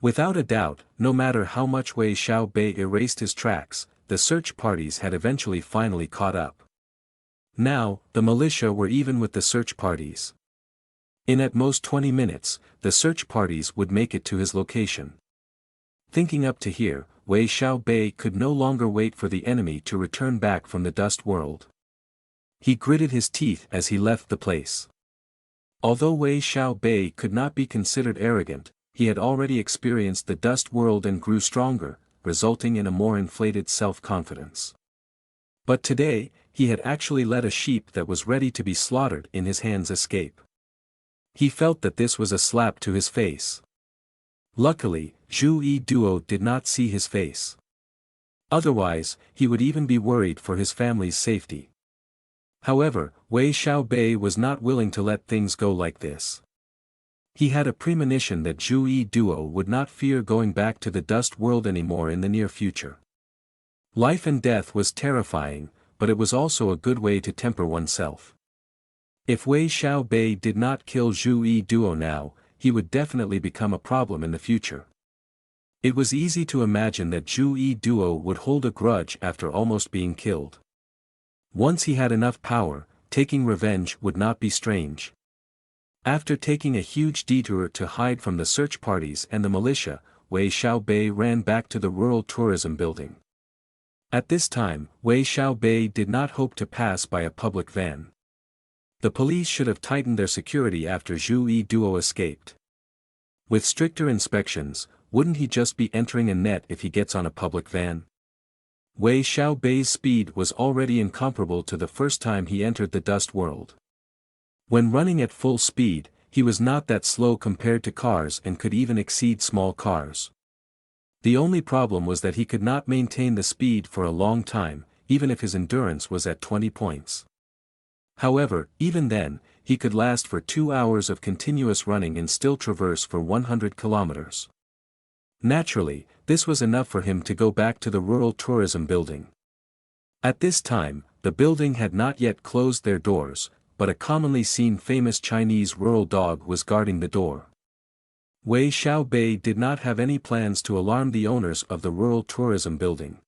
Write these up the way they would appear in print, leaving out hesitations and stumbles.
Without a doubt, no matter how much Wei Xiaobei erased his tracks, the search parties had eventually finally caught up. Now, the militia were even with the search parties. In at most 20 minutes, the search parties would make it to his location. Thinking up to here, Wei Xiaobei could no longer wait for the enemy to return back from the dust world. He gritted his teeth as he left the place. Although Wei Xiaobei could not be considered arrogant, he had already experienced the dust world and grew stronger, resulting in a more inflated self-confidence. But today, he had actually let a sheep that was ready to be slaughtered in his hands escape. He felt that this was a slap to his face. Luckily, Zhu Yi Duo did not see his face. Otherwise, he would even be worried for his family's safety. However, Wei Xiaobei was not willing to let things go like this. He had a premonition that Zhu Yi Duo would not fear going back to the dust world anymore in the near future. Life and death was terrifying, but it was also a good way to temper oneself. If Wei Xiaobei did not kill Zhu Yi Duo now, he would definitely become a problem in the future. It was easy to imagine that Zhu Yi Duo would hold a grudge after almost being killed. Once he had enough power, taking revenge would not be strange. After taking a huge detour to hide from the search parties and the militia, Wei Xiaobei ran back to the rural tourism building. At this time, Wei Xiaobei did not hope to pass by a public van. The police should have tightened their security after Zhu Yi Duo escaped. With stricter inspections, wouldn't he just be entering a net if he gets on a public van? Wei Xiaobei's speed was already incomparable to the first time he entered the dust world. When running at full speed, he was not that slow compared to cars and could even exceed small cars. The only problem was that he could not maintain the speed for a long time, even if his endurance was at 20 points. However, even then, he could last for 2 hours of continuous running and still traverse for 100 kilometers. Naturally, this was enough for him to go back to the rural tourism building. At this time, the building had not yet closed their doors, but a commonly seen famous Chinese rural dog was guarding the door. Wei Xiaobei did not have any plans to alarm the owners of the rural tourism building.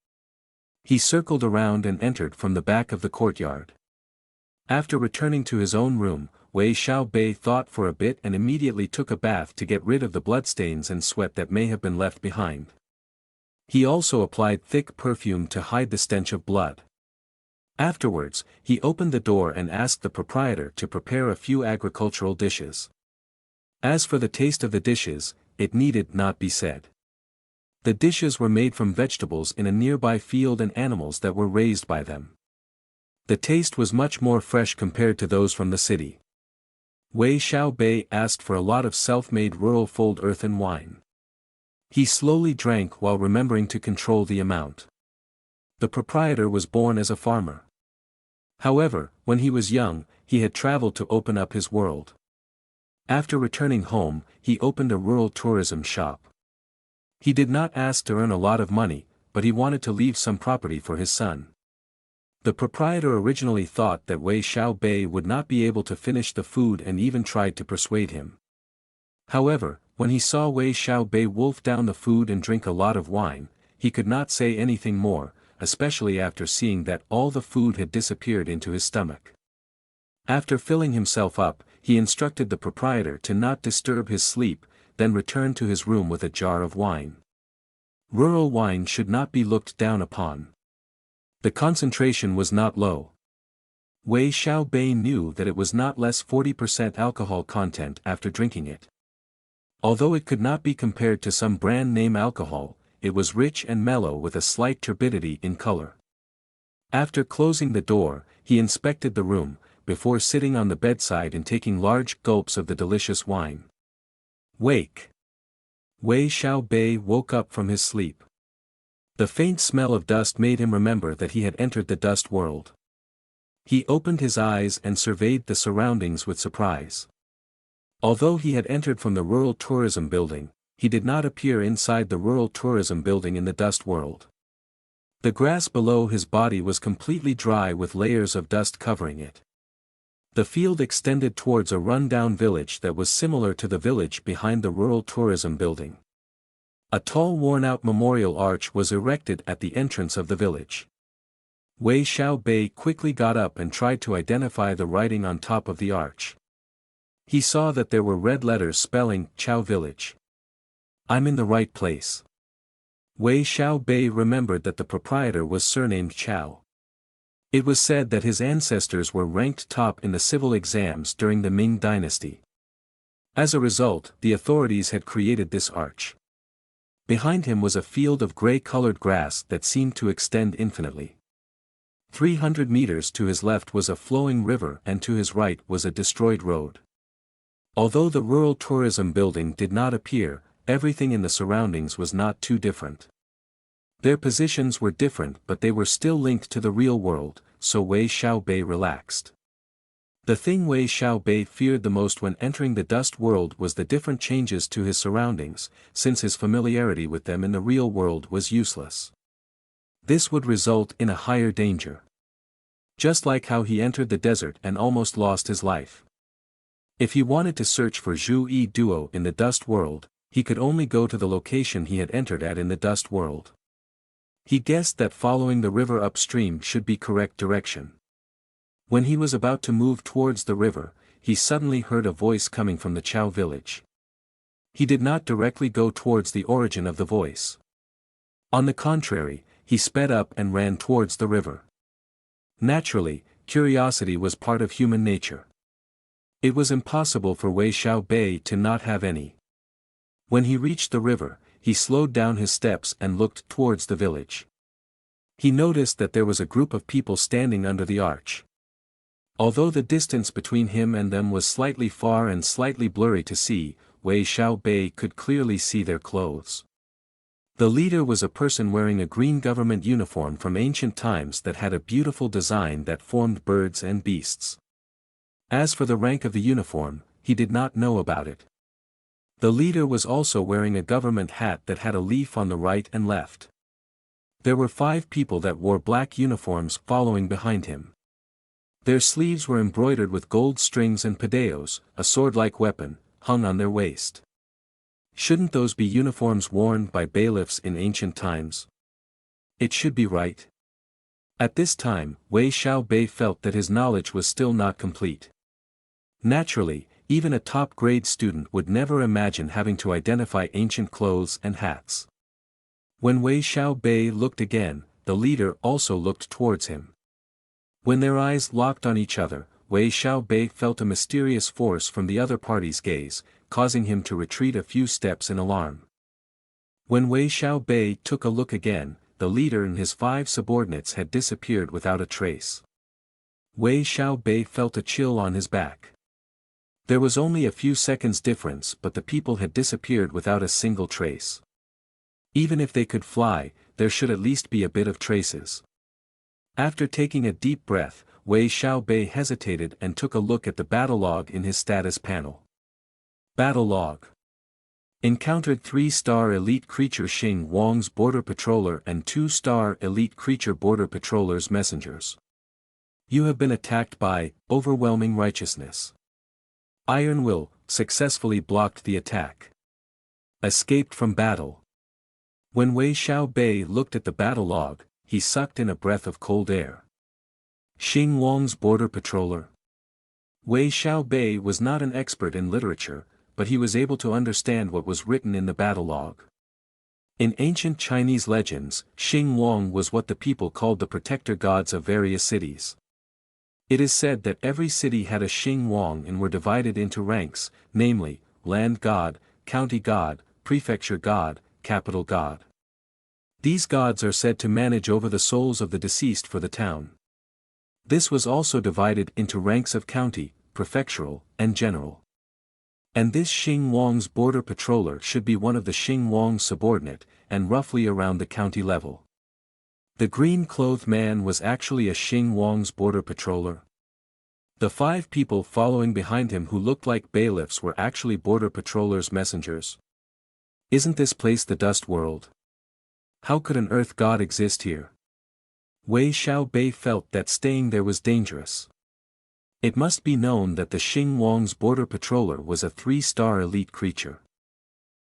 He circled around and entered from the back of the courtyard. After returning to his own room, Wei Xiaobei thought for a bit and immediately took a bath to get rid of the bloodstains and sweat that may have been left behind. He also applied thick perfume to hide the stench of blood. Afterwards, he opened the door and asked the proprietor to prepare a few agricultural dishes. As for the taste of the dishes, it needed not be said. The dishes were made from vegetables in a nearby field and animals that were raised by them. The taste was much more fresh compared to those from the city. Wei Xiaobei asked for a lot of self-made rural fold earthen wine. He slowly drank while remembering to control the amount. The proprietor was born as a farmer. However, when he was young, he had traveled to open up his world. After returning home, he opened a rural tourism shop. He did not ask to earn a lot of money, but he wanted to leave some property for his son. The proprietor originally thought that Wei Xiaobei would not be able to finish the food and even tried to persuade him. However, when he saw Wei Xiaobei wolf down the food and drink a lot of wine, he could not say anything more, especially after seeing that all the food had disappeared into his stomach. After filling himself up, he instructed the proprietor to not disturb his sleep, then returned to his room with a jar of wine. Rural wine should not be looked down upon. The concentration was not low. Wei Xiaobei knew that it was not less 40% alcohol content after drinking it. Although it could not be compared to some brand name alcohol, it was rich and mellow with a slight turbidity in color. After closing the door, he inspected the room, before sitting on the bedside and taking large gulps of the delicious wine. Wake! Wei Xiaobei woke up from his sleep. The faint smell of dust made him remember that he had entered the dust world. He opened his eyes and surveyed the surroundings with surprise. Although he had entered from the rural tourism building, he did not appear inside the rural tourism building in the dust world. The grass below his body was completely dry with layers of dust covering it. The field extended towards a run-down village that was similar to the village behind the rural tourism building. A tall worn-out memorial arch was erected at the entrance of the village. Wei Xiaobei quickly got up and tried to identify the writing on top of the arch. He saw that there were red letters spelling Chao Village. I'm in the right place. Wei Xiaobei remembered that the proprietor was surnamed Chao. It was said that his ancestors were ranked top in the civil exams during the Ming dynasty. As a result, the authorities had created this arch. Behind him was a field of gray-colored grass that seemed to extend infinitely. 300 meters to his left was a flowing river and to his right was a destroyed road. Although the rural tourism building did not appear, everything in the surroundings was not too different. Their positions were different but they were still linked to the real world, so Wei Xiaobei relaxed. The thing Wei Xiaobei feared the most when entering the dust world was the different changes to his surroundings, since his familiarity with them in the real world was useless. This would result in a higher danger. Just like how he entered the desert and almost lost his life. If he wanted to search for Zhu Yi Duo in the dust world, he could only go to the location he had entered at in the dust world. He guessed that following the river upstream should be correct direction. When he was about to move towards the river, he suddenly heard a voice coming from the Chao village. He did not directly go towards the origin of the voice. On the contrary, he sped up and ran towards the river. Naturally, curiosity was part of human nature. It was impossible for Wei Xiaobei to not have any. When he reached the river, he slowed down his steps and looked towards the village. He noticed that there was a group of people standing under the arch. Although the distance between him and them was slightly far and slightly blurry to see, Wei Xiaobei could clearly see their clothes. The leader was a person wearing a green government uniform from ancient times that had a beautiful design that formed birds and beasts. As for the rank of the uniform, he did not know about it. The leader was also wearing a government hat that had a leaf on the right and left. There were 5 people that wore black uniforms following behind him. Their sleeves were embroidered with gold strings and padeos, a sword-like weapon, hung on their waist. Shouldn't those be uniforms worn by bailiffs in ancient times? It should be right. At this time, Wei Xiaobei felt that his knowledge was still not complete. Naturally, even a top-grade student would never imagine having to identify ancient clothes and hats. When Wei Xiaobei looked again, the leader also looked towards him. When their eyes locked on each other, Wei Xiaobei felt a mysterious force from the other party's gaze, causing him to retreat a few steps in alarm. When Wei Xiaobei took a look again, the leader and his 5 subordinates had disappeared without a trace. Wei Xiaobei felt a chill on his back. There was only a few seconds difference but the people had disappeared without a single trace. Even if they could fly, there should at least be a bit of traces. After taking a deep breath, Wei Xiaobei hesitated and took a look at the battle log in his status panel. Battle log. Encountered 3-star elite creature Xing Wang's border patroller and 2-star elite creature border patrollers messengers. You have been attacked by overwhelming righteousness. Iron Will successfully blocked the attack. Escaped from battle. When Wei Xiaobei looked at the battle log, he sucked in a breath of cold air. Xing Wang's border patroller. Wei Xiaobei was not an expert in literature, but he was able to understand what was written in the battle log. In ancient Chinese legends, Xing Wang was what the people called the protector gods of various cities. It is said that every city had a Xing Wang and were divided into ranks, namely, land god, county god, prefecture god, capital god. These gods are said to manage over the souls of the deceased for the town. This was also divided into ranks of county, prefectural, and general. And this Xing Wang's border patroller should be one of the Xing Wang's subordinate, and roughly around the county level. The green-clothed man was actually a Xing Wang's border patroller. The 5 people following behind him who looked like bailiffs were actually border patrollers' messengers. Isn't this place the dust world? How could an earth god exist here? Wei Xiaobei felt that staying there was dangerous. It must be known that the Xing Wang's border patroller was a 3-star elite creature.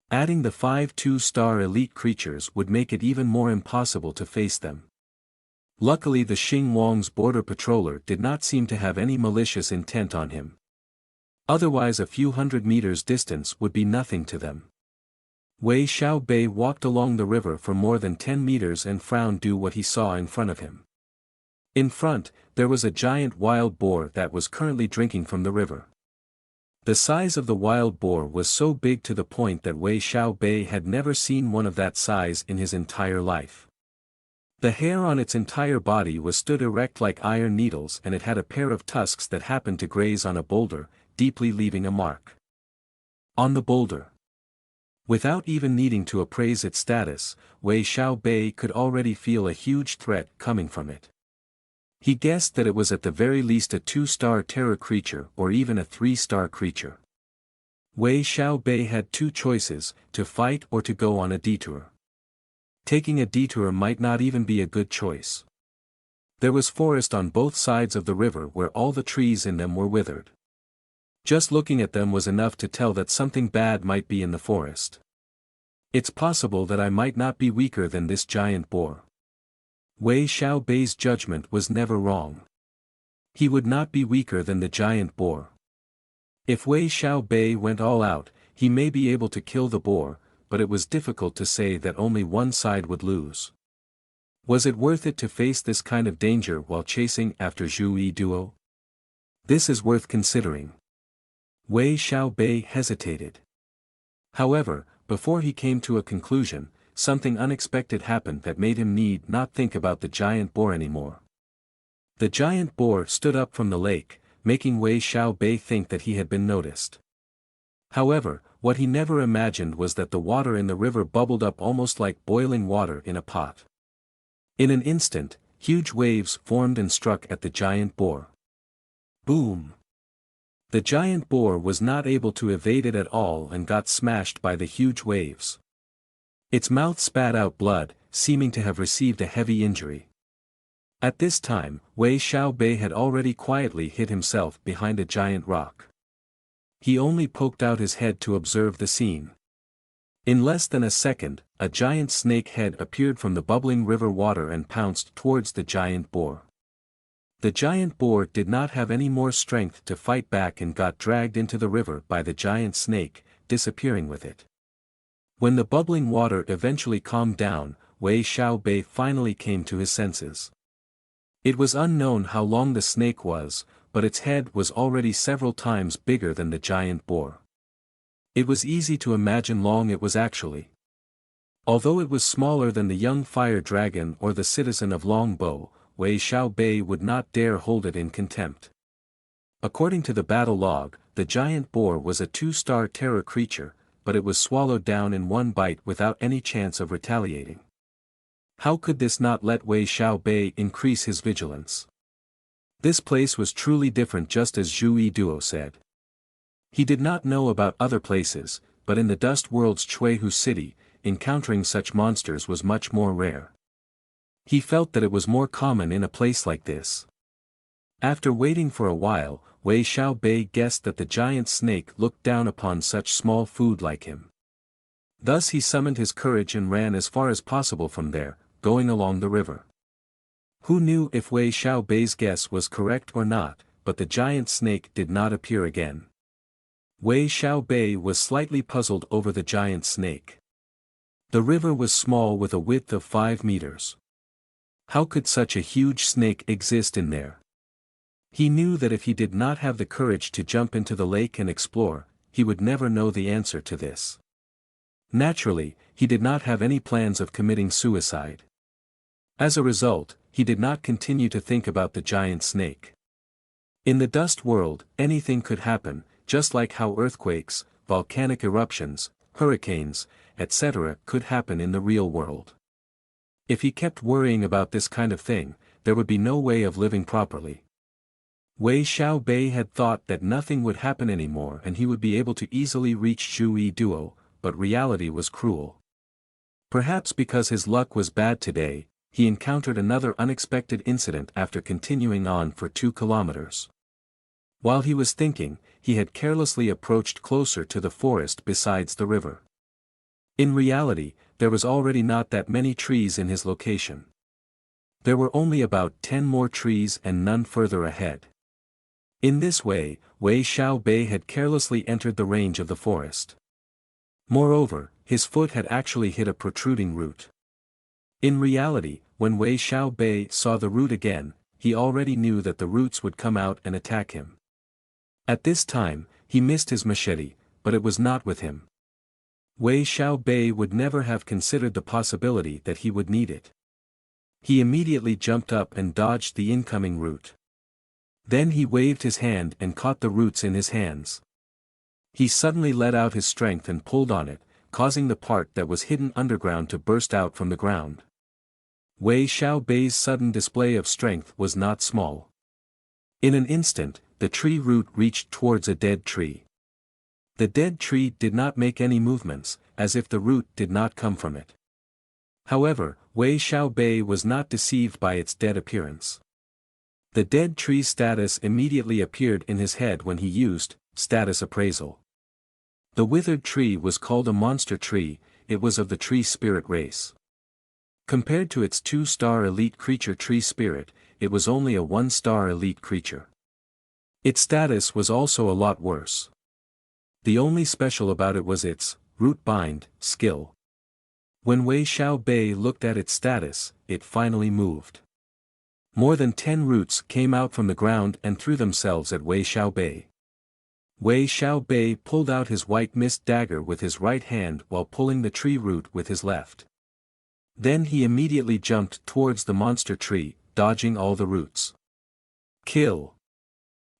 Adding the 5 2-star elite creatures would make it even more impossible to face them. Luckily the Xing Wang's border patroller did not seem to have any malicious intent on him. Otherwise a few hundred meters distance would be nothing to them. Wei Xiaobei walked along the river for more than 10 meters and frowned due what he saw in front of him. In front, there was a giant wild boar that was currently drinking from the river. The size of the wild boar was so big to the point that Wei Xiaobei had never seen one of that size in his entire life. The hair on its entire body was stood erect like iron needles, and it had a pair of tusks that happened to graze on a boulder, deeply leaving a mark on the boulder. Without even needing to appraise its status, Wei Xiaobei could already feel a huge threat coming from it. He guessed that it was at the very least a 2-star terror creature or even a 3-star creature. Wei Xiaobei had two choices, to fight or to go on a detour. Taking a detour might not even be a good choice. There was forest on both sides of the river where all the trees in them were withered. Just looking at them was enough to tell that something bad might be in the forest. It's possible that I might not be weaker than this giant boar. Wei Xiaobei's judgment was never wrong. He would not be weaker than the giant boar. If Wei Xiaobei went all out, he may be able to kill the boar, but it was difficult to say that only one side would lose. Was it worth it to face this kind of danger while chasing after Zhu Yi Duo? This is worth considering. Wei Xiaobei hesitated. However, before he came to a conclusion, something unexpected happened that made him need not think about the giant boar anymore. The giant boar stood up from the lake, making Wei Xiaobei think that he had been noticed. However, what he never imagined was that the water in the river bubbled up almost like boiling water in a pot. In an instant, huge waves formed and struck at the giant boar. Boom! The giant boar was not able to evade it at all and got smashed by the huge waves. Its mouth spat out blood, seeming to have received a heavy injury. At this time, Wei Xiaobei had already quietly hid himself behind a giant rock. He only poked out his head to observe the scene. In less than a second, a giant snake head appeared from the bubbling river water and pounced towards the giant boar. The giant boar did not have any more strength to fight back and got dragged into the river by the giant snake, disappearing with it. When the bubbling water eventually calmed down, Wei Xiaobei finally came to his senses. It was unknown how long the snake was, but its head was already several times bigger than the giant boar. It was easy to imagine long it was actually. Although it was smaller than the young fire dragon or the citizen of Longbow, Wei Xiaobei would not dare hold it in contempt. According to the battle log, the giant boar was a 2-star terror creature, but it was swallowed down in one bite without any chance of retaliating. How could this not let Wei Xiaobei increase his vigilance? This place was truly different, just as Zhu Yi Duo said. He did not know about other places, but in the dust world's Chuihu city, encountering such monsters was much more rare. He felt that it was more common in a place like this. After waiting for a while, Wei Xiaobei guessed that the giant snake looked down upon such small food like him. Thus he summoned his courage and ran as far as possible from there, going along the river. Who knew if Wei Xiaobei's guess was correct or not, but the giant snake did not appear again. Wei Xiaobei was slightly puzzled over the giant snake. The river was small with a width of 5 meters. How could such a huge snake exist in there? He knew that if he did not have the courage to jump into the lake and explore, he would never know the answer to this. Naturally, he did not have any plans of committing suicide. As a result, he did not continue to think about the giant snake. In the dust world, anything could happen, just like how earthquakes, volcanic eruptions, hurricanes, etc. could happen in the real world. If he kept worrying about this kind of thing, there would be no way of living properly. Wei Xiaobei had thought that nothing would happen anymore and he would be able to easily reach Zhu Yi Duo, but reality was cruel. Perhaps because his luck was bad today, he encountered another unexpected incident after continuing on for 2 kilometers. While he was thinking, he had carelessly approached closer to the forest besides the river. In reality, there was already not that many trees in his location. There were only about 10 more trees and none further ahead. In this way, Wei Xiaobei had carelessly entered the range of the forest. Moreover, his foot had actually hit a protruding root. In reality, when Wei Xiaobei saw the root again, he already knew that the roots would come out and attack him. At this time, he missed his machete, but it was not with him. Wei Xiaobei would never have considered the possibility that he would need it. He immediately jumped up and dodged the incoming root. Then he waved his hand and caught the roots in his hands. He suddenly let out his strength and pulled on it, causing the part that was hidden underground to burst out from the ground. Wei Xiaobei's sudden display of strength was not small. In an instant, the tree root reached towards a dead tree. The dead tree did not make any movements, as if the root did not come from it. However, Wei Xiaobei was not deceived by its dead appearance. The dead tree's status immediately appeared in his head when he used status appraisal. The withered tree was called a monster tree. It was of the tree spirit race. Compared to its 2-star elite creature tree spirit, it was only a 1-star elite creature. Its status was also a lot worse. The only special about it was its root bind skill. When Wei Xiaobei looked at its status, it finally moved. More than 10 roots came out from the ground and threw themselves at Wei Xiaobei. Wei Xiaobei pulled out his white mist dagger with his right hand while pulling the tree root with his left. Then he immediately jumped towards the monster tree, dodging all the roots. Kill.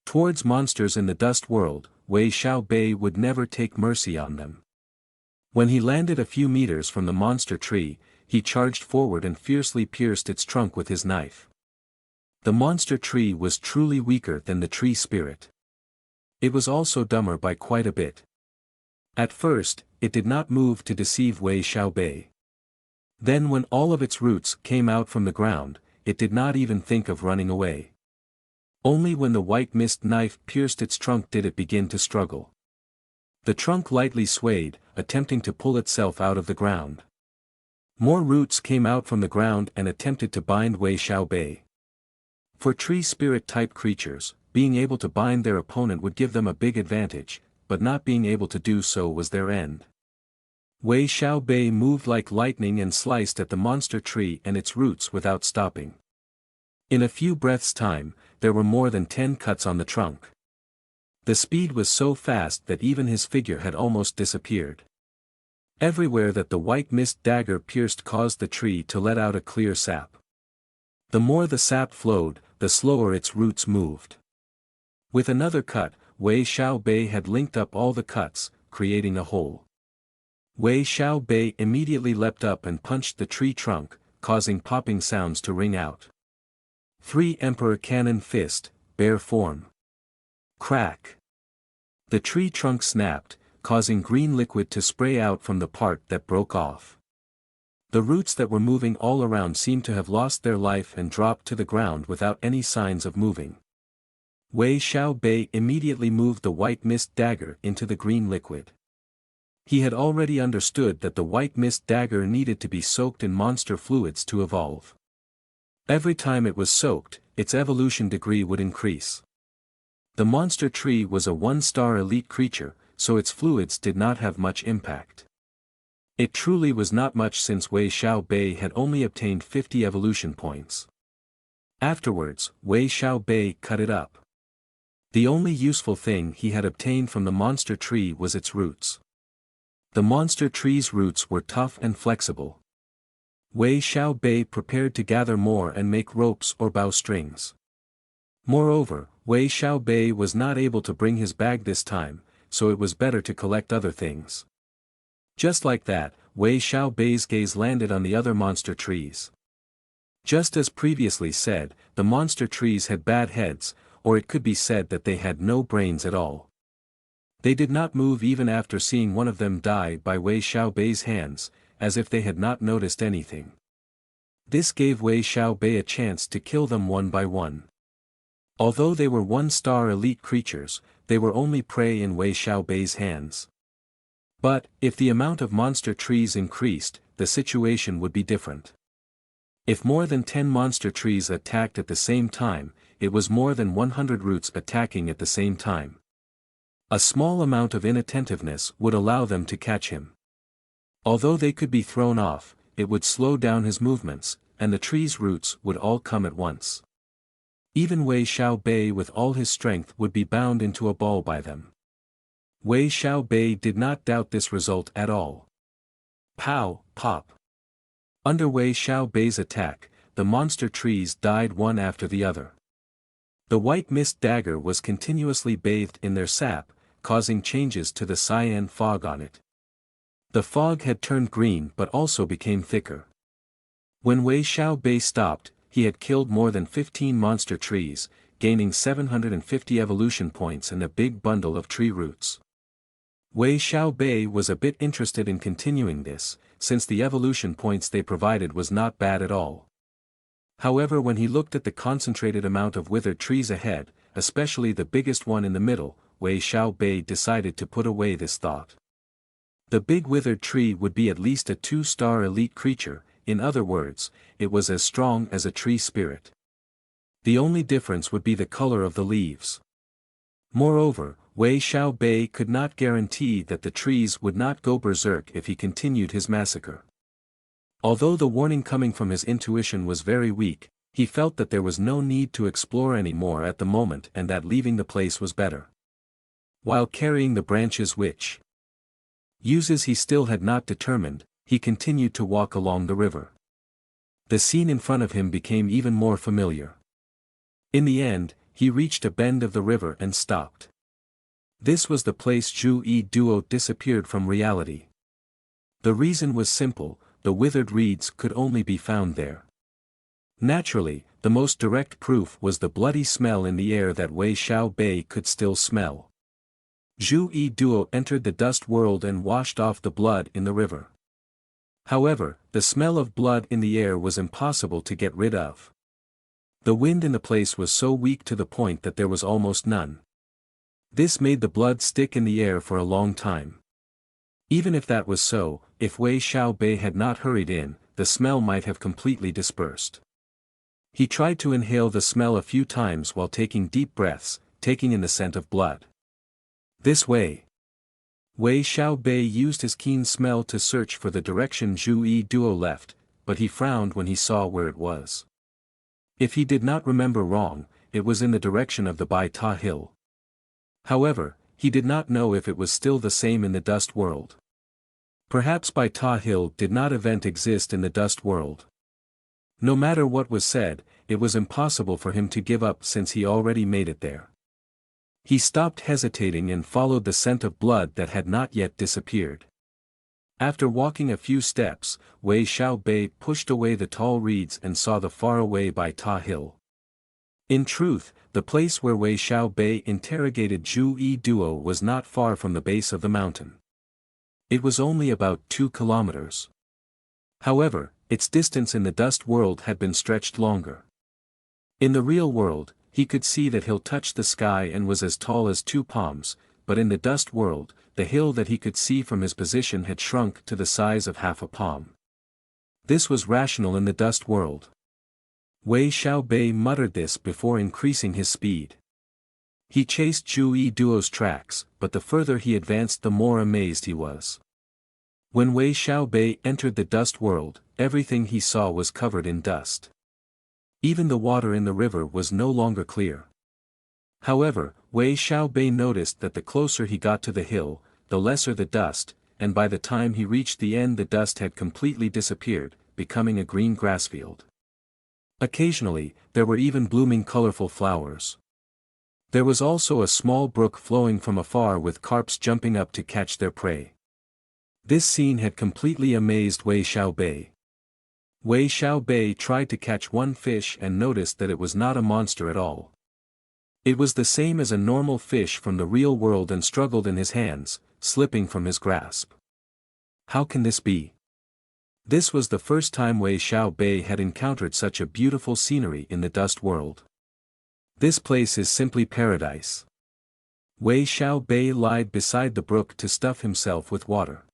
Towards monsters in the dust world, Wei Xiaobei would never take mercy on them. When he landed a few meters from the monster tree, he charged forward and fiercely pierced its trunk with his knife. The monster tree was truly weaker than the tree spirit. It was also dumber by quite a bit. At first, it did not move to deceive Wei Xiaobei. Then when all of its roots came out from the ground, it did not even think of running away. Only when the white mist knife pierced its trunk did it begin to struggle. The trunk lightly swayed, attempting to pull itself out of the ground. More roots came out from the ground and attempted to bind Wei Xiaobei. For tree spirit type creatures, being able to bind their opponent would give them a big advantage, but not being able to do so was their end. Wei Xiaobei moved like lightning and sliced at the monster tree and its roots without stopping. In a few breaths' time, there were more than 10 cuts on the trunk. The speed was so fast that even his figure had almost disappeared. Everywhere that the white mist dagger pierced caused the tree to let out a clear sap. The more the sap flowed, the slower its roots moved. With another cut, Wei Xiaobei had linked up all the cuts, creating a hole. Wei Xiaobei immediately leapt up and punched the tree trunk, causing popping sounds to ring out. 3 Emperor Cannon Fist, Bear Form. Crack. The tree trunk snapped, causing green liquid to spray out from the part that broke off. The roots that were moving all around seemed to have lost their life and dropped to the ground without any signs of moving. Wei Xiaobei immediately moved the white mist dagger into the green liquid. He had already understood that the white mist dagger needed to be soaked in monster fluids to evolve. Every time it was soaked, its evolution degree would increase. The monster tree was a 1-star elite creature, so its fluids did not have much impact. It truly was not much since Wei Xiaobei had only obtained 50 evolution points. Afterwards, Wei Xiaobei cut it up. The only useful thing he had obtained from the monster tree was its roots. The monster tree's roots were tough and flexible. Wei Xiaobei prepared to gather more and make ropes or bowstrings. Moreover, Wei Xiaobei was not able to bring his bag this time, so it was better to collect other things. Just like that, Wei Xiaobei's gaze landed on the other monster trees. Just as previously said, the monster trees had bad heads, or it could be said that they had no brains at all. They did not move even after seeing one of them die by Wei Xiaobei's hands, as if they had not noticed anything. This gave Wei Xiaobei a chance to kill them one by one. Although they were 1-star elite creatures, they were only prey in Wei Xiaobei's hands. But, if the amount of monster trees increased, the situation would be different. If more than 10 monster trees attacked at the same time, it was more than 100 roots attacking at the same time. A small amount of inattentiveness would allow them to catch him. Although they could be thrown off, it would slow down his movements, and the tree's roots would all come at once. Even Wei Xiaobei with all his strength would be bound into a ball by them. Wei Xiaobei did not doubt this result at all. Pow, pop. Under Wei Xiaobei's attack, the monster trees died one after the other. The white mist dagger was continuously bathed in their sap, causing changes to the cyan fog on it. The fog had turned green but also became thicker. When Wei Xiaobei stopped, he had killed more than 15 monster trees, gaining 750 evolution points and a big bundle of tree roots. Wei Xiaobei was a bit interested in continuing this, since the evolution points they provided was not bad at all. However, when he looked at the concentrated amount of withered trees ahead, especially the biggest one in the middle, Wei Xiaobei decided to put away this thought. The big withered tree would be at least a 2-star elite creature, in other words, it was as strong as a tree spirit. The only difference would be the color of the leaves. Moreover, Wei Xiaobei could not guarantee that the trees would not go berserk if he continued his massacre. Although the warning coming from his intuition was very weak, he felt that there was no need to explore any more at the moment and that leaving the place was better. While carrying the branches which uses he still had not determined, he continued to walk along the river. The scene in front of him became even more familiar. In the end, he reached a bend of the river and stopped. This was the place Zhu Yi Duo disappeared from reality. The reason was simple, the withered reeds could only be found there. Naturally, the most direct proof was the bloody smell in the air that Wei Xiaobei could still smell. Zhu Yi Duo entered the dust world and washed off the blood in the river. However, the smell of blood in the air was impossible to get rid of. The wind in the place was so weak to the point that there was almost none. This made the blood stick in the air for a long time. Even if that was so, if Wei Xiaobei had not hurried in, the smell might have completely dispersed. He tried to inhale the smell a few times while taking deep breaths, taking in the scent of blood. This way. Wei Xiaobei used his keen smell to search for the direction Zhu Yi Duo left, but he frowned when he saw where it was. If he did not remember wrong, it was in the direction of the Bai Ta Hill. However, he did not know if it was still the same in the dust world. Perhaps Bai Ta Hill did not exist in the dust world. No matter what was said, it was impossible for him to give up since he already made it there. He stopped hesitating and followed the scent of blood that had not yet disappeared. After walking a few steps, Wei Xiaobei pushed away the tall reeds and saw the faraway Bai Ta Hill. In truth, the place where Wei Xiaobei interrogated Zhu Yi Duo was not far from the base of the mountain. It was only about 2 kilometers. However, its distance in the dust world had been stretched longer. In the real world, he could see that hill touched the sky and was as tall as 2 palms, but in the dust world, the hill that he could see from his position had shrunk to the size of half a palm. This was rational in the dust world. Wei Xiaobei muttered this before increasing his speed. He chased Zhu Yi Duo's tracks, but the further he advanced the more amazed he was. When Wei Xiaobei entered the dust world, everything he saw was covered in dust. Even the water in the river was no longer clear. However, Wei Xiaobei noticed that the closer he got to the hill, the lesser the dust, and by the time he reached the end the dust had completely disappeared, becoming a green grassfield. Occasionally, there were even blooming colorful flowers. There was also a small brook flowing from afar with carps jumping up to catch their prey. This scene had completely amazed Wei Xiaobei. Wei Xiaobei tried to catch one fish and noticed that it was not a monster at all. It was the same as a normal fish from the real world and struggled in his hands, slipping from his grasp. How can this be? This was the first time Wei Xiaobei had encountered such a beautiful scenery in the dust world. This place is simply paradise. Wei Xiaobei lied beside the brook to stuff himself with water.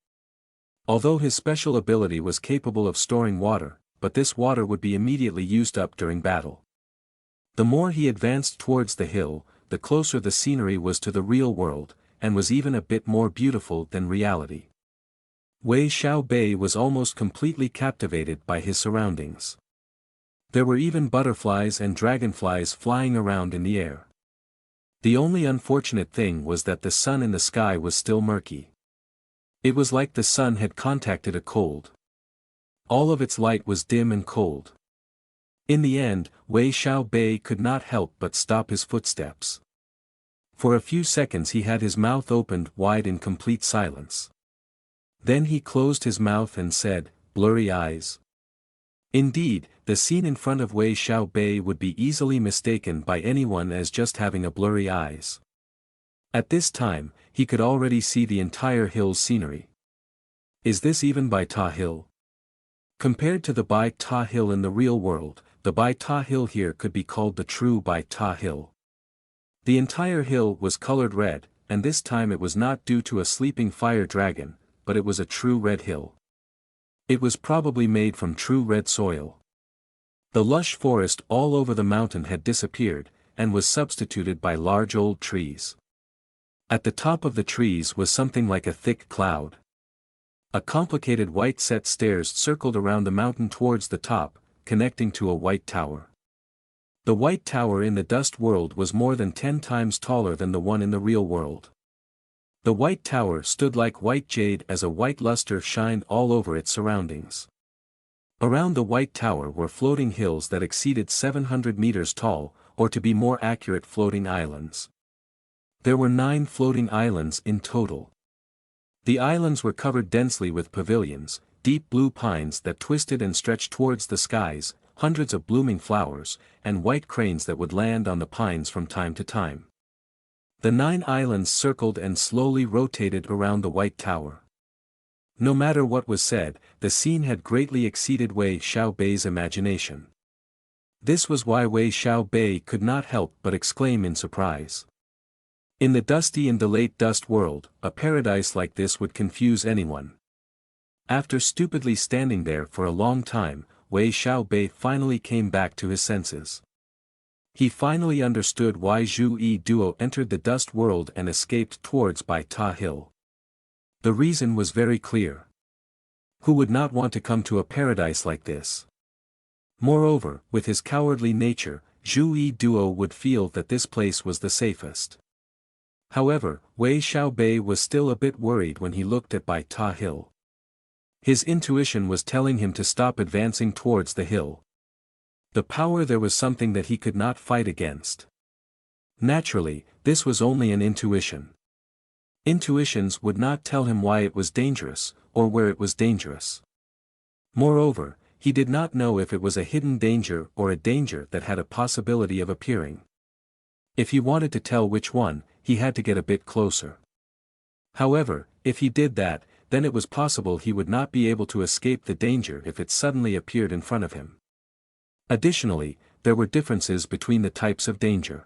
Although his special ability was capable of storing water, but this water would be immediately used up during battle. The more he advanced towards the hill, the closer the scenery was to the real world, and was even a bit more beautiful than reality. Wei Xiaobei was almost completely captivated by his surroundings. There were even butterflies and dragonflies flying around in the air. The only unfortunate thing was that the sun in the sky was still murky. It was like the sun had contacted a cold. All of its light was dim and cold. In the end, Wei Xiaobei could not help but stop his footsteps. For a few seconds he had his mouth opened wide in complete silence. Then he closed his mouth and said, "Blurry eyes." Indeed, the scene in front of Wei Xiaobei would be easily mistaken by anyone as just having a blurry eyes. At this time, he could already see the entire hill's scenery. Is this even Bai Ta Hill? Compared to the Bai Ta Hill in the real world, the Bai Ta Hill here could be called the true Bai Ta Hill. The entire hill was colored red, and this time it was not due to a sleeping fire dragon, but it was a true red hill. It was probably made from true red soil. The lush forest all over the mountain had disappeared, and was substituted by large old trees. At the top of the trees was something like a thick cloud. A complicated white set stairs circled around the mountain towards the top, connecting to a white tower. The white tower in the dust world was more than 10 times taller than the one in the real world. The white tower stood like white jade as a white luster shined all over its surroundings. Around the white tower were floating hills that exceeded 700 meters tall, or to be more accurate, floating islands. There were 9 floating islands in total. The islands were covered densely with pavilions, deep blue pines that twisted and stretched towards the skies, hundreds of blooming flowers, and white cranes that would land on the pines from time to time. The 9 islands circled and slowly rotated around the white tower. No matter what was said, the scene had greatly exceeded Wei Xiaobei's imagination. This was why Wei Xiaobei could not help but exclaim in surprise. In the dusty and delayed dust world, a paradise like this would confuse anyone. After stupidly standing there for a long time, Wei Xiaobei finally came back to his senses. He finally understood why Zhu Yi Duo entered the dust world and escaped towards Bai Ta Hill. The reason was very clear. Who would not want to come to a paradise like this? Moreover, with his cowardly nature, Zhu Yi Duo would feel that this place was the safest. However, Wei Xiaobei was still a bit worried when he looked at Bai Ta Hill. His intuition was telling him to stop advancing towards the hill. The power there was something that he could not fight against. Naturally, this was only an intuition. Intuitions would not tell him why it was dangerous, or where it was dangerous. Moreover, he did not know if it was a hidden danger or a danger that had a possibility of appearing. If he wanted to tell which one, he had to get a bit closer. However, if he did that, then it was possible he would not be able to escape the danger if it suddenly appeared in front of him. Additionally, there were differences between the types of danger.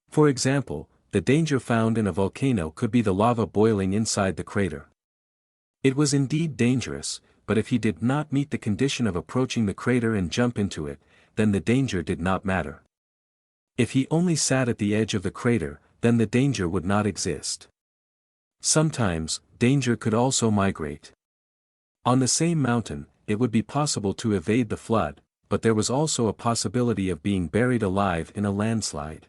For example, the danger found in a volcano could be the lava boiling inside the crater. It was indeed dangerous, but if he did not meet the condition of approaching the crater and jump into it, then the danger did not matter. If he only sat at the edge of the crater, then the danger would not exist. Sometimes, danger could also migrate. On the same mountain, it would be possible to evade the flood, but there was also a possibility of being buried alive in a landslide.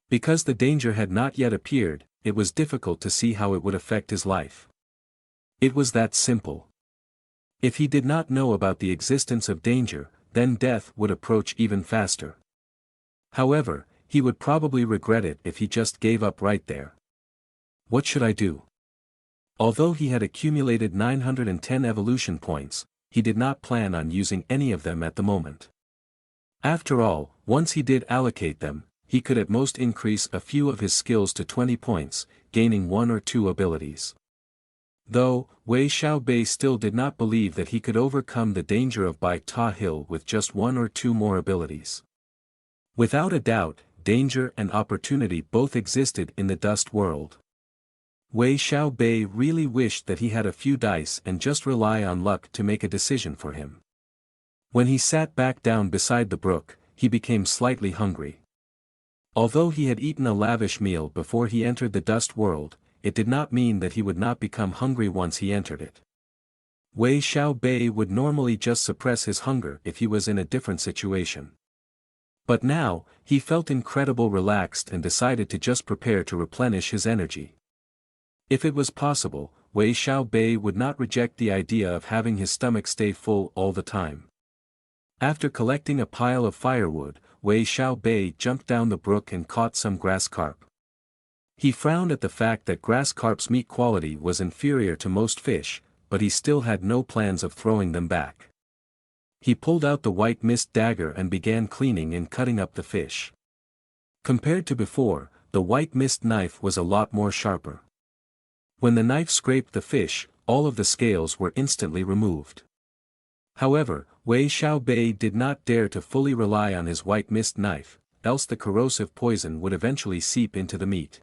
Because the danger had not yet appeared, it was difficult to see how it would affect his life. It was that simple. If he did not know about the existence of danger, then death would approach even faster. However, he would probably regret it if he just gave up right there. What should I do? Although he had accumulated 910 evolution points, he did not plan on using any of them at the moment. After all, once he did allocate them, he could at most increase a few of his skills to 20 points, gaining 1 or 2 abilities. Though, Wei Xiaobei still did not believe that he could overcome the danger of Bai Ta Hill with just 1 or 2 more abilities. Without a doubt, danger and opportunity both existed in the dust world. Wei Xiaobei really wished that he had a few dice and just rely on luck to make a decision for him. When he sat back down beside the brook, he became slightly hungry. Although he had eaten a lavish meal before he entered the dust world, it did not mean that he would not become hungry once he entered it. Wei Xiaobei would normally just suppress his hunger if he was in a different situation. But now, he felt incredibly relaxed and decided to just prepare to replenish his energy. If it was possible, Wei Xiaobei would not reject the idea of having his stomach stay full all the time. After collecting a pile of firewood, Wei Xiaobei jumped down the brook and caught some grass carp. He frowned at the fact that grass carp's meat quality was inferior to most fish, but he still had no plans of throwing them back. He pulled out the white mist dagger and began cleaning and cutting up the fish. Compared to before, the white mist knife was a lot more sharper. When the knife scraped the fish, all of the scales were instantly removed. However, Wei Xiaobei did not dare to fully rely on his white mist knife, else the corrosive poison would eventually seep into the meat.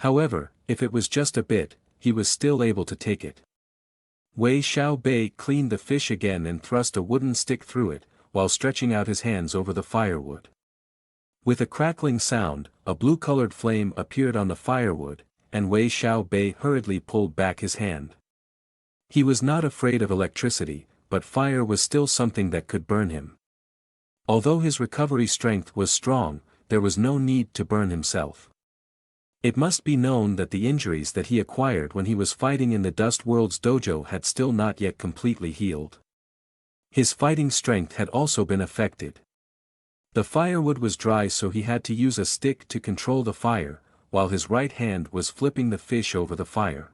However, if it was just a bit, he was still able to take it. Wei Xiaobei cleaned the fish again and thrust a wooden stick through it, while stretching out his hands over the firewood. With a crackling sound, a blue-colored flame appeared on the firewood, and Wei Xiaobei hurriedly pulled back his hand. He was not afraid of electricity, but fire was still something that could burn him. Although his recovery strength was strong, there was no need to burn himself. It must be known that the injuries that he acquired when he was fighting in the Dust World's dojo had still not yet completely healed. His fighting strength had also been affected. The firewood was dry, so he had to use a stick to control the fire, while his right hand was flipping the fish over the fire.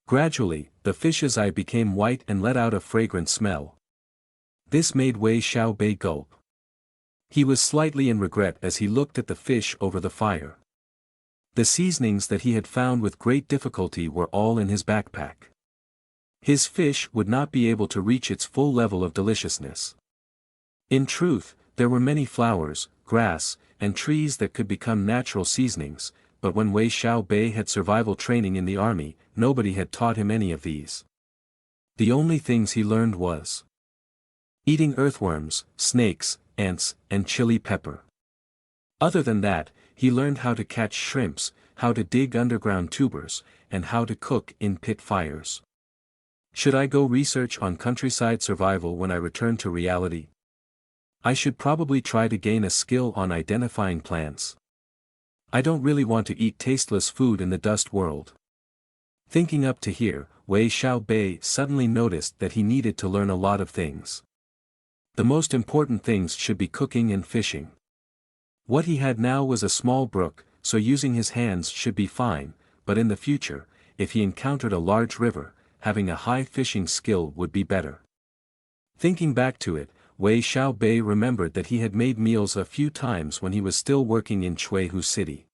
Gradually, the fish's eye became white and let out a fragrant smell. This made Wei Xiaobei gulp. He was slightly in regret as he looked at the fish over the fire. The seasonings that he had found with great difficulty were all in his backpack. His fish would not be able to reach its full level of deliciousness. In truth, there were many flowers, grass, and trees that could become natural seasonings, but when Wei Xiaobei had survival training in the army, nobody had taught him any of these. The only things he learned was eating earthworms, snakes, ants, and chili pepper. Other than that, he learned how to catch shrimps, how to dig underground tubers, and how to cook in pit fires. Should I go research on countryside survival when I return to reality? I should probably try to gain a skill on identifying plants. I don't really want to eat tasteless food in the dust world. Thinking up to here, Wei Xiaobei suddenly noticed that he needed to learn a lot of things. The most important things should be cooking and fishing. What he had now was a small brook, so using his hands should be fine, but in the future, if he encountered a large river, having a high fishing skill would be better. Thinking back to it, Wei Xiaobei remembered that he had made meals a few times when he was still working in Chuihu City.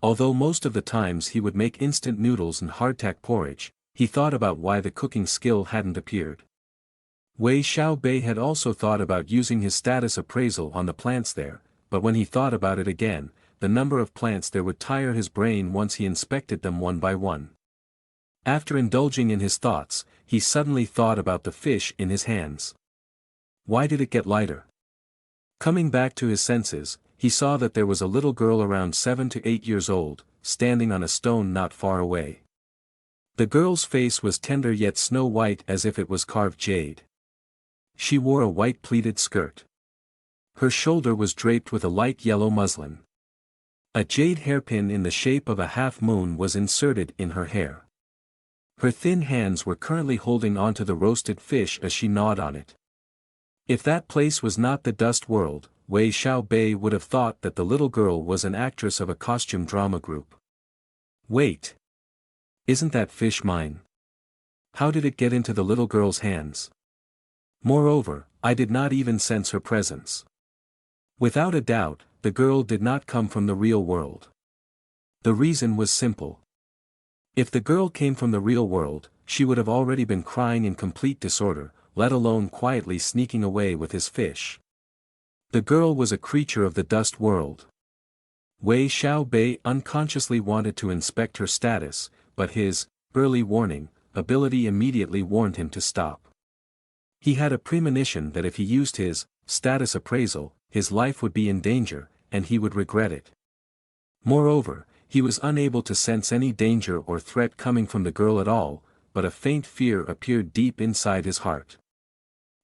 Although most of the times he would make instant noodles and hardtack porridge, he thought about why the cooking skill hadn't appeared. Wei Xiaobei had also thought about using his status appraisal on the plants there, but when he thought about it again, the number of plants there would tire his brain once he inspected them one by one. After indulging in his thoughts, he suddenly thought about the fish in his hands. Why did it get lighter? Coming back to his senses, he saw that there was a little girl around 7 to 8 years old, standing on a stone not far away. The girl's face was tender yet snow-white as if it was carved jade. She wore a white pleated skirt. Her shoulder was draped with a light yellow muslin. A jade hairpin in the shape of a half-moon was inserted in her hair. Her thin hands were currently holding onto the roasted fish as she gnawed on it. If that place was not the dust world, Wei Xiaobei would have thought that the little girl was an actress of a costume drama group. Wait! Isn't that fish mine? How did it get into the little girl's hands? Moreover, I did not even sense her presence. Without a doubt, the girl did not come from the real world. The reason was simple. If the girl came from the real world, she would have already been crying in complete disorder, let alone quietly sneaking away with his fish. The girl was a creature of the dust world. Wei Xiaobei unconsciously wanted to inspect her status, but his early warning ability immediately warned him to stop. He had a premonition that if he used his status appraisal, his life would be in danger, and he would regret it. Moreover, he was unable to sense any danger or threat coming from the girl at all, but a faint fear appeared deep inside his heart.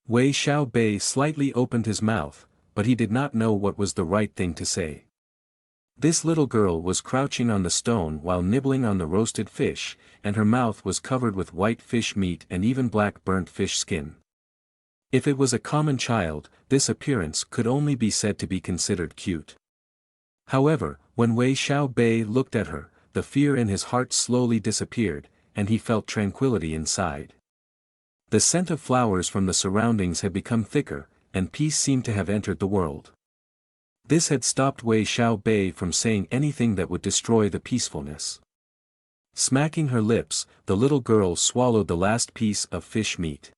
Wei Xiaobei slightly opened his mouth, but he did not know what was the right thing to say. This little girl was crouching on the stone while nibbling on the roasted fish, and her mouth was covered with white fish meat and even black burnt fish skin. If it was a common child, this appearance could only be said to be considered cute. However, when Wei Xiaobei looked at her, the fear in his heart slowly disappeared, and he felt tranquility inside. The scent of flowers from the surroundings had become thicker, and peace seemed to have entered the world. This had stopped Wei Xiaobei from saying anything that would destroy the peacefulness. Smacking her lips, the little girl swallowed the last piece of fish meat.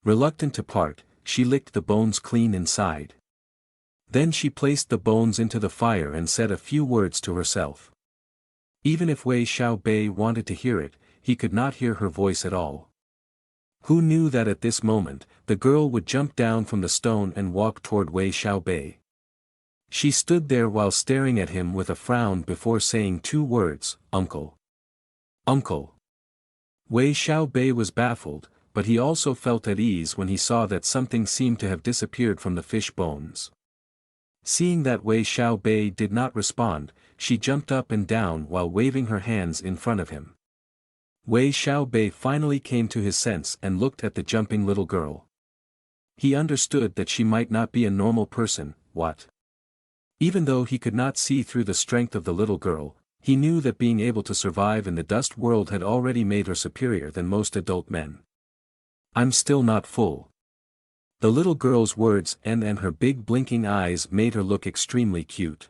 Reluctant to part, she licked the bones clean inside. Then she placed the bones into the fire and said a few words to herself. Even if Wei Xiaobei wanted to hear it, he could not hear her voice at all. Who knew that at this moment, the girl would jump down from the stone and walk toward Wei Xiaobei. She stood there while staring at him with a frown before saying two words, "Uncle." "Uncle." Wei Xiaobei was baffled, but he also felt at ease when he saw that something seemed to have disappeared from the fish bones. Seeing that Wei Xiaobei did not respond, she jumped up and down while waving her hands in front of him. Wei Xiaobei finally came to his sense and looked at the jumping little girl. He understood that she might not be a normal person, what? Even though he could not see through the strength of the little girl, he knew that being able to survive in the dust world had already made her superior than most adult men. "I'm still not full." The little girl's words and her big blinking eyes made her look extremely cute.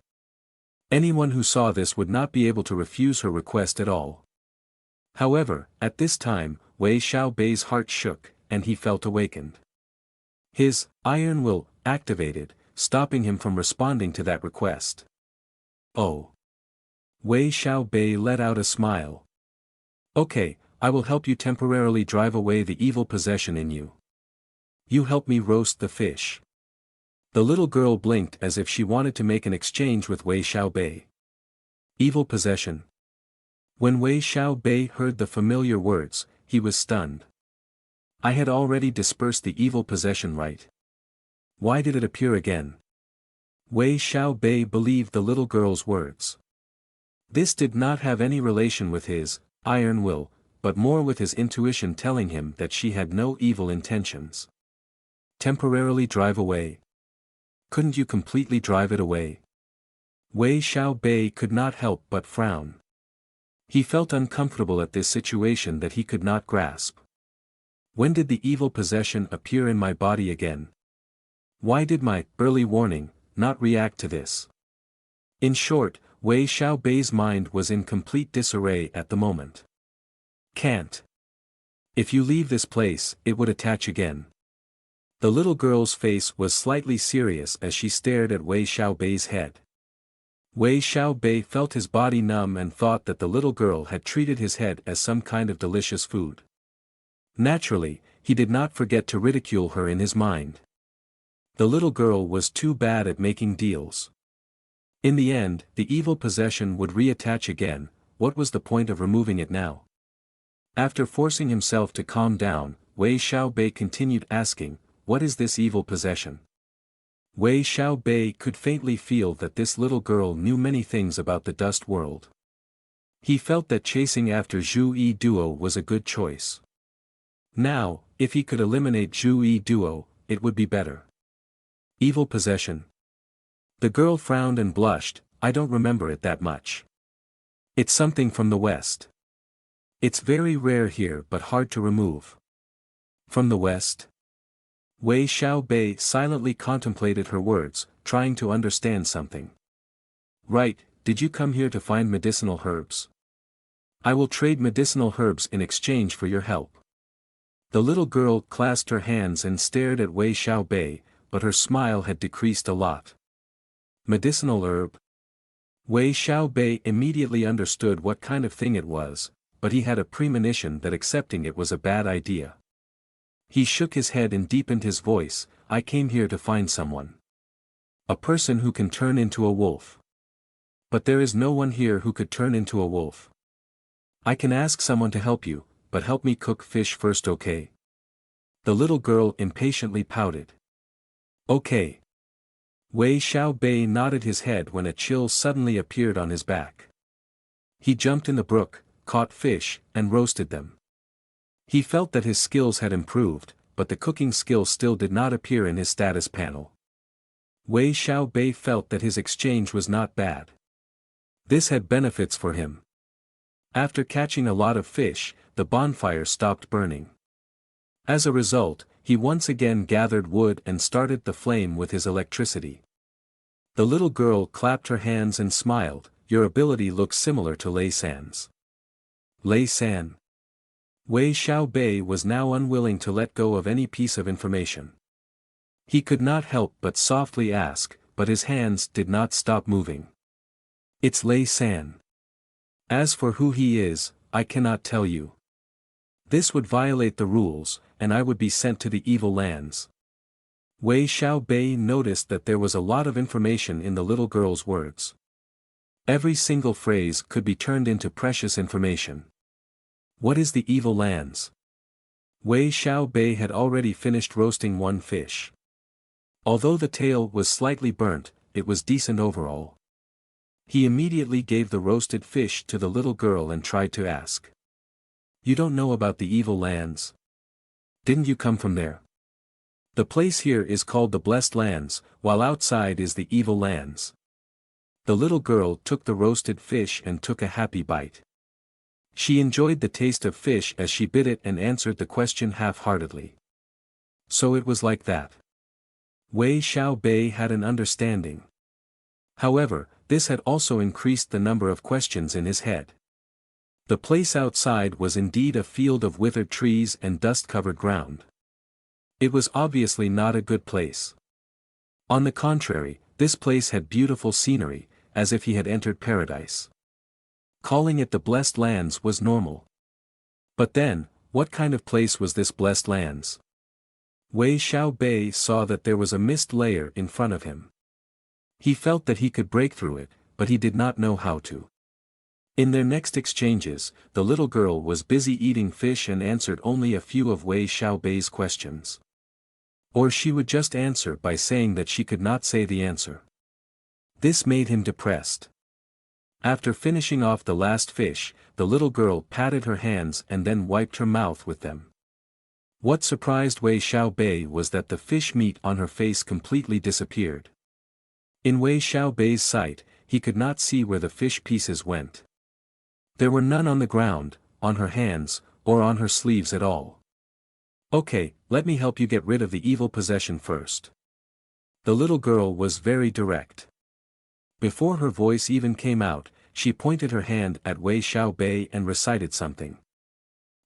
Anyone who saw this would not be able to refuse her request at all. However, at this time, Wei Xiaobei's heart shook, and he felt awakened. His iron will activated, stopping him from responding to that request. "Oh." Wei Xiaobei let out a smile. "Okay, I will help you temporarily drive away the evil possession in you. You help me roast the fish." The little girl blinked as if she wanted to make an exchange with Wei Xiaobei. Evil possession. When Wei Xiaobei heard the familiar words, he was stunned. I had already dispersed the evil possession, right? Why did it appear again? Wei Xiaobei believed the little girl's words. This did not have any relation with his iron will, but more with his intuition telling him that she had no evil intentions. Temporarily drive away. Couldn't you completely drive it away? Wei Xiaobei could not help but frown. He felt uncomfortable at this situation that he could not grasp. When did the evil possession appear in my body again? Why did my early warning not react to this? In short, Wei Xiaobei's mind was in complete disarray at the moment. Can't. If you leave this place, it would attach again. The little girl's face was slightly serious as she stared at Wei Xiaobei's head. Wei Xiaobei felt his body numb and thought that the little girl had treated his head as some kind of delicious food. Naturally, he did not forget to ridicule her in his mind. The little girl was too bad at making deals. In the end, the evil possession would reattach again. What was the point of removing it now? After forcing himself to calm down, Wei Xiaobei continued asking, "What is this evil possession?" Wei Xiaobei could faintly feel that this little girl knew many things about the dust world. He felt that chasing after Zhu Yi Duo was a good choice. Now, if he could eliminate Zhu Yi Duo, it would be better. Evil possession. The girl frowned and blushed. I don't remember it that much. It's something from the West. It's very rare here but hard to remove. From the West? Wei Xiaobei silently contemplated her words, trying to understand something. Right, did you come here to find medicinal herbs? I will trade medicinal herbs in exchange for your help. The little girl clasped her hands and stared at Wei Xiaobei, but her smile had decreased a lot. Medicinal herb? Wei Xiaobei immediately understood what kind of thing it was, but he had a premonition that accepting it was a bad idea. He shook his head and deepened his voice, I came here to find someone. A person who can turn into a wolf. But there is no one here who could turn into a wolf. I can ask someone to help you, but help me cook fish first, okay? The little girl impatiently pouted. Okay. Wei Xiaobei nodded his head when a chill suddenly appeared on his back. He jumped in the brook, caught fish, and roasted them. He felt that his skills had improved, but the cooking skill still did not appear in his status panel. Wei Xiaobei felt that his exchange was not bad. This had benefits for him. After catching a lot of fish, the bonfire stopped burning. As a result, he once again gathered wood and started the flame with his electricity. The little girl clapped her hands and smiled, your ability looks similar to Lei San's. Lei San. Wei Xiaobei was now unwilling to let go of any piece of information. He could not help but softly ask, but his hands did not stop moving. It's Lei San. As for who he is, I cannot tell you. This would violate the rules, and I would be sent to the evil lands. Wei Xiaobei noticed that there was a lot of information in the little girl's words. Every single phrase could be turned into precious information. What is the evil lands? Wei Xiaobei had already finished roasting one fish. Although the tail was slightly burnt, it was decent overall. He immediately gave the roasted fish to the little girl and tried to ask. You don't know about the evil lands? Didn't you come from there? The place here is called the Blessed Lands, while outside is the evil lands. The little girl took the roasted fish and took a happy bite. She enjoyed the taste of fish as she bit it and answered the question half-heartedly. So it was like that. Wei Xiaobei had an understanding. However, this had also increased the number of questions in his head. The place outside was indeed a field of withered trees and dust-covered ground. It was obviously not a good place. On the contrary, this place had beautiful scenery, as if he had entered paradise. Calling it the Blessed Lands was normal. But then, what kind of place was this Blessed Lands? Wei Xiaobei saw that there was a mist layer in front of him. He felt that he could break through it, but he did not know how to. In their next exchanges, the little girl was busy eating fish and answered only a few of Wei Xiaobei's questions. Or she would just answer by saying that she could not say the answer. This made him depressed. After finishing off the last fish, the little girl patted her hands and then wiped her mouth with them. What surprised Wei Xiaobei was that the fish meat on her face completely disappeared. In Wei Xiaobei's sight, he could not see where the fish pieces went. There were none on the ground, on her hands, or on her sleeves at all. Okay, let me help you get rid of the evil possession first. The little girl was very direct. Before her voice even came out, she pointed her hand at Wei Xiaobei and recited something.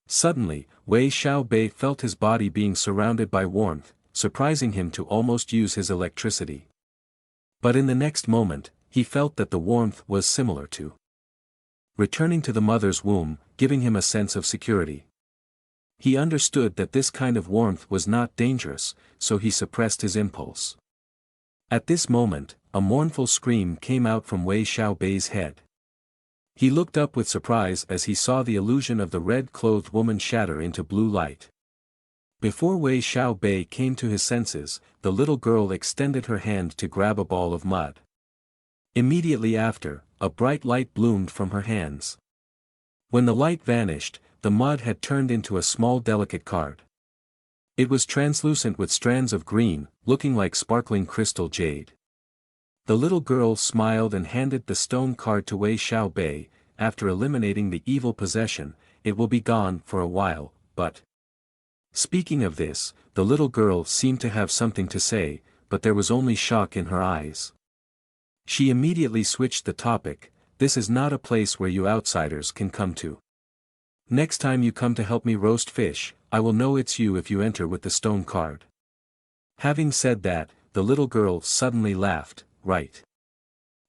Suddenly, Wei Xiaobei felt his body being surrounded by warmth, surprising him to almost use his electricity. But in the next moment, he felt that the warmth was similar to returning to the mother's womb, giving him a sense of security. He understood that this kind of warmth was not dangerous, so he suppressed his impulse. At this moment, a mournful scream came out from Wei Xiaobei's head. He looked up with surprise as he saw the illusion of the red-clothed woman shatter into blue light. Before Wei Xiaobei came to his senses, the little girl extended her hand to grab a ball of mud. Immediately after, a bright light bloomed from her hands. When the light vanished, the mud had turned into a small delicate card. It was translucent with strands of green, looking like sparkling crystal jade. The little girl smiled and handed the stone card to Wei Xiaobei. After eliminating the evil possession, it will be gone for a while, but... Speaking of this, the little girl seemed to have something to say, but there was only shock in her eyes. She immediately switched the topic, this is not a place where you outsiders can come to. Next time you come to help me roast fish, I will know it's you if you enter with the stone card. Having said that, the little girl suddenly laughed. Right.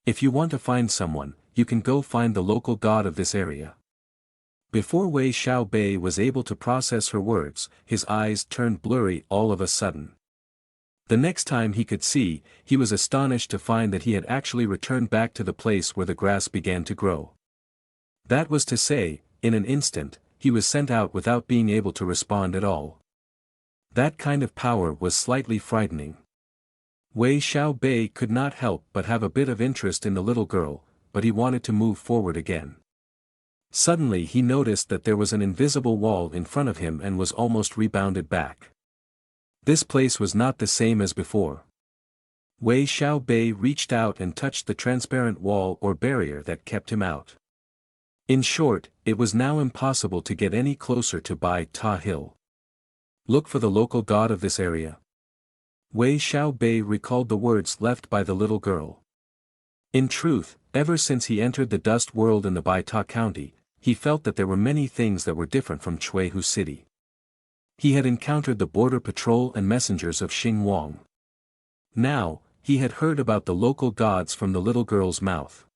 If you want to find someone, you can go find the local god of this area. Before Wei Xiaobei was able to process her words, his eyes turned blurry all of a sudden. The next time he could see, he was astonished to find that he had actually returned back to the place where the grass began to grow. That was to say, in an instant, he was sent out without being able to respond at all. That kind of power was slightly frightening. Wei Xiaobei could not help but have a bit of interest in the little girl, but he wanted to move forward again. Suddenly he noticed that there was an invisible wall in front of him and was almost rebounded back. This place was not the same as before. Wei Xiaobei reached out and touched the transparent wall or barrier that kept him out. In short, it was now impossible to get any closer to Bai Ta Hill. Look for the local god of this area. Wei Xiaobei recalled the words left by the little girl. In truth, ever since he entered the dust world in the Bai Ta County, he felt that there were many things that were different from Chuihu City. He had encountered the border patrol and messengers of Xing Wang. Now, he had heard about the local gods from the little girl's mouth.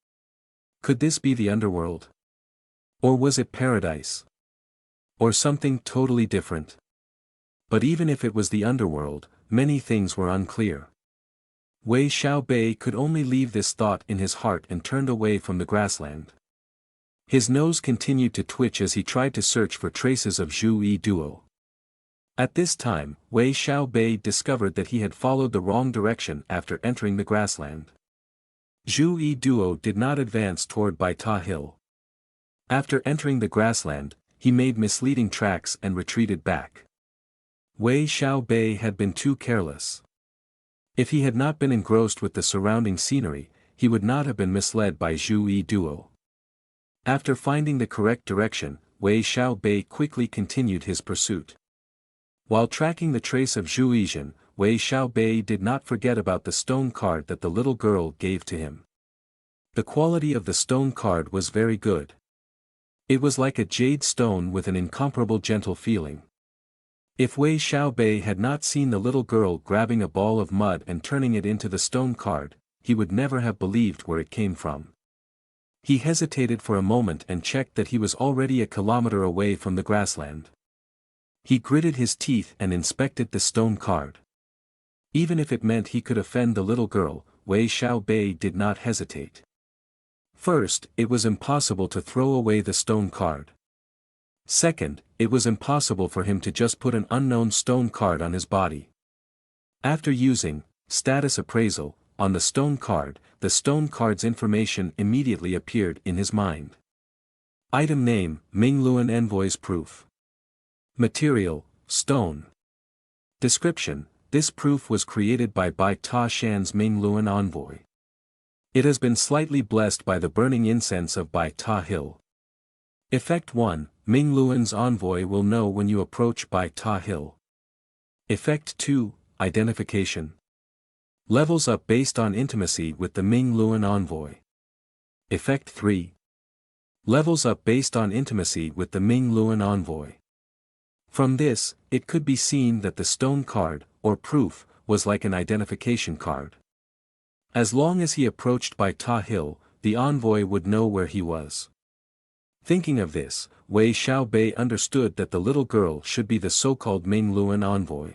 Could this be the underworld? Or was it paradise? Or something totally different? But even if it was the underworld, many things were unclear. Wei Xiaobei could only leave this thought in his heart and turned away from the grassland. His nose continued to twitch as he tried to search for traces of Zhu Yi Duo. At this time, Wei Xiaobei discovered that he had followed the wrong direction after entering the grassland. Zhu Yi Duo did not advance toward Bai Ta Hill. After entering the grassland, he made misleading tracks and retreated back. Wei Xiaobei had been too careless. If he had not been engrossed with the surrounding scenery, he would not have been misled by Zhu Yi Duo. After finding the correct direction, Wei Xiaobei quickly continued his pursuit. While tracking the trace of Zhu Yizhen, Wei Xiaobei did not forget about the stone card that the little girl gave to him. The quality of the stone card was very good. It was like a jade stone with an incomparable gentle feeling. If Wei Xiaobei had not seen the little girl grabbing a ball of mud and turning it into the stone card, he would never have believed where it came from. He hesitated for a moment and checked that he was already a kilometer away from the grassland. He gritted his teeth and inspected the stone card. Even if it meant he could offend the little girl, Wei Xiaobei did not hesitate. First, it was impossible to throw away the stone card. Second, it was impossible for him to just put an unknown stone card on his body. After using status appraisal on the stone card's information immediately appeared in his mind. Item name, Mingluan Envoy's proof. Material, stone. Description, this proof was created by Bai Ta Shan's Mingluan envoy. It has been slightly blessed by the burning incense of Bai Ta Hill. Effect 1, Mingluan's envoy will know when you approach Bai Ta Hill. Effect 2, Identification. Levels up based on intimacy with the Mingluan envoy. Effect 3. Levels up based on intimacy with the Mingluan envoy. From this, it could be seen that the stone card, or proof, was like an identification card. As long as he approached Bai Ta Hill, the envoy would know where he was. Thinking of this, Wei Xiaobei understood that the little girl should be the so-called Mingluan envoy.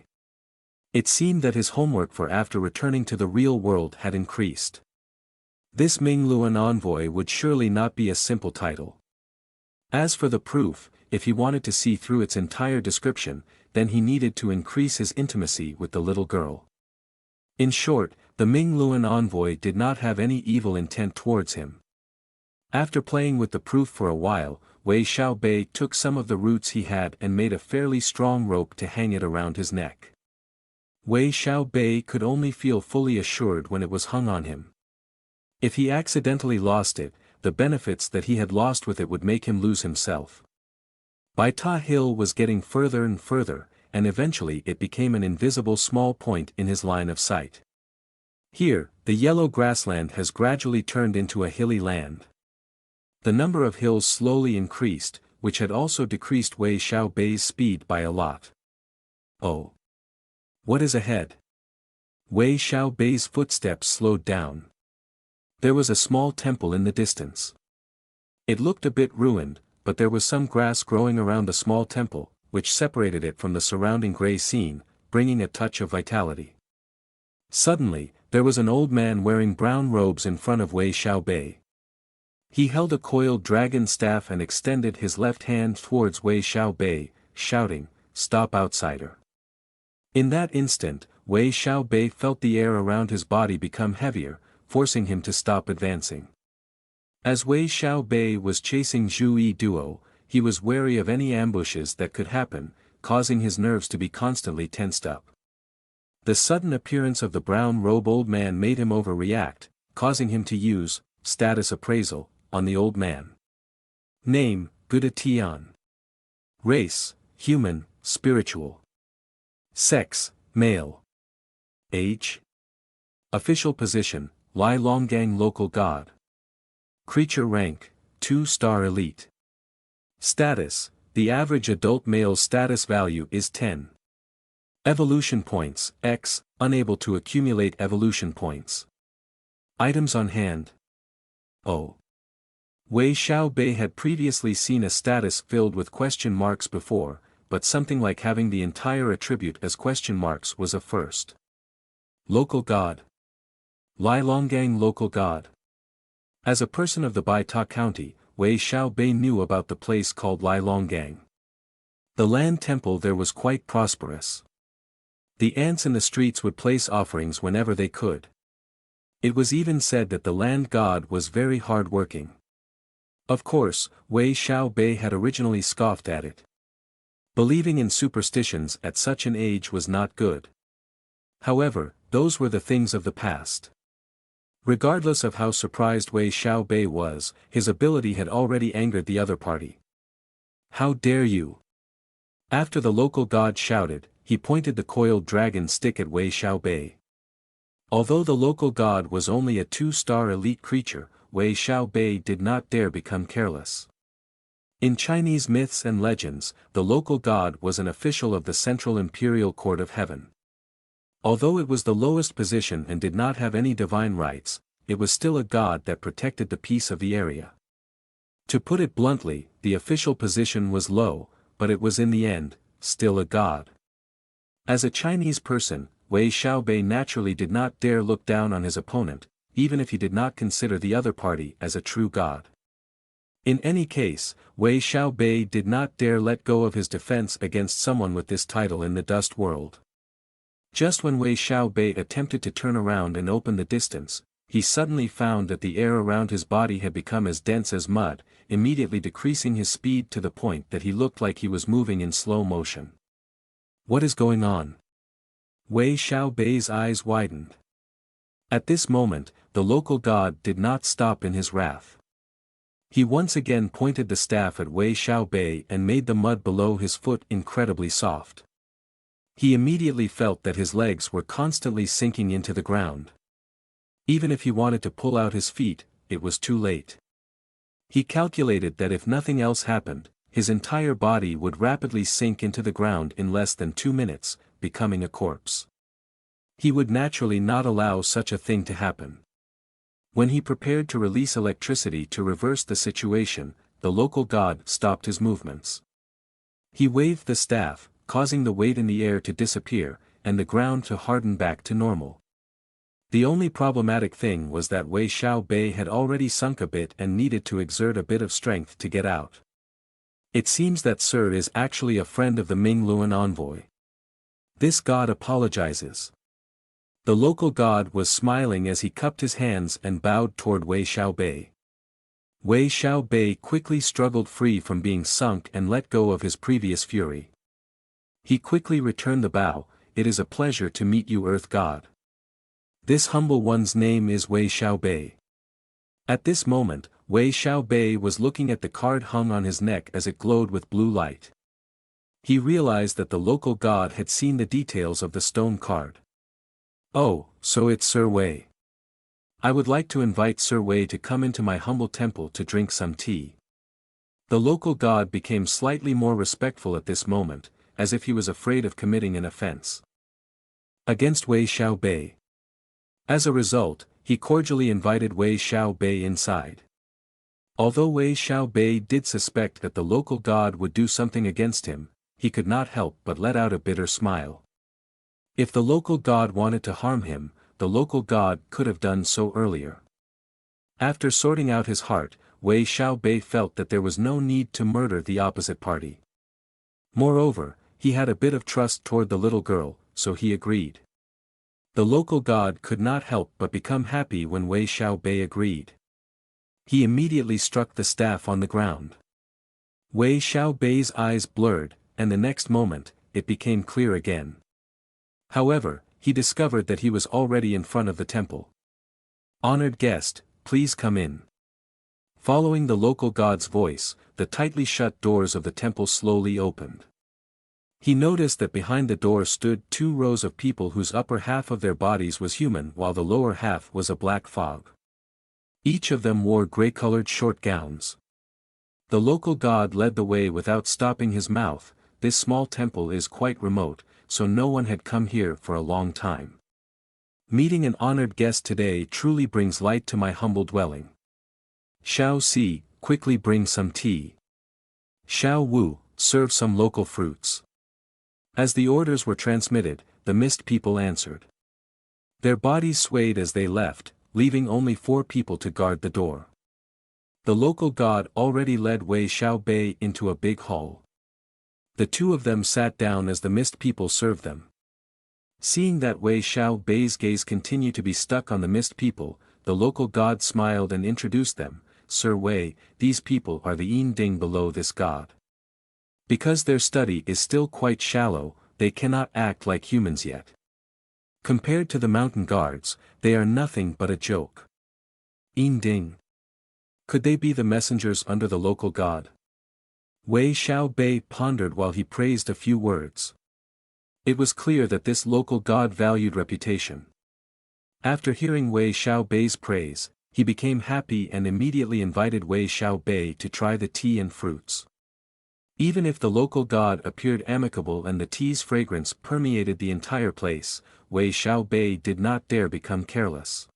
It seemed that his homework for after returning to the real world had increased. This Mingluan envoy would surely not be a simple title. As for the proof, if he wanted to see through its entire description, then he needed to increase his intimacy with the little girl. In short, the Mingluan envoy did not have any evil intent towards him. After playing with the proof for a while, Wei Xiaobei took some of the roots he had and made a fairly strong rope to hang it around his neck. Wei Xiaobei could only feel fully assured when it was hung on him. If he accidentally lost it, the benefits that he had lost with it would make him lose himself. Bai Ta Hill was getting further and further, and eventually it became an invisible small point in his line of sight. Here, the yellow grassland has gradually turned into a hilly land. The number of hills slowly increased, which had also decreased Wei Xiaobei's speed by a lot. Oh! What is ahead? Wei Xiaobei's footsteps slowed down. There was a small temple in the distance. It looked a bit ruined, but there was some grass growing around the small temple, which separated it from the surrounding gray scene, bringing a touch of vitality. Suddenly, there was an old man wearing brown robes in front of Wei Xiaobei. He held a coiled dragon staff and extended his left hand towards Wei Xiaobei, shouting, "Stop, outsider." In that instant, Wei Xiaobei felt the air around his body become heavier, forcing him to stop advancing. As Wei Xiaobei was chasing Zhu Yi Duo, he was wary of any ambushes that could happen, causing his nerves to be constantly tensed up. The sudden appearance of the brown-robed old man made him overreact, causing him to use status appraisal on the old man. Name, Buddha Tian. Race, human, spiritual. Sex, male. Age. Official position, Lai Longgang local god. Creature rank, 2-star elite. Status, the average adult male's status value is 10. Evolution points, X, unable to accumulate evolution points. Items on hand. O. Wei Xiaobei had previously seen a status filled with question marks before, but something like having the entire attribute as question marks was a first. Local god. Lai Longgang local god. As a person of the Baita County, Wei Xiaobei knew about the place called Lai Longgang. The land temple there was quite prosperous. The ants in the streets would place offerings whenever they could. It was even said that the land god was very hard-working. Of course, Wei Xiaobei had originally scoffed at it. Believing in superstitions at such an age was not good. However, those were the things of the past. Regardless of how surprised Wei Xiaobei was, his ability had already angered the other party. "How dare you!" After the local god shouted, he pointed the coiled dragon stick at Wei Xiaobei. Although the local god was only a 2-star elite creature, Wei Xiaobei did not dare become careless. In Chinese myths and legends, the local god was an official of the Central Imperial Court of Heaven. Although it was the lowest position and did not have any divine rights, it was still a god that protected the peace of the area. To put it bluntly, the official position was low, but it was in the end, still a god. As a Chinese person, Wei Xiaobei naturally did not dare look down on his opponent, even if he did not consider the other party as a true god. In any case, Wei Xiaobei did not dare let go of his defense against someone with this title in the dust world. Just when Wei Xiaobei attempted to turn around and open the distance, he suddenly found that the air around his body had become as dense as mud, immediately decreasing his speed to the point that he looked like he was moving in slow motion. What is going on? Wei Xiaobei's eyes widened. At this moment, the local god did not stop in his wrath. He once again pointed the staff at Wei Xiaobei and made the mud below his foot incredibly soft. He immediately felt that his legs were constantly sinking into the ground. Even if he wanted to pull out his feet, it was too late. He calculated that if nothing else happened, his entire body would rapidly sink into the ground in less than 2 minutes, becoming a corpse. He would naturally not allow such a thing to happen. When he prepared to release electricity to reverse the situation, the local god stopped his movements. He waved the staff, causing the weight in the air to disappear, and the ground to harden back to normal. The only problematic thing was that Wei Xiaobei had already sunk a bit and needed to exert a bit of strength to get out. It seems that Sir is actually a friend of the Ming Luan envoy. This god apologizes. The local god was smiling as he cupped his hands and bowed toward Wei Xiaobei. Wei Xiaobei quickly struggled free from being sunk and let go of his previous fury. He quickly returned the bow. "It is a pleasure to meet you, Earth God. This humble one's name is Wei Xiaobei." At this moment, Wei Xiaobei was looking at the card hung on his neck as it glowed with blue light. He realized that the local god had seen the details of the stone card. "Oh, so it's Sir Wei. I would like to invite Sir Wei to come into my humble temple to drink some tea." The local god became slightly more respectful at this moment, as if he was afraid of committing an offense. against Wei Xiaobei. As a result, he cordially invited Wei Xiaobei inside. Although Wei Xiaobei did suspect that the local god would do something against him, he could not help but let out a bitter smile. If the local god wanted to harm him, the local god could have done so earlier. After sorting out his heart, Wei Xiaobei felt that there was no need to murder the opposite party. Moreover, he had a bit of trust toward the little girl, so he agreed. The local god could not help but become happy when Wei Xiaobei agreed. He immediately struck the staff on the ground. Wei Xiaobei's eyes blurred, and the next moment, it became clear again. However, he discovered that he was already in front of the temple. "Honored guest, please come in." Following the local god's voice, the tightly shut doors of the temple slowly opened. He noticed that behind the door stood 2 rows of people whose upper half of their bodies was human while the lower half was a black fog. Each of them wore gray-colored short gowns. The local god led the way without stopping his mouth. "This small temple is quite remote, so no one had come here for a long time. Meeting an honored guest today truly brings light to my humble dwelling. Xiao Si, quickly bring some tea. Xiao Wu, serve some local fruits." As the orders were transmitted, the mist people answered. Their bodies swayed as they left, leaving only 4 people to guard the door. The local god already led Wei Xiaobei into a big hall. The 2 of them sat down as the mist people served them. Seeing that Wei Xiaobei's gaze continued to be stuck on the mist people, the local god smiled and introduced them. "Sir Wei, these people are the Yin Ding below this god. Because their study is still quite shallow, they cannot act like humans yet. Compared to the mountain guards, they are nothing but a joke." Yin Ding. Could they be the messengers under the local god? Wei Xiaobei pondered while he praised a few words. It was clear that this local god valued reputation. After hearing Wei Xiaobei's praise, he became happy and immediately invited Wei Xiaobei to try the tea and fruits. Even if the local god appeared amicable and the tea's fragrance permeated the entire place, Wei Xiaobei did not dare become careless.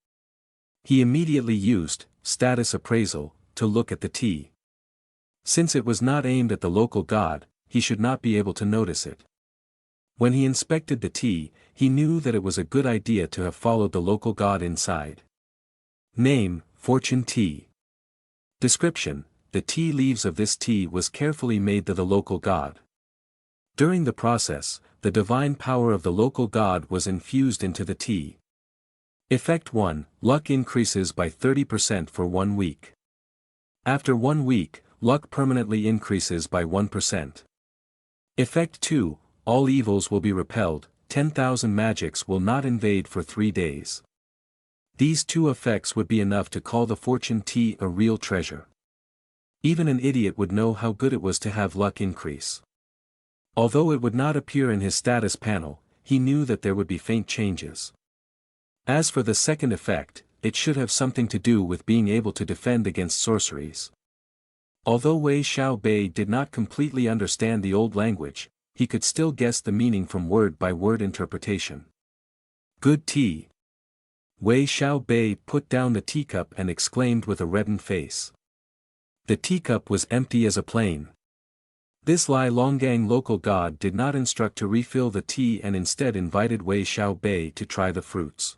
He immediately used status appraisal to look at the tea. Since it was not aimed at the local god, he should not be able to notice it. When he inspected the tea, he knew that it was a good idea to have followed the local god inside. Name, Fortune Tea. Description: the tea leaves of this tea was carefully made to the local god. During the process, the divine power of the local god was infused into the tea. Effect 1, luck increases by 30% for 1 week. After 1 week, luck permanently increases by 1%. Effect 2, all evils will be repelled, 10,000 magics will not invade for 3 days. These 2 effects would be enough to call the fortune tea a real treasure. Even an idiot would know how good it was to have luck increase. Although it would not appear in his status panel, he knew that there would be faint changes. As for the second effect, it should have something to do with being able to defend against sorceries. Although Wei Xiaobei did not completely understand the old language, he could still guess the meaning from word-by-word interpretation. Good tea. Wei Xiaobei put down the teacup and exclaimed with a reddened face. The teacup was empty as a plane. This Lai Longgang local god did not instruct to refill the tea and instead invited Wei Xiaobei to try the fruits.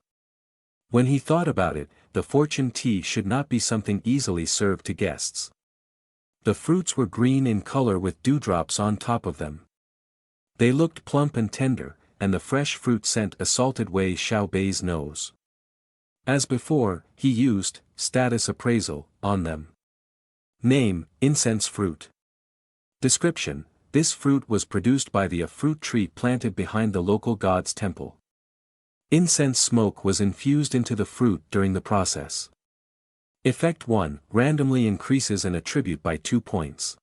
When he thought about it, the fortune tea should not be something easily served to guests. The fruits were green in color with dewdrops on top of them. They looked plump and tender, and the fresh fruit scent assaulted Wei Xiaobei's nose. As before, he used status appraisal on them. Name, incense fruit. Description: this fruit was produced by a fruit tree planted behind the local god's temple. Incense smoke was infused into the fruit during the process. Effect 1, randomly increases an attribute by 2 points.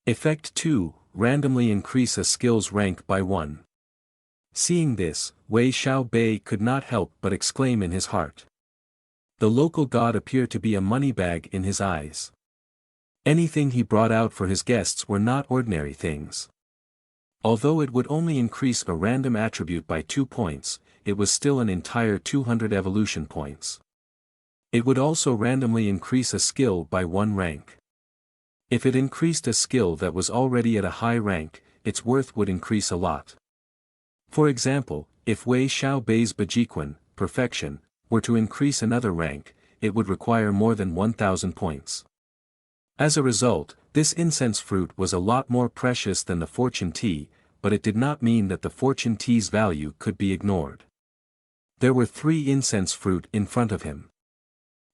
Effect 2, randomly increase a skill's rank by 1. Seeing this, Wei Xiaobei could not help but exclaim in his heart. The local god appeared to be a money bag in his eyes. Anything he brought out for his guests were not ordinary things. Although it would only increase a random attribute by 2 points, it was still an entire 200 evolution points. It would also randomly increase a skill by 1 rank. If it increased a skill that was already at a high rank, its worth would increase a lot. For example, if Wei Xiaobei's Bajiquan, Perfection, were to increase another rank, it would require more than 1,000 points. As a result, this incense fruit was a lot more precious than the fortune tea, but it did not mean that the fortune tea's value could be ignored. There were 3 incense fruit in front of him.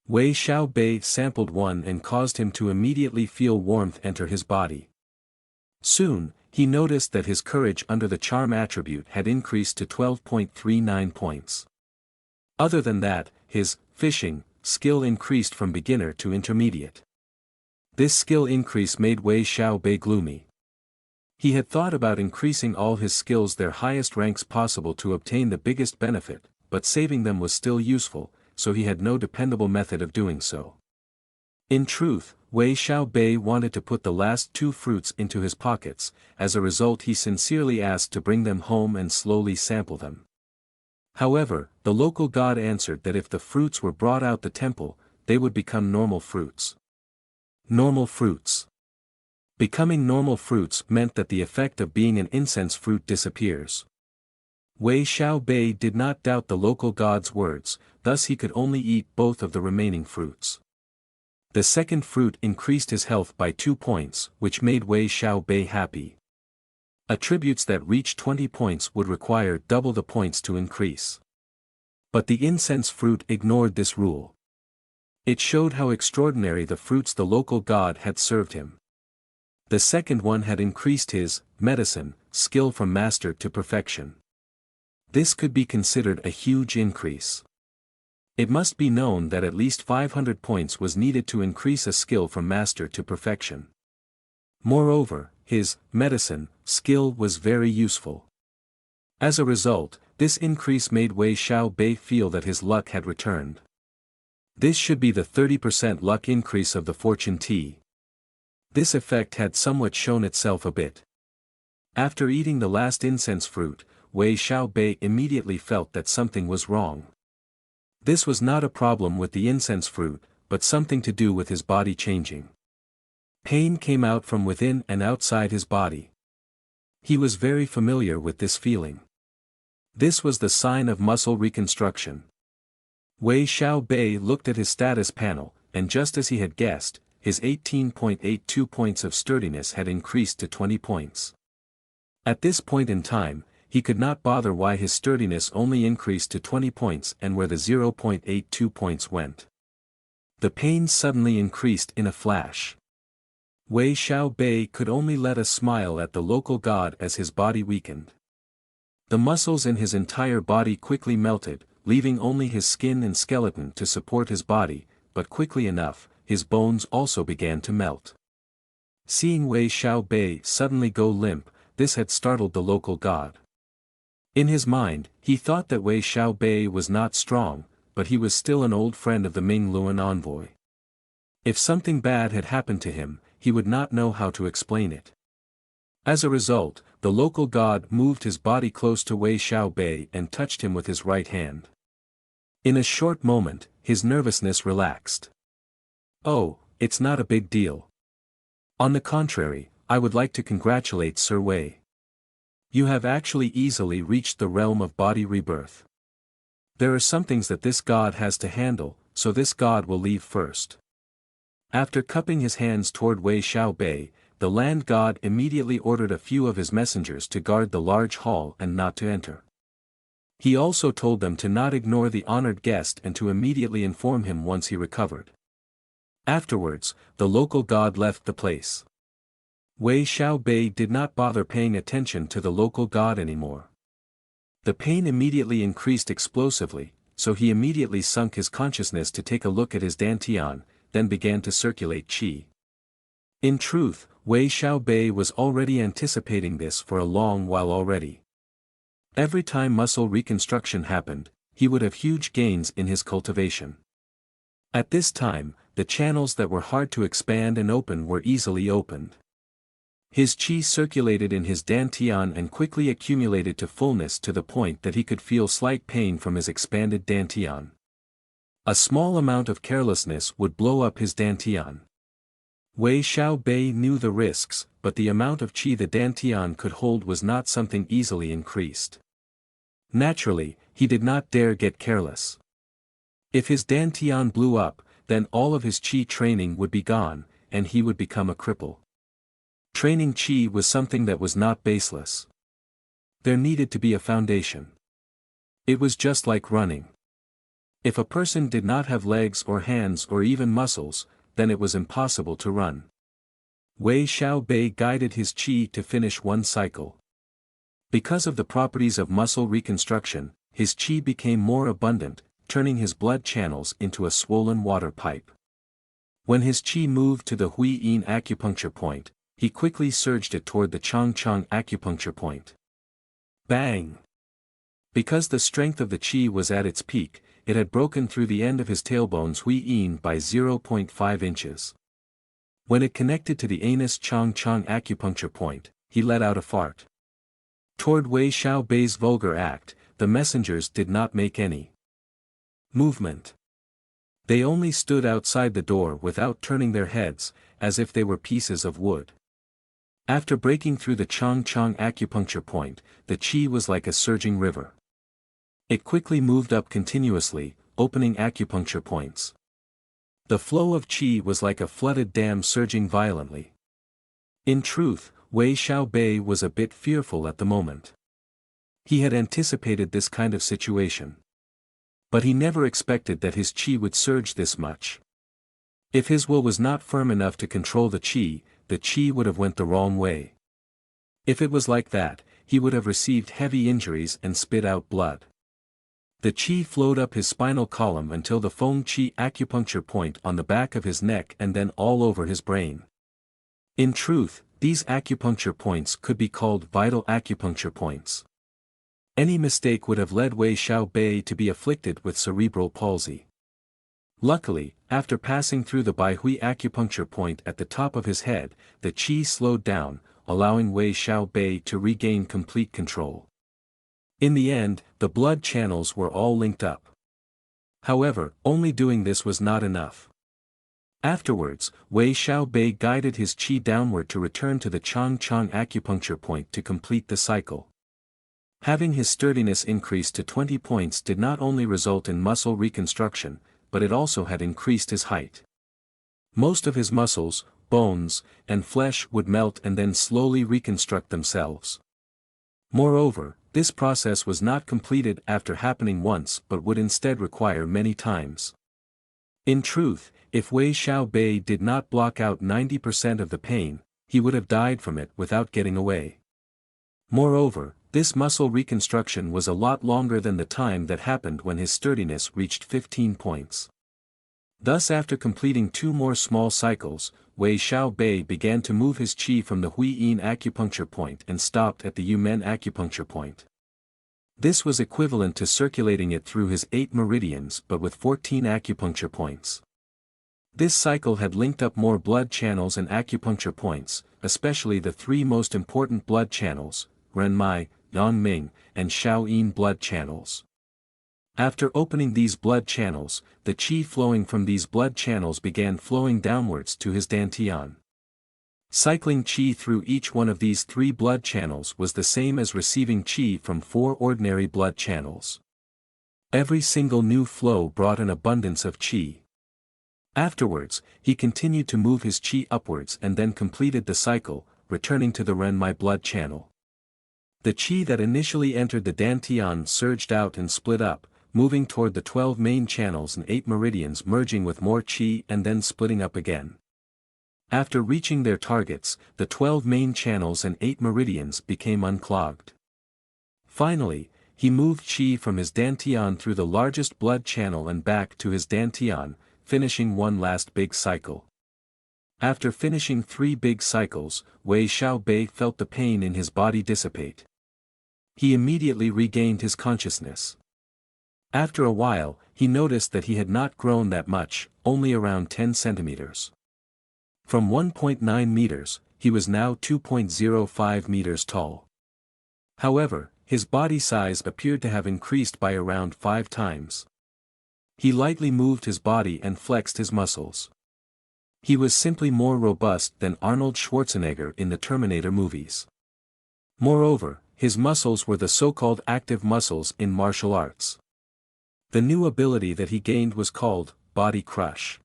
Wei Xiaobei sampled one and caused him to immediately feel warmth enter his body. Soon, he noticed that his courage under the charm attribute had increased to 12.39 points. Other than that, his fishing skill increased from beginner to intermediate. This skill increase made Wei Xiaobei gloomy. He had thought about increasing all his skills their highest ranks possible to obtain the biggest benefit, but saving them was still useful, so he had no dependable method of doing so. In truth, Wei Xiaobei wanted to put the last 2 fruits into his pockets. As a result he sincerely asked to bring them home and slowly sample them. However, the local god answered that if the fruits were brought out the temple, they would become normal fruits. Normal fruits. Becoming normal fruits meant that the effect of being an incense fruit disappears. Wei Xiaobei did not doubt the local god's words, thus he could only eat both of the remaining fruits. The second fruit increased his health by 2 points, which made Wei Xiaobei happy. Attributes that reach 20 points would require double the points to increase. But the incense fruit ignored this rule. It showed how extraordinary the fruits the local god had served him. The second one had increased his medicine skill from master to perfection. This could be considered a huge increase. It must be known that at least 500 points was needed to increase a skill from master to perfection. Moreover, his medicine skill was very useful. As a result, this increase made Wei Xiaobei feel that his luck had returned. This should be the 30% luck increase of the fortune tea. This effect had somewhat shown itself a bit. After eating the last incense fruit, Wei Xiaobei immediately felt that something was wrong. This was not a problem with the incense fruit, but something to do with his body changing. Pain came out from within and outside his body. He was very familiar with this feeling. This was the sign of muscle reconstruction. Wei Xiaobei looked at his status panel, and just as he had guessed, his 18.82 points of sturdiness had increased to 20 points. At this point in time, he could not bother why his sturdiness only increased to 20 points and where the 0.82 points went. The pain suddenly increased in a flash. Wei Xiaobei could only let a smile at the local god as his body weakened. The muscles in his entire body quickly melted, leaving only his skin and skeleton to support his body, but quickly enough, his bones also began to melt. Seeing Wei Xiaobei suddenly go limp, this had startled the local god. In his mind, he thought that Wei Xiaobei was not strong, but he was still an old friend of the Ming Luan envoy. If something bad had happened to him, he would not know how to explain it. As a result, the local god moved his body close to Wei Xiaobei and touched him with his right hand. In a short moment, his nervousness relaxed. "Oh, it's not a big deal. On the contrary, I would like to congratulate Sir Wei. You have actually easily reached the realm of body rebirth. There are some things that this god has to handle, so this god will leave first." After cupping his hands toward Wei Xiaobei, the land god immediately ordered a few of his messengers to guard the large hall and not to enter. He also told them to not ignore the honored guest and to immediately inform him once he recovered. Afterwards, the local god left the place. Wei Xiaobei did not bother paying attention to the local god anymore. The pain immediately increased explosively, so he immediately sunk his consciousness to take a look at his dantian, then began to circulate qi. In truth, Wei Xiaobei was already anticipating this for a long while already. Every time muscle reconstruction happened, he would have huge gains in his cultivation. At this time, the channels that were hard to expand and open were easily opened. His qi circulated in his dantian and quickly accumulated to fullness to the point that he could feel slight pain from his expanded dantian. A small amount of carelessness would blow up his dantian. Wei Xiaobei knew the risks, but the amount of qi the dantian could hold was not something easily increased. Naturally, he did not dare get careless. If his dantian blew up, then all of his qi training would be gone, and he would become a cripple. Training qi was something that was not baseless. There needed to be a foundation. It was just like running. If a person did not have legs or hands or even muscles, then it was impossible to run. Wei Xiaobei guided his qi to finish one cycle. Because of the properties of muscle reconstruction, his qi became more abundant, turning his blood channels into a swollen water pipe. When his qi moved to the Hui Yin acupuncture point, he quickly surged it toward the Changchang acupuncture point. Bang! Because the strength of the qi was at its peak, it had broken through the end of his tailbone's Hui Yin by 0.5 inches. When it connected to the anus Changchang acupuncture point, he let out a fart. Toward Wei Xiaobei's vulgar act, the messengers did not make any movement. They only stood outside the door without turning their heads, as if they were pieces of wood. After breaking through the Changchang acupuncture point, the qi was like a surging river. It quickly moved up continuously, opening acupuncture points. The flow of qi was like a flooded dam surging violently. In truth, Wei Xiaobei was a bit fearful at the moment. He had anticipated this kind of situation. But he never expected that his qi would surge this much. If his will was not firm enough to control the qi would have went the wrong way. If it was like that, he would have received heavy injuries and spit out blood. The qi flowed up his spinal column until the Feng qi acupuncture point on the back of his neck and then all over his brain. In truth, these acupuncture points could be called vital acupuncture points. Any mistake would have led Wei Xiaobei to be afflicted with cerebral palsy. Luckily, after passing through the Baihui acupuncture point at the top of his head, the qi slowed down, allowing Wei Xiaobei to regain complete control. In the end, the blood channels were all linked up. However, only doing this was not enough. Afterwards, Wei Xiaobei guided his qi downward to return to the Changchang acupuncture point to complete the cycle. Having his sturdiness increased to 20 points did not only result in muscle reconstruction, but it also had increased his height. Most of his muscles, bones, and flesh would melt and then slowly reconstruct themselves. Moreover, this process was not completed after happening once but would instead require many times. In truth, if Wei Xiaobei did not block out 90% of the pain, he would have died from it without getting away. Moreover, this muscle reconstruction was a lot longer than the time that happened when his sturdiness reached 15 points. Thus after completing 2 more small cycles, Wei Xiaobei began to move his qi from the Hui Yin acupuncture point and stopped at the Yumen acupuncture point. This was equivalent to circulating it through his 8 meridians but with 14 acupuncture points. This cycle had linked up more blood channels and acupuncture points, especially the 3 most important blood channels, Renmai, Yangming, and Shaoyin blood channels. After opening these blood channels, the qi flowing from these blood channels began flowing downwards to his dantian. Cycling qi through each one of these 3 blood channels was the same as receiving qi from 4 ordinary blood channels. Every single new flow brought an abundance of qi. Afterwards, he continued to move his qi upwards and then completed the cycle, returning to the Renmai blood channel. The qi that initially entered the dantian surged out and split up, moving toward the 12 main channels and 8 meridians merging with more qi and then splitting up again. After reaching their targets, the 12 main channels and 8 meridians became unclogged. Finally, he moved qi from his dantian through the largest blood channel and back to his dantian, finishing one last big cycle. After finishing 3 big cycles, Wei Xiaobei felt the pain in his body dissipate. He immediately regained his consciousness. After a while, he noticed that he had not grown that much, only around 10 centimeters. From 1.9 meters, he was now 2.05 meters tall. However, his body size appeared to have increased by around 5 times. He lightly moved his body and flexed his muscles. He was simply more robust than Arnold Schwarzenegger in the Terminator movies. Moreover, his muscles were the so-called active muscles in martial arts. The new ability that he gained was called Body Crush.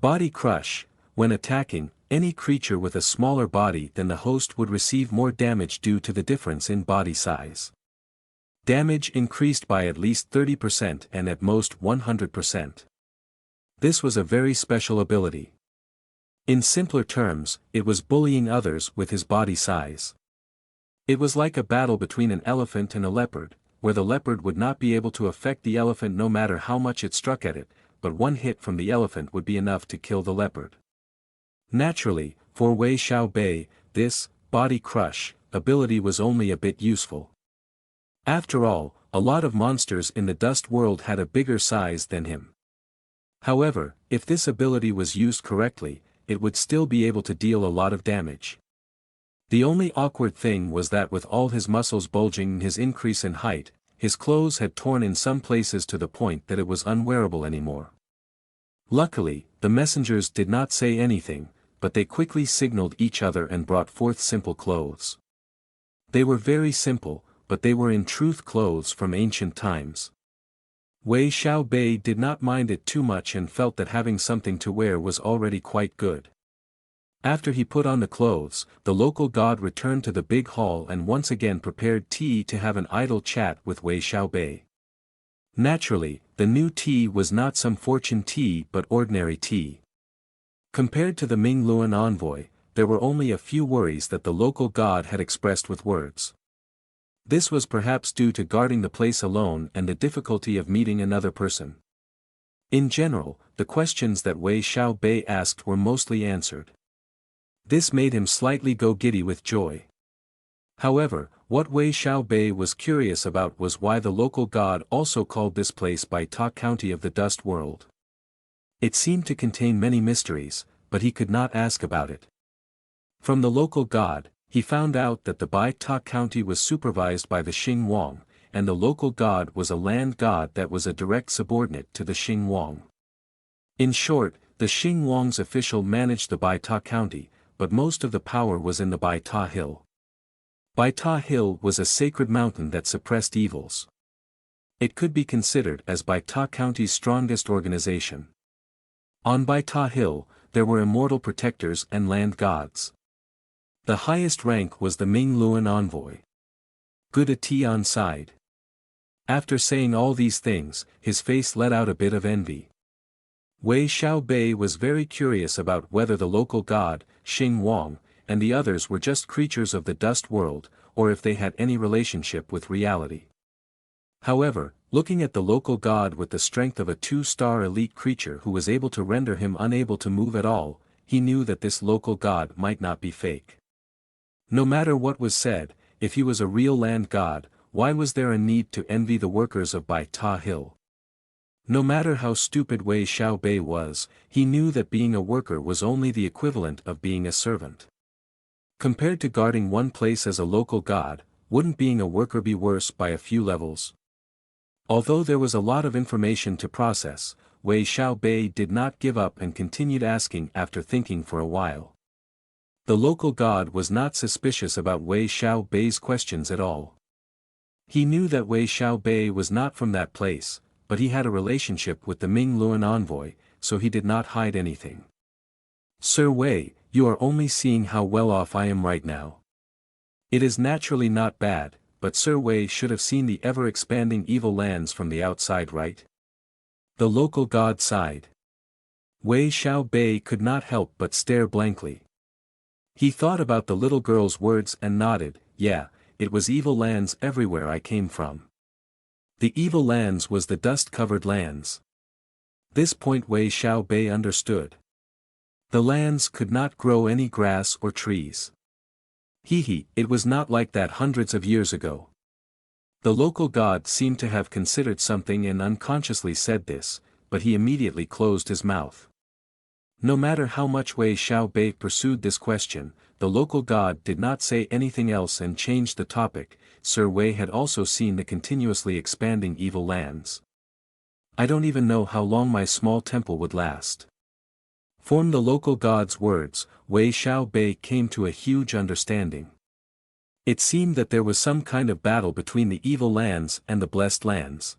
Body Crush, when attacking, any creature with a smaller body than the host would receive more damage due to the difference in body size. Damage increased by at least 30% and at most 100%. This was a very special ability. In simpler terms, it was bullying others with his body size. It was like a battle between an elephant and a leopard, where the leopard would not be able to affect the elephant no matter how much it struck at it, but one hit from the elephant would be enough to kill the leopard. Naturally, for Wei Xiaobei, this body crush ability was only a bit useful. After all, a lot of monsters in the dust world had a bigger size than him. However, if this ability was used correctly, it would still be able to deal a lot of damage. The only awkward thing was that with all his muscles bulging and his increase in height, his clothes had torn in some places to the point that it was unwearable anymore. Luckily, the messengers did not say anything, but they quickly signaled each other and brought forth simple clothes. They were very simple, but they were in truth clothes from ancient times. Wei Xiaobei did not mind it too much and felt that having something to wear was already quite good. After he put on the clothes, the local god returned to the big hall and once again prepared tea to have an idle chat with Wei Xiaobei. Naturally, the new tea was not some fortune tea but ordinary tea. Compared to the Ming Luan envoy, there were only a few worries that the local god had expressed with words. This was perhaps due to guarding the place alone and the difficulty of meeting another person. In general, the questions that Wei Xiaobei asked were mostly answered. This made him slightly go giddy with joy. However, what Wei Xiaobei was curious about was why the local god also called this place Bai Ta County of the Dust World. It seemed to contain many mysteries, but he could not ask about it. From the local god, he found out that the Bai Ta County was supervised by the Xing Wang, and the local god was a land god that was a direct subordinate to the Xing Wang. In short, the Xing Wang's official managed the Bai Ta County, but most of the power was in the Bai Ta Hill. Bai Ta Hill was a sacred mountain that suppressed evils. It could be considered as Bai Ta County's strongest organization. On Bai Ta Hill, there were immortal protectors and land gods. The highest rank was the Ming Luan envoy. Good a tea on side. After saying all these things, his face let out a bit of envy. Wei Xiaobei was very curious about whether the local god, Xing Wang, and the others were just creatures of the dust world, or if they had any relationship with reality. However, looking at the local god with the strength of a 2-star elite creature who was able to render him unable to move at all, he knew that this local god might not be fake. No matter what was said, if he was a real land god, why was there a need to envy the workers of Bai Ta Hill? No matter how stupid Wei Xiaobei was, he knew that being a worker was only the equivalent of being a servant. Compared to guarding one place as a local god, wouldn't being a worker be worse by a few levels? Although there was a lot of information to process, Wei Xiaobei did not give up and continued asking after thinking for a while. The local god was not suspicious about Wei Xiaobei's questions at all. He knew that Wei Xiaobei was not from that place, but he had a relationship with the Ming Luan envoy, so he did not hide anything. Sir Wei, you are only seeing how well off I am right now. It is naturally not bad, but Sir Wei should have seen the ever-expanding evil lands from the outside, right? The local god sighed. Wei Xiaobei could not help but stare blankly. He thought about the little girl's words and nodded. Yeah, it was evil lands everywhere I came from. The evil lands was the dust-covered lands. This point Wei Xiaobei understood. The lands could not grow any grass or trees. It was not like that hundreds of years ago. The local god seemed to have considered something and unconsciously said this, but he immediately closed his mouth. No matter how much Wei Xiaobei pursued this question, the local god did not say anything else and changed the topic. Sir Wei had also seen the continuously expanding evil lands. I don't even know how long my small temple would last. From the local god's words, Wei Xiaobei came to a huge understanding. It seemed that there was some kind of battle between the evil lands and the blessed lands.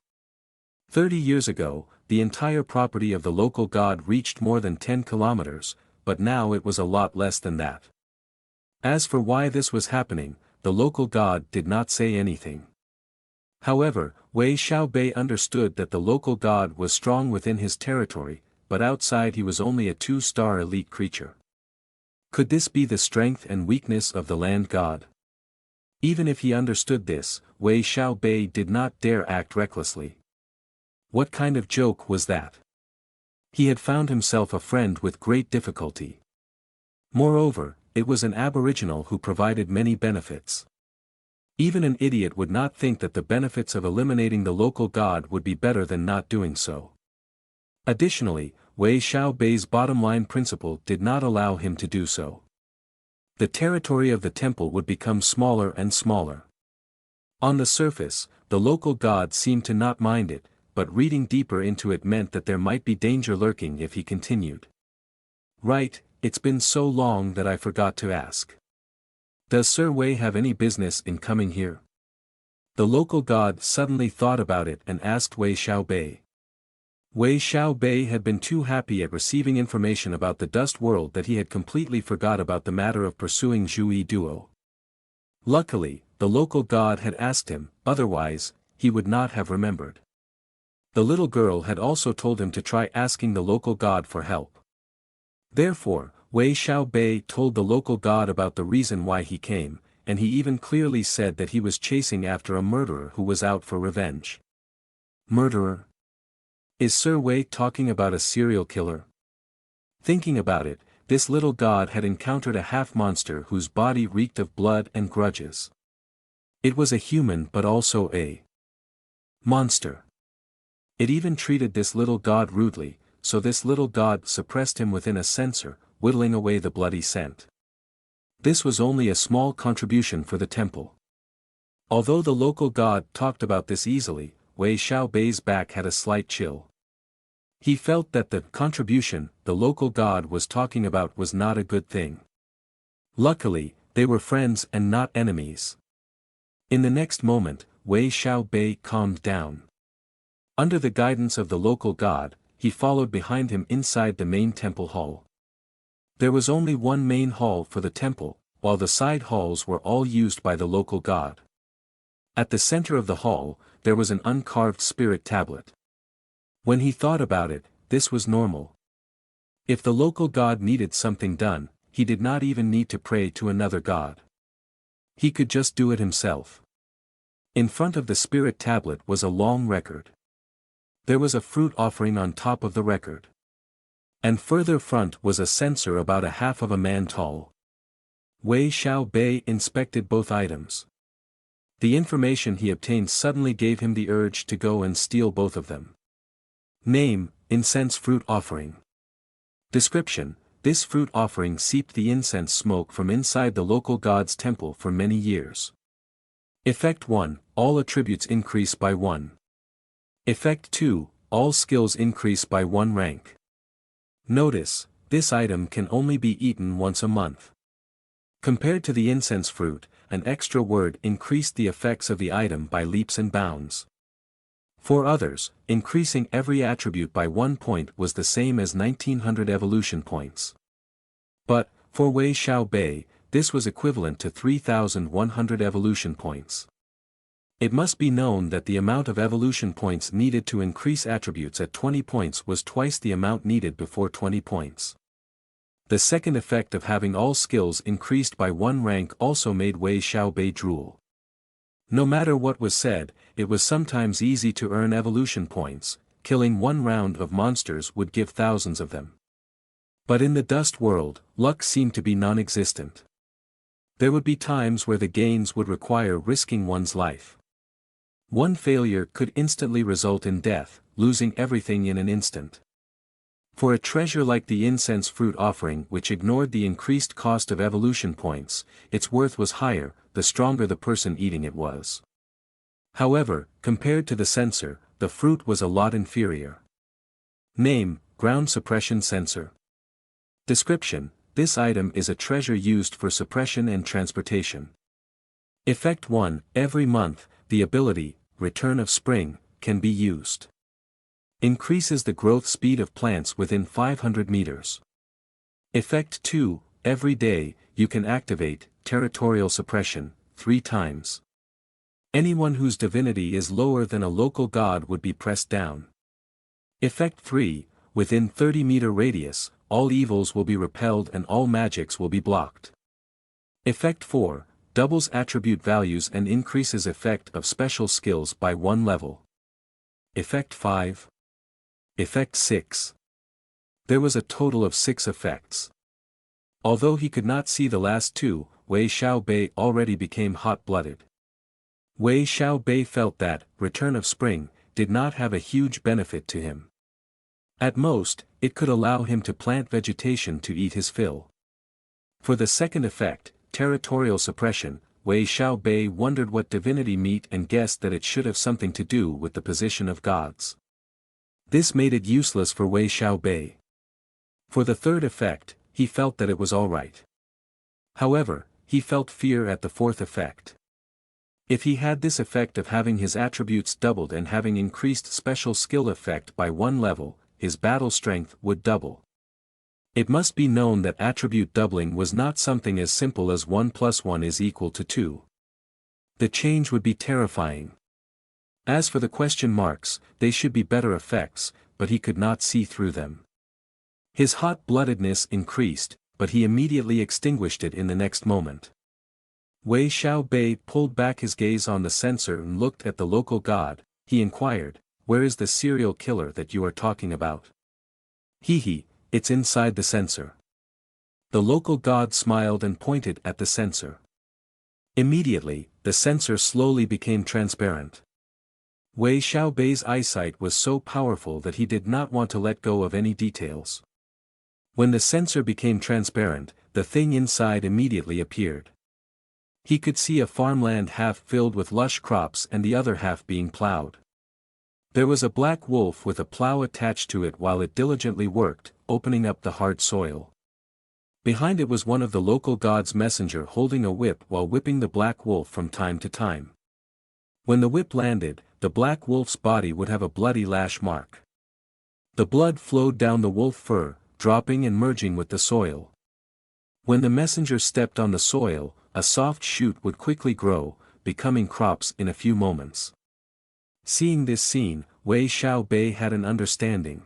30 years ago, the entire property of the local god reached more than 10 kilometers, but now it was a lot less than that. As for why this was happening, the local god did not say anything. However, Wei Xiaobei understood that the local god was strong within his territory, but outside he was only a 2-star elite creature. Could this be the strength and weakness of the land god? Even if he understood this, Wei Xiaobei did not dare act recklessly. What kind of joke was that? He had found himself a friend with great difficulty. Moreover, it was an aboriginal who provided many benefits. Even an idiot would not think that the benefits of eliminating the local god would be better than not doing so. Additionally, Wei Xiaobei's bottom-line principle did not allow him to do so. The territory of the temple would become smaller and smaller. On the surface, the local god seemed to not mind it, but reading deeper into it meant that there might be danger lurking if he continued. Right, it's been so long that I forgot to ask. Does Sir Wei have any business in coming here? The local god suddenly thought about it and asked Wei Xiaobei. Wei Xiaobei had been too happy at receiving information about the dust world that he had completely forgot about the matter of pursuing Zhu Yi Duo. Luckily, the local god had asked him, otherwise, he would not have remembered. The little girl had also told him to try asking the local god for help. Therefore, Wei Xiaobei told the local god about the reason why he came, and he even clearly said that he was chasing after a murderer who was out for revenge. Murderer? Is Sir Wei talking about a serial killer? Thinking about it, this little god had encountered a half-monster whose body reeked of blood and grudges. It was a human but also a monster. It even treated this little god rudely, so this little god suppressed him within a censer, whittling away the bloody scent. This was only a small contribution for the temple. Although the local god talked about this easily, Wei Xiaobei's back had a slight chill. He felt that the contribution the local god was talking about was not a good thing. Luckily, they were friends and not enemies. In the next moment, Wei Xiaobei calmed down. Under the guidance of the local god, he followed behind him inside the main temple hall. There was only one main hall for the temple, while the side halls were all used by the local god. At the center of the hall, there was an uncarved spirit tablet. When he thought about it, this was normal. If the local god needed something done, he did not even need to pray to another god. He could just do it himself. In front of the spirit tablet was a long record. There was a fruit offering on top of the record. And further front was a censer about a half of a man tall. Wei Xiaobei inspected both items. The information he obtained suddenly gave him the urge to go and steal both of them. Name, incense fruit offering. Description, this fruit offering seeped the incense smoke from inside the local god's temple for many years. Effect 1, all attributes increase by 1. Effect 2, all skills increase by 1 rank. Notice, this item can only be eaten once a month. Compared to the incense fruit, an extra word increased the effects of the item by leaps and bounds. For others, increasing every attribute by 1 point was the same as 1900 evolution points. But, for Wei Xiaobei, this was equivalent to 3100 evolution points. It must be known that the amount of evolution points needed to increase attributes at 20 points was twice the amount needed before 20 points. The second effect of having all skills increased by 1 rank also made Wei Xiaobei drool. No matter what was said, it was sometimes easy to earn evolution points, killing 1 round of monsters would give thousands of them. But in the dust world, luck seemed to be non-existent. There would be times where the gains would require risking one's life. One failure could instantly result in death, losing everything in an instant. For a treasure like the incense fruit offering, which ignored the increased cost of evolution points, its worth was higher, the stronger the person eating it was. However, compared to the censer, the fruit was a lot inferior. Name: Ground Suppression Censer. Description: this item is a treasure used for suppression and transportation. Effect 1: every month, the ability, Return of Spring, can be used. Increases the growth speed of plants within 500 meters. Effect 2: every day, you can activate, Territorial Suppression, 3 times. Anyone whose divinity is lower than a local god would be pressed down. Effect 3: within 30-meter radius, all evils will be repelled and all magics will be blocked. Effect 4: doubles attribute values and increases effect of special skills by 1 level. Effect 5. Effect 6. There was a total of 6 effects. Although he could not see the last 2, Wei Xiaobei already became hot-blooded. Wei Xiaobei felt that, Return of Spring, did not have a huge benefit to him. At most, it could allow him to plant vegetation to eat his fill. For the second effect, Territorial Suppression, Wei Xiaobei wondered what divinity meant and guessed that it should have something to do with the position of gods. This made it useless for Wei Xiaobei. For the third effect, he felt that it was alright. However, he felt fear at the fourth effect. If he had this effect of having his attributes doubled and having increased special skill effect by 1 level, his battle strength would double. It must be known that attribute doubling was not something as simple as 1 + 1 is equal to 2. The change would be terrifying. As for the question marks, they should be better effects, but he could not see through them. His hot-bloodedness increased, but he immediately extinguished it in the next moment. Wei Xiaobei pulled back his gaze on the censer and looked at the local god. He inquired, "Where is the serial killer that you are talking about?" "Hee, it's inside the censer." The local god smiled and pointed at the censer. Immediately, the censer slowly became transparent. Wei Xiaobei's eyesight was so powerful that he did not want to let go of any details. When the censer became transparent, the thing inside immediately appeared. He could see a farmland half filled with lush crops and the other half being plowed. There was a black wolf with a plow attached to it while it diligently worked, opening up the hard soil. Behind it was one of the local god's messenger holding a whip while whipping the black wolf from time to time. When the whip landed, the black wolf's body would have a bloody lash mark. The blood flowed down the wolf fur, dropping and merging with the soil. When the messenger stepped on the soil, a soft shoot would quickly grow, becoming crops in a few moments. Seeing this scene, Wei Xiaobei had an understanding.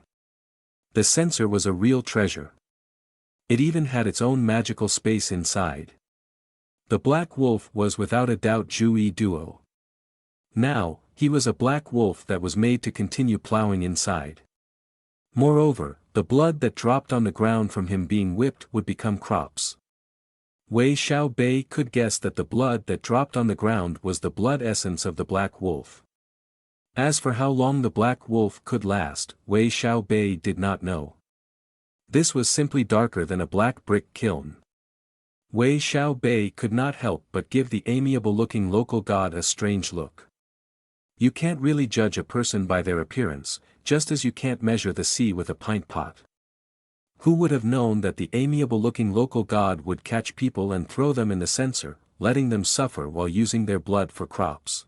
The censer was a real treasure. It even had its own magical space inside. The black wolf was without a doubt Zhu Duo. Now, he was a black wolf that was made to continue plowing inside. Moreover, the blood that dropped on the ground from him being whipped would become crops. Wei Xiaobei could guess that the blood that dropped on the ground was the blood essence of the black wolf. As for how long the black wolf could last, Wei Xiaobei did not know. This was simply darker than a black brick kiln. Wei Xiaobei could not help but give the amiable-looking local god a strange look. You can't really judge a person by their appearance, just as you can't measure the sea with a pint pot. Who would have known that the amiable-looking local god would catch people and throw them in the censer, letting them suffer while using their blood for crops?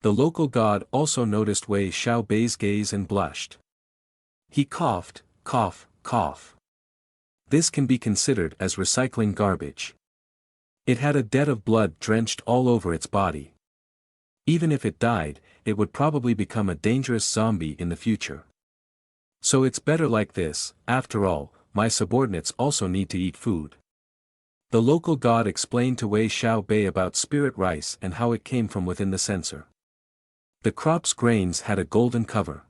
The local god also noticed Wei Xiaobei's gaze and blushed. He coughed, cough, cough. This can be considered as recycling garbage. It had a debt of blood drenched all over its body. Even if it died, it would probably become a dangerous zombie in the future. So it's better like this. After all, my subordinates also need to eat food. The local god explained to Wei Xiaobei about spirit rice and how it came from within the censer. The crop's grains had a golden cover.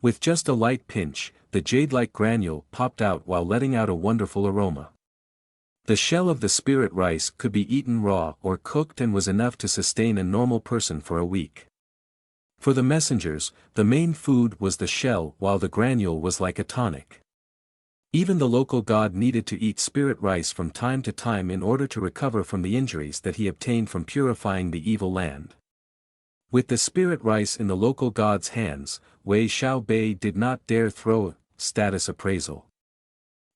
With just a light pinch, the jade-like granule popped out while letting out a wonderful aroma. The shell of the spirit rice could be eaten raw or cooked and was enough to sustain a normal person for a week. For the messengers, the main food was the shell while the granule was like a tonic. Even the local god needed to eat spirit rice from time to time in order to recover from the injuries that he obtained from purifying the evil land. With the spirit rice in the local god's hands, Wei Xiaobei did not dare throw a status appraisal.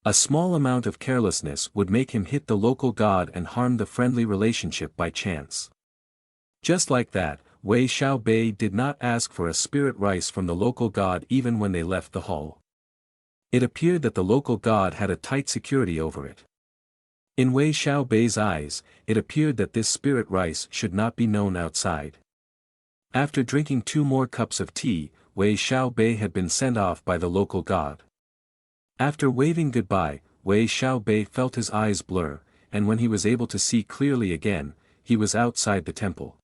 A small amount of carelessness would make him hit the local god and harm the friendly relationship by chance. Just like that, Wei Xiaobei did not ask for a spirit rice from the local god even when they left the hall. It appeared that the local god had a tight security over it. In Wei Xiaobei's eyes, it appeared that this spirit rice should not be known outside. After drinking 2 more cups of tea, Wei Xiaobei had been sent off by the local god. After waving goodbye, Wei Xiaobei felt his eyes blur, and when he was able to see clearly again, he was outside the temple.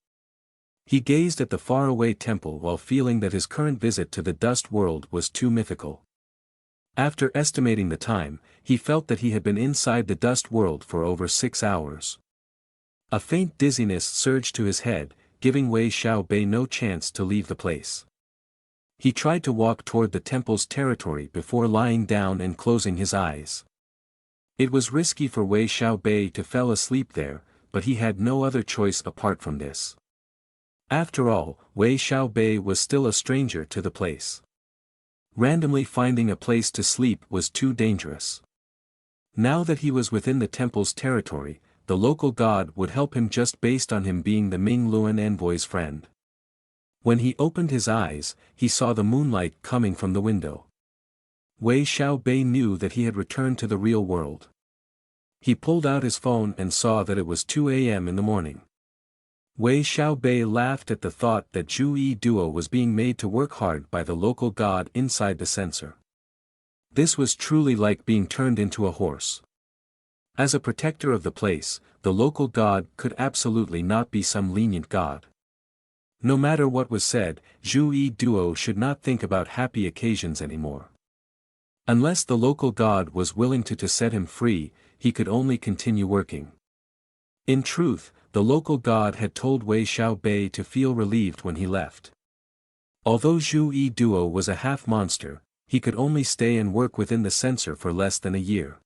He gazed at the faraway temple while feeling that his current visit to the dust world was too mythical. After estimating the time, he felt that he had been inside the dust world for over 6 hours. A faint dizziness surged to his head, giving Wei Xiaobei no chance to leave the place. He tried to walk toward the temple's territory before lying down and closing his eyes. It was risky for Wei Xiaobei to fall asleep there, but he had no other choice apart from this. After all, Wei Xiaobei was still a stranger to the place. Randomly finding a place to sleep was too dangerous. Now that he was within the temple's territory, the local god would help him just based on him being the Ming Luan envoy's friend. When he opened his eyes, he saw the moonlight coming from the window. Wei Xiaobei knew that he had returned to the real world. He pulled out his phone and saw that it was 2 a.m. in the morning. Wei Xiaobei laughed at the thought that Zhu Yi Duo was being made to work hard by the local god inside the censor. This was truly like being turned into a horse. As a protector of the place, the local god could absolutely not be some lenient god. No matter what was said, Zhu Yi Duo should not think about happy occasions anymore. Unless the local god was willing to set him free, he could only continue working. In truth, the local god had told Wei Xiaobei to feel relieved when he left. Although Zhu Yi Duo was a half-monster, he could only stay and work within the censor for less than a year.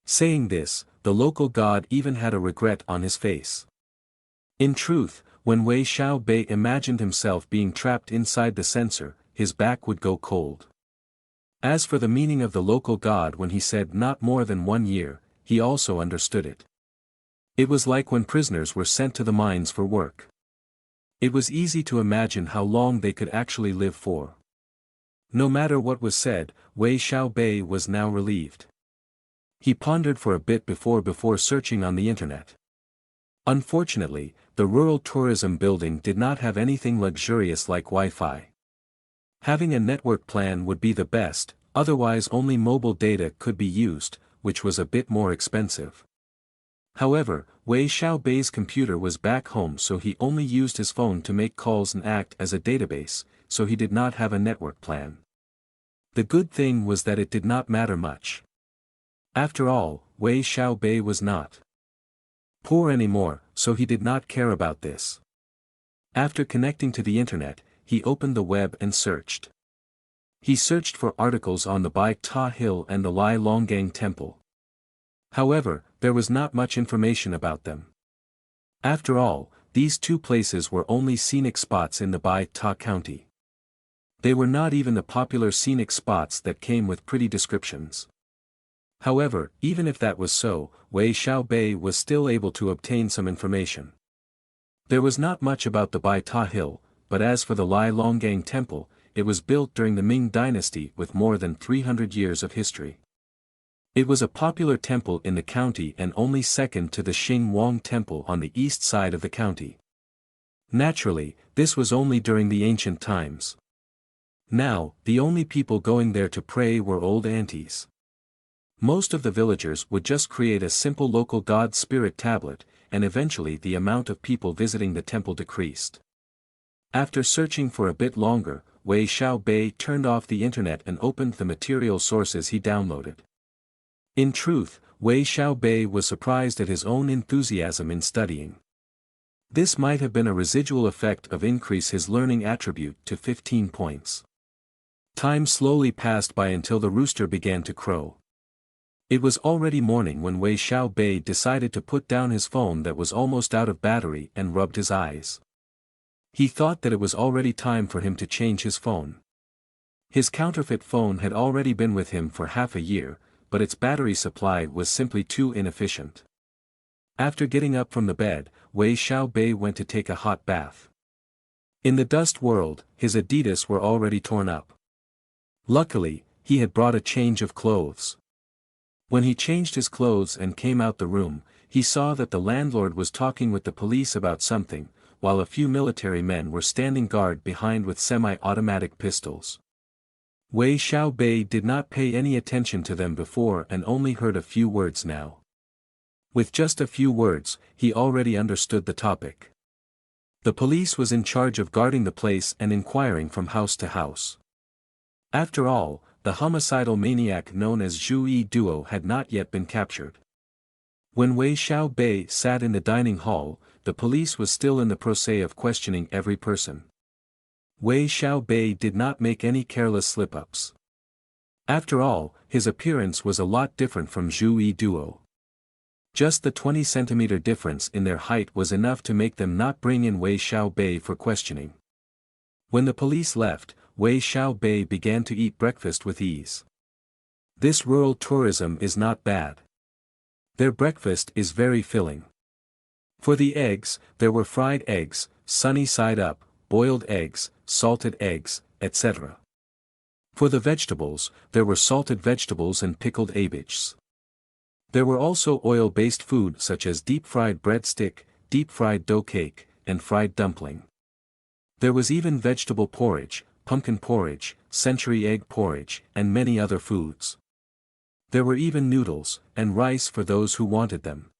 Saying this, the local god even had a regret on his face. In truth, when Wei Xiaobei imagined himself being trapped inside the censor, his back would go cold. As for the meaning of the local god when he said not more than 1 year, he also understood it. It was like when prisoners were sent to the mines for work. It was easy to imagine how long they could actually live for. No matter what was said, Wei Xiaobei was now relieved. He pondered for a bit before searching on the internet. Unfortunately, the rural tourism building did not have anything luxurious like Wi-Fi. Having a network plan would be the best, otherwise only mobile data could be used, which was a bit more expensive. However, Wei Xiaobei's computer was back home, so he only used his phone to make calls and act as a database, so he did not have a network plan. The good thing was that it did not matter much. After all, Wei Xiaobei was not poor anymore, so he did not care about this. After connecting to the internet, he opened the web and searched. He searched for articles on the Bai Ta Hill and the Lai Longgang Temple. However, there was not much information about them. After all, these 2 places were only scenic spots in the Bai Ta County. They were not even the popular scenic spots that came with pretty descriptions. However, even if that was so, Wei Xiaobei was still able to obtain some information. There was not much about the Bai Ta Hill, but as for the Lai Longgang Temple, it was built during the Ming Dynasty with more than 300 years of history. It was a popular temple in the county and only second to the Xing Wang Temple on the east side of the county. Naturally, this was only during the ancient times. Now, the only people going there to pray were old aunties. Most of the villagers would just create a simple local god spirit tablet, and eventually the amount of people visiting the temple decreased. After searching for a bit longer, Wei Xiaobei turned off the internet and opened the material sources he downloaded. In truth, Wei Xiaobei was surprised at his own enthusiasm in studying. This might have been a residual effect of increase his learning attribute to 15 points. Time slowly passed by until the rooster began to crow. It was already morning when Wei Xiaobei decided to put down his phone that was almost out of battery and rubbed his eyes. He thought that it was already time for him to change his phone. His counterfeit phone had already been with him for half a year, but its battery supply was simply too inefficient. After getting up from the bed, Wei Xiaobei went to take a hot bath. In the dust world, his Adidas were already torn up. Luckily, he had brought a change of clothes. When he changed his clothes and came out the room, he saw that the landlord was talking with the police about something, while a few military men were standing guard behind with semi-automatic pistols. Wei Xiaobei did not pay any attention to them before and only heard a few words now. With just a few words, he already understood the topic. The police was in charge of guarding the place and inquiring from house to house. After all, the homicidal maniac known as Zhu Yi Duo had not yet been captured. When Wei Xiaobei sat in the dining hall, the police was still in the process of questioning every person. Wei Xiaobei did not make any careless slip-ups. After all, his appearance was a lot different from Zhu Yi Duo. Just the 20-centimeter difference in their height was enough to make them not bring in Wei Xiaobei for questioning. When the police left, Wei Xiaobei began to eat breakfast with ease. This rural tourism is not bad. Their breakfast is very filling. For the eggs, there were fried eggs, sunny side up, boiled eggs, salted eggs, etc. For the vegetables, there were salted vegetables and pickled abbots. There were also oil-based food such as deep-fried breadstick, deep-fried dough cake, and fried dumpling. There was even vegetable porridge, pumpkin porridge, century egg porridge, and many other foods. There were even noodles, and rice for those who wanted them.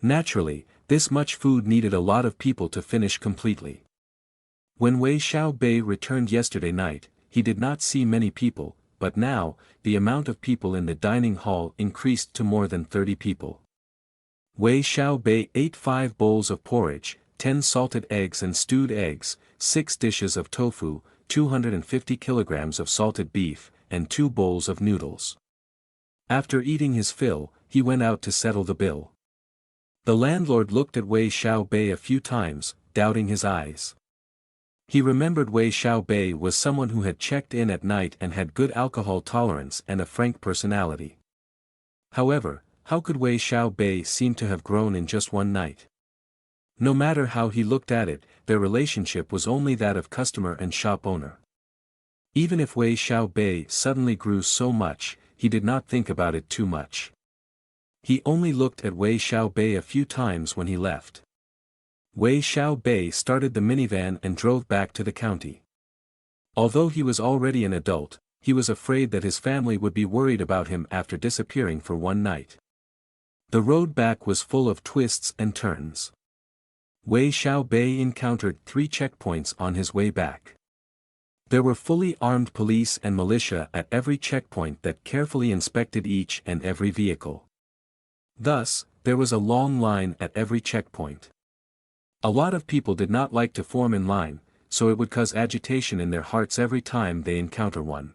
Naturally, this much food needed a lot of people to finish completely. When Wei Xiaobei returned yesterday night, he did not see many people, but now, the amount of people in the dining hall increased to more than 30 people. Wei Xiaobei ate 5 bowls of porridge, 10 salted eggs and stewed eggs, 6 dishes of tofu, 250 kilograms of salted beef, and 2 bowls of noodles. After eating his fill, he went out to settle the bill. The landlord looked at Wei Xiaobei a few times, doubting his eyes. He remembered Wei Xiaobei was someone who had checked in at night and had good alcohol tolerance and a frank personality. However, how could Wei Xiaobei seem to have grown in just one night? No matter how he looked at it, their relationship was only that of customer and shop owner. Even if Wei Xiaobei suddenly grew so much, he did not think about it too much. He only looked at Wei Xiaobei a few times when he left. Wei Xiaobei started the minivan and drove back to the county. Although he was already an adult, he was afraid that his family would be worried about him after disappearing for one night. The road back was full of twists and turns. Wei Xiaobei encountered 3 checkpoints on his way back. There were fully armed police and militia at every checkpoint that carefully inspected each and every vehicle. Thus, there was a long line at every checkpoint. A lot of people did not like to form in line, so it would cause agitation in their hearts every time they encounter one.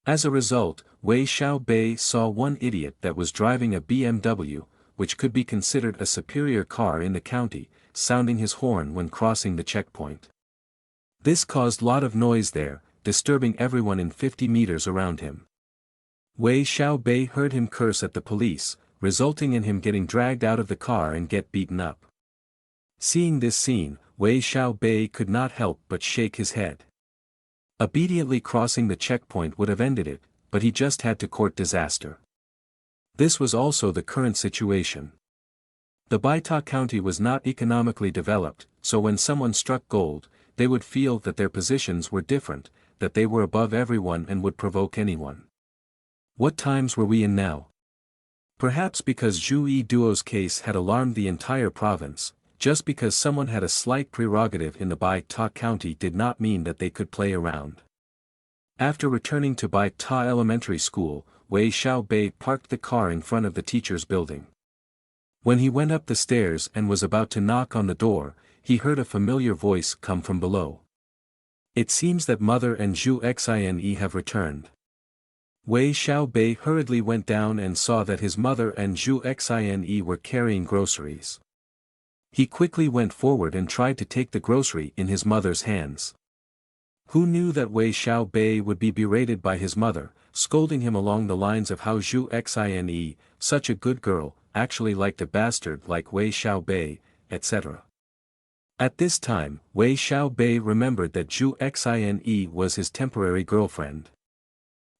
As a result, Wei Xiaobei saw one idiot that was driving a BMW, which could be considered a superior car in the county, sounding his horn when crossing the checkpoint. This caused lot of noise there, disturbing everyone in 50 meters around him. Wei Xiaobei heard him curse at the police, resulting in him getting dragged out of the car and get beaten up. Seeing this scene, Wei Xiaobei could not help but shake his head. Obediently crossing the checkpoint would have ended it, but he just had to court disaster. This was also the current situation. The Baita County was not economically developed, so when someone struck gold, they would feel that their positions were different, that they were above everyone and would provoke anyone. What times were we in now? Perhaps because Zhu Yi Duo's case had alarmed the entire province, just because someone had a slight prerogative in the Baita County did not mean that they could play around. After returning to Baita Elementary School, Wei Xiaobei parked the car in front of the teacher's building. When he went up the stairs and was about to knock on the door, he heard a familiar voice come from below. It seems that Mother and Zhu Xine have returned. Wei Xiaobei hurriedly went down and saw that his mother and Zhu Xine were carrying groceries. He quickly went forward and tried to take the grocery in his mother's hands. Who knew that Wei Xiaobei would be berated by his mother, scolding him along the lines of how Zhu Xine, such a good girl, actually liked a bastard like Wei Xiaobei, etc. At this time, Wei Xiaobei remembered that Zhu Xine was his temporary girlfriend.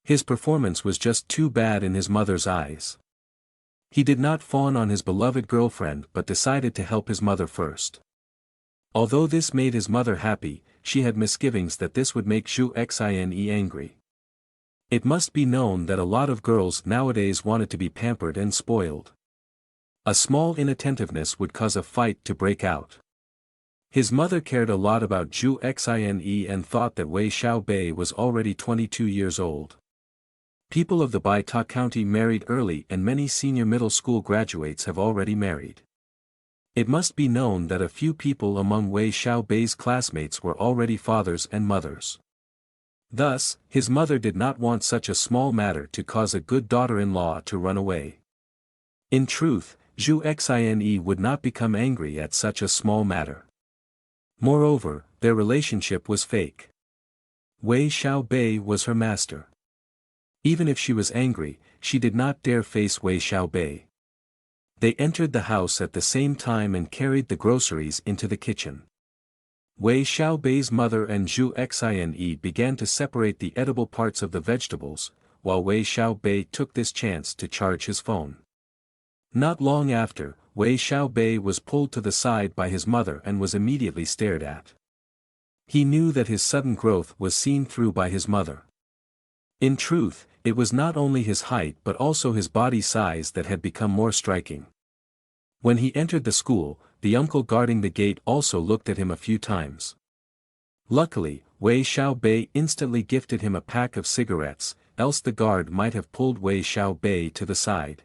His performance was just too bad in his mother's eyes. He did not fawn on his beloved girlfriend but decided to help his mother first. Although this made his mother happy, she had misgivings that this would make Zhu Xine angry. It must be known that a lot of girls nowadays wanted to be pampered and spoiled. A small inattentiveness would cause a fight to break out. His mother cared a lot about Zhu Xine and thought that Wei Xiaobei was already 22 years old. People of the Baita County married early and many senior middle school graduates have already married. It must be known that a few people among Wei Xiaobei's classmates were already fathers and mothers. Thus, his mother did not want such a small matter to cause a good daughter-in-law to run away. In truth, Zhu Xine would not become angry at such a small matter. Moreover, their relationship was fake. Wei Xiaobei was her master. Even if she was angry, she did not dare face Wei Xiaobei. They entered the house at the same time and carried the groceries into the kitchen. Wei Xiaobei's mother and Zhu Xine began to separate the edible parts of the vegetables, while Wei Xiaobei took this chance to charge his phone. Not long after, Wei Xiaobei was pulled to the side by his mother and was immediately stared at. He knew that his sudden growth was seen through by his mother. In truth, it was not only his height but also his body size that had become more striking. When he entered the school, the uncle guarding the gate also looked at him a few times. Luckily, Wei Xiaobei instantly gifted him a pack of cigarettes, else the guard might have pulled Wei Xiaobei to the side.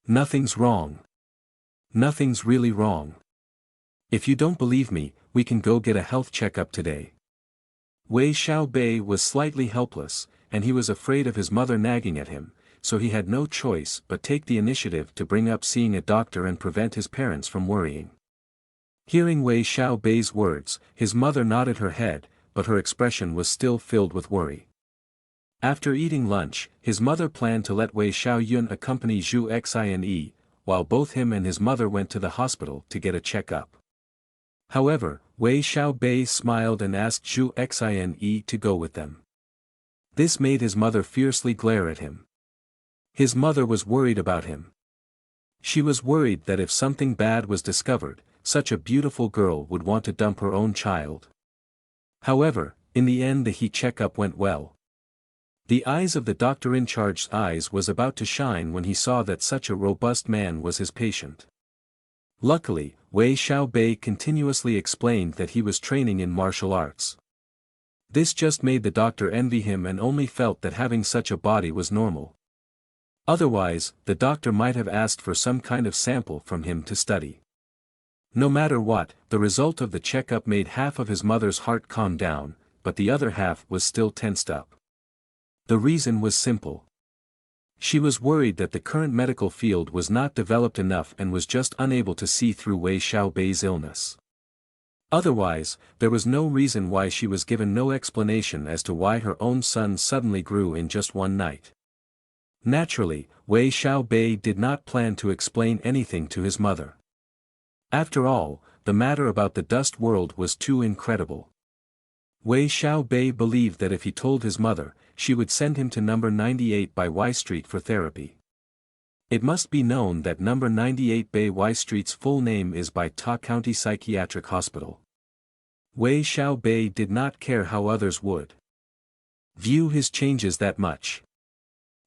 Nothing's wrong. Nothing's really wrong. If you don't believe me, we can go get a health checkup today. Wei Xiaobei was slightly helpless, and he was afraid of his mother nagging at him, so he had no choice but take the initiative to bring up seeing a doctor and prevent his parents from worrying. Hearing Wei Xiaobei's words, his mother nodded her head, but her expression was still filled with worry. After eating lunch, his mother planned to let Wei Xiaoyun accompany Zhu Xine, while both him and his mother went to the hospital to get a checkup. However, Wei Xiaobei smiled and asked Zhu Xine to go with them. This made his mother fiercely glare at him. His mother was worried about him. She was worried that if something bad was discovered, such a beautiful girl would want to dump her own child. However, in the end the heat checkup went well. The eyes of the doctor in charge's eyes was about to shine when he saw that such a robust man was his patient. Luckily, Wei Xiaobei continuously explained that he was training in martial arts. This just made the doctor envy him and only felt that having such a body was normal. Otherwise, the doctor might have asked for some kind of sample from him to study. No matter what, the result of the checkup made half of his mother's heart calm down, but the other half was still tensed up. The reason was simple. She was worried that the current medical field was not developed enough and was just unable to see through Wei Xiaobei's illness. Otherwise, there was no reason why she was given no explanation as to why her own son suddenly grew in just one night. Naturally, Wei Xiaobei did not plan to explain anything to his mother. After all, the matter about the dust world was too incredible. Wei Xiaobei believed that if he told his mother, she would send him to number 98 by Y Street for therapy. It must be known that number 98 Bay Y Street's full name is Baita County Psychiatric Hospital. Wei Xiaobei did not care how others would view his changes that much.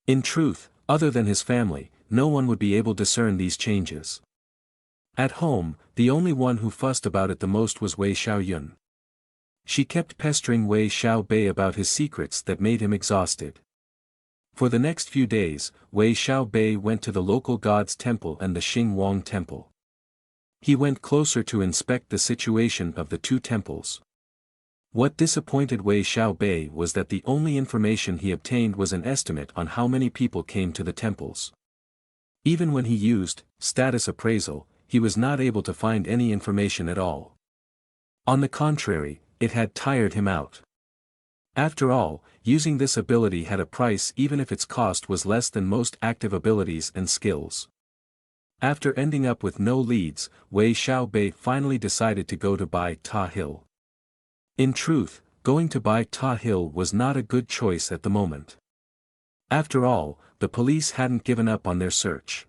In truth, other than his family, no one would be able to discern these changes. At home, the only one who fussed about it the most was Wei Xiaoyun. She kept pestering Wei Xiaobei about his secrets that made him exhausted. For the next few days, Wei Xiaobei went to the local god's temple and the Xing Wang temple. He went closer to inspect the situation of the two temples. What disappointed Wei Xiaobei was that the only information he obtained was an estimate on how many people came to the temples. Even when he used status appraisal, he was not able to find any information at all. On the contrary, it had tired him out. After all, using this ability had a price even if its cost was less than most active abilities and skills. After ending up with no leads, Wei Xiaobei finally decided to go to Bai Ta Hill. In truth, going to Bai Ta Hill was not a good choice at the moment. After all, the police hadn't given up on their search.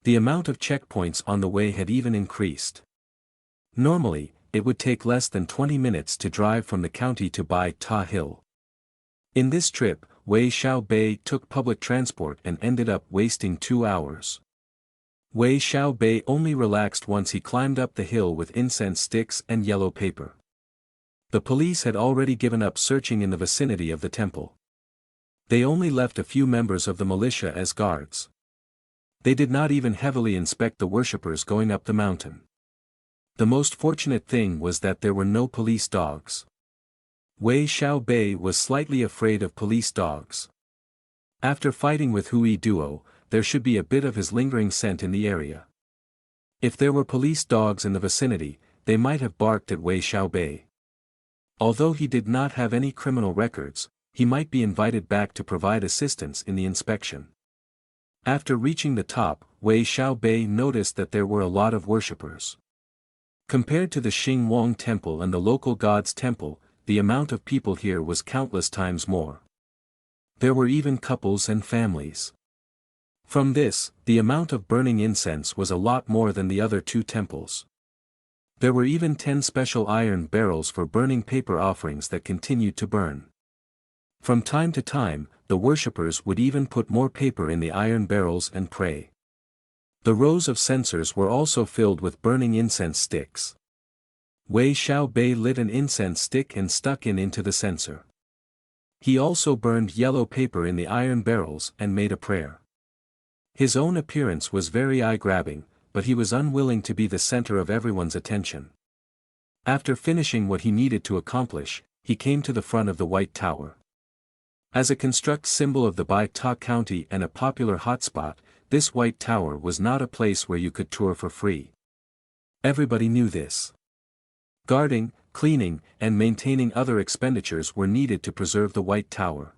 The amount of checkpoints on the way had even increased. Normally, it would take less than 20 minutes to drive from the county to Bai Ta Hill. In this trip, Wei Xiaobei took public transport and ended up wasting 2 hours. Wei Xiaobei only relaxed once he climbed up the hill with incense sticks and yellow paper. The police had already given up searching in the vicinity of the temple. They only left a few members of the militia as guards. They did not even heavily inspect the worshippers going up the mountain. The most fortunate thing was that there were no police dogs. Wei Xiaobei was slightly afraid of police dogs. After fighting with Hui Duo, there should be a bit of his lingering scent in the area. If there were police dogs in the vicinity, they might have barked at Wei Xiaobei. Although he did not have any criminal records, he might be invited back to provide assistance in the inspection. After reaching the top, Wei Xiaobei noticed that there were a lot of worshippers. Compared to the Xing Wang temple and the local god's temple, the amount of people here was countless times more. There were even couples and families. From this, the amount of burning incense was a lot more than the other two temples. There were even 10 special iron barrels for burning paper offerings that continued to burn. From time to time, the worshippers would even put more paper in the iron barrels and pray. The rows of censers were also filled with burning incense sticks. Wei Xiaobei lit an incense stick and stuck it into the censer. He also burned yellow paper in the iron barrels and made a prayer. His own appearance was very eye-grabbing, but he was unwilling to be the center of everyone's attention. After finishing what he needed to accomplish, he came to the front of the White Tower. As a construct symbol of the Bai Ta County and a popular hotspot, this White Tower was not a place where you could tour for free. Everybody knew this. Guarding, cleaning, and maintaining other expenditures were needed to preserve the White Tower.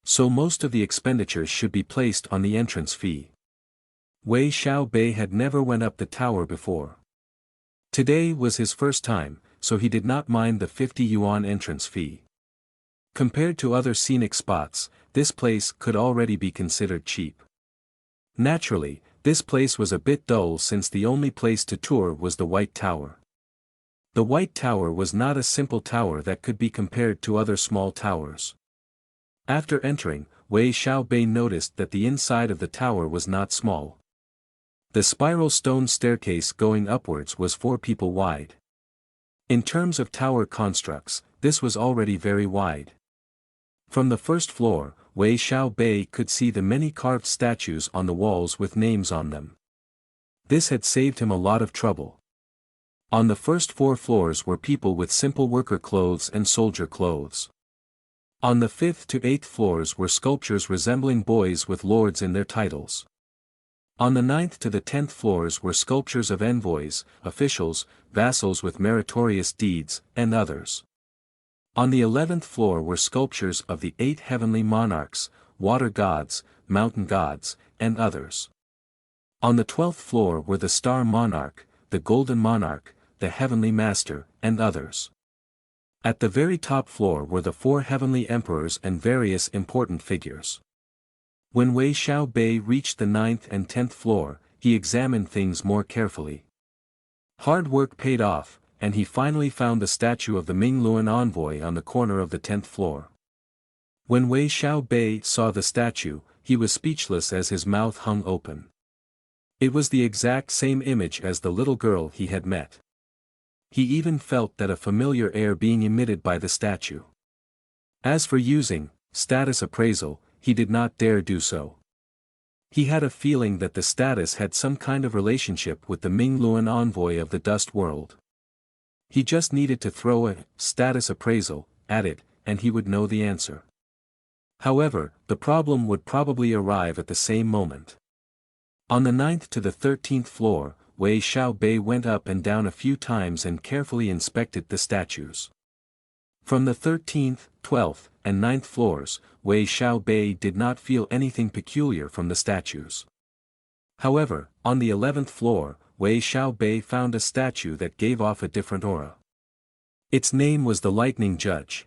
So most of the expenditures should be placed on the entrance fee. Wei Xiaobei had never went up the tower before. Today was his first time, so he did not mind the 50 yuan entrance fee. Compared to other scenic spots, this place could already be considered cheap. Naturally, this place was a bit dull since the only place to tour was the White Tower. The White Tower was not a simple tower that could be compared to other small towers. After entering, Wei Xiaobei noticed that the inside of the tower was not small. The spiral stone staircase going upwards was 4 people wide. In terms of tower constructs, this was already very wide. From the first floor, Wei Xiaobei could see the many carved statues on the walls with names on them. This had saved him a lot of trouble. On the first 4 floors were people with simple worker clothes and soldier clothes. On the 5th to 8th floors were sculptures resembling boys with lords in their titles. On the 9th to the 10th floors were sculptures of envoys, officials, vassals with meritorious deeds, and others. On the 11th floor were sculptures of the 8 heavenly monarchs, water gods, mountain gods, and others. On the 12th floor were the star monarch, the golden monarch, the heavenly master, and others. At the very top floor were the 4 heavenly emperors and various important figures. When Wei Xiaobei reached the 9th and 10th floor, he examined things more carefully. Hard work paid off, and he finally found the statue of the Mingluan envoy on the corner of the 10th floor. When Wei Xiaobei saw the statue, he was speechless as his mouth hung open. It was the exact same image as the little girl he had met. He even felt that a familiar air being emitted by the statue. As for using status appraisal, he did not dare do so. He had a feeling that the status had some kind of relationship with the Mingluan envoy of the dust world. He just needed to throw a status appraisal at it, and he would know the answer. However, the problem would probably arrive at the same moment. On the 9th to the 13th floor, Wei Xiaobei went up and down a few times and carefully inspected the statues. From the 13th, 12th, and 9th floors, Wei Xiaobei did not feel anything peculiar from the statues. However, on the 11th floor, Wei Xiaobei found a statue that gave off a different aura. Its name was the Lightning Judge.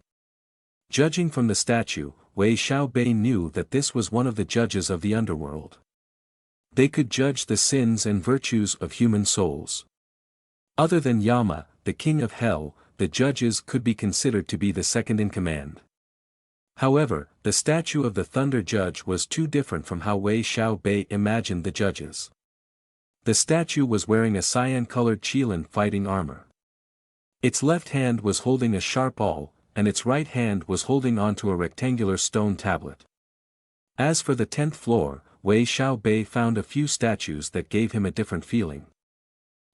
Judging from the statue, Wei Xiaobei knew that this was one of the judges of the underworld. They could judge the sins and virtues of human souls. Other than Yama, the king of hell, the judges could be considered to be the second in command. However, the statue of the Thunder Judge was too different from how Wei Xiaobei imagined the judges. The statue was wearing a cyan-colored Qilin fighting armor. Its left hand was holding a sharp awl, and its right hand was holding onto a rectangular stone tablet. As for the 10th floor, Wei Xiaobei found a few statues that gave him a different feeling.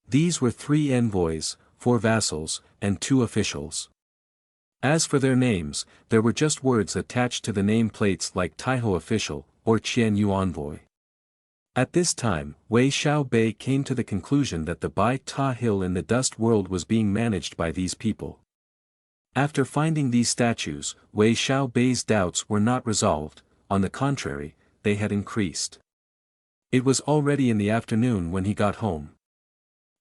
These were 3 envoys, 4 vassals, and 2 officials. As for their names, there were just words attached to the name plates like Taiho Official, or Qianyu Envoy. At this time, Wei Xiaobei came to the conclusion that the Bai Ta Hill in the dust world was being managed by these people. After finding these statues, Wei Xiaobei's doubts were not resolved, on the contrary, they had increased. It was already in the afternoon when he got home.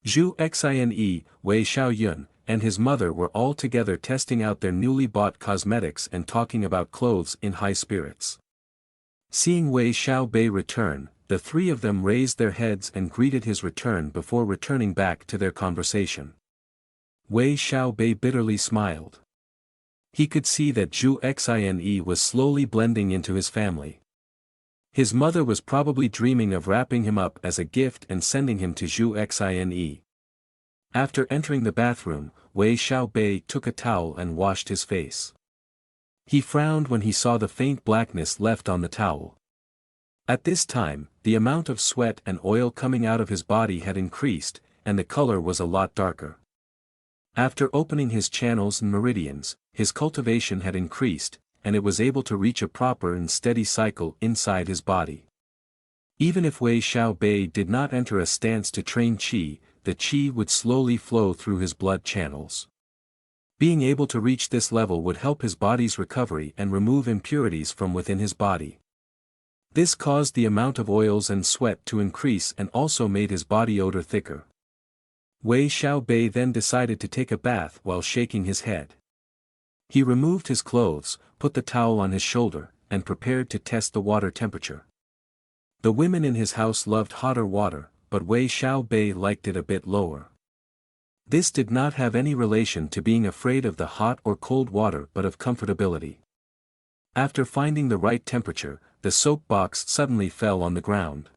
Zhu Xine, Wei Xiaoyun, and his mother were all together testing out their newly bought cosmetics and talking about clothes in high spirits. Seeing Wei Xiaobei return, the 3 of them raised their heads and greeted his return before returning back to their conversation. Wei Xiaobei bitterly smiled. He could see that Zhu Xine was slowly blending into his family. His mother was probably dreaming of wrapping him up as a gift and sending him to Zhu Xine. After entering the bathroom, Wei Xiaobei took a towel and washed his face. He frowned when he saw the faint blackness left on the towel. At this time, the amount of sweat and oil coming out of his body had increased, and the color was a lot darker. After opening his channels and meridians, his cultivation had increased, and it was able to reach a proper and steady cycle inside his body. Even if Wei Xiaobei did not enter a stance to train qi, the qi would slowly flow through his blood channels. Being able to reach this level would help his body's recovery and remove impurities from within his body. This caused the amount of oils and sweat to increase and also made his body odor thicker. Wei Xiaobei then decided to take a bath while shaking his head. He removed his clothes, put the towel on his shoulder, and prepared to test the water temperature. The women in his house loved hotter water, but Wei Xiaobei liked it a bit lower. This did not have any relation to being afraid of the hot or cold water but of comfortability. After finding the right temperature, the soap box suddenly fell on the ground.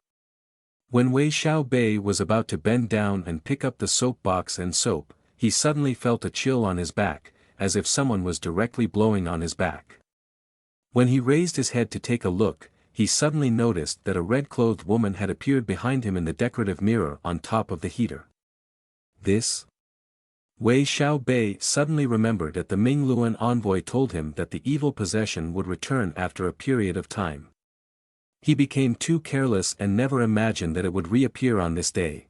When Wei Xiaobei was about to bend down and pick up the soap box and soap, he suddenly felt a chill on his back, as if someone was directly blowing on his back. When he raised his head to take a look, he suddenly noticed that a red-clothed woman had appeared behind him in the decorative mirror on top of the heater. This? Wei Xiaobei suddenly remembered that the Mingluan envoy told him that the evil possession would return after a period of time. He became too careless and never imagined that it would reappear on this day.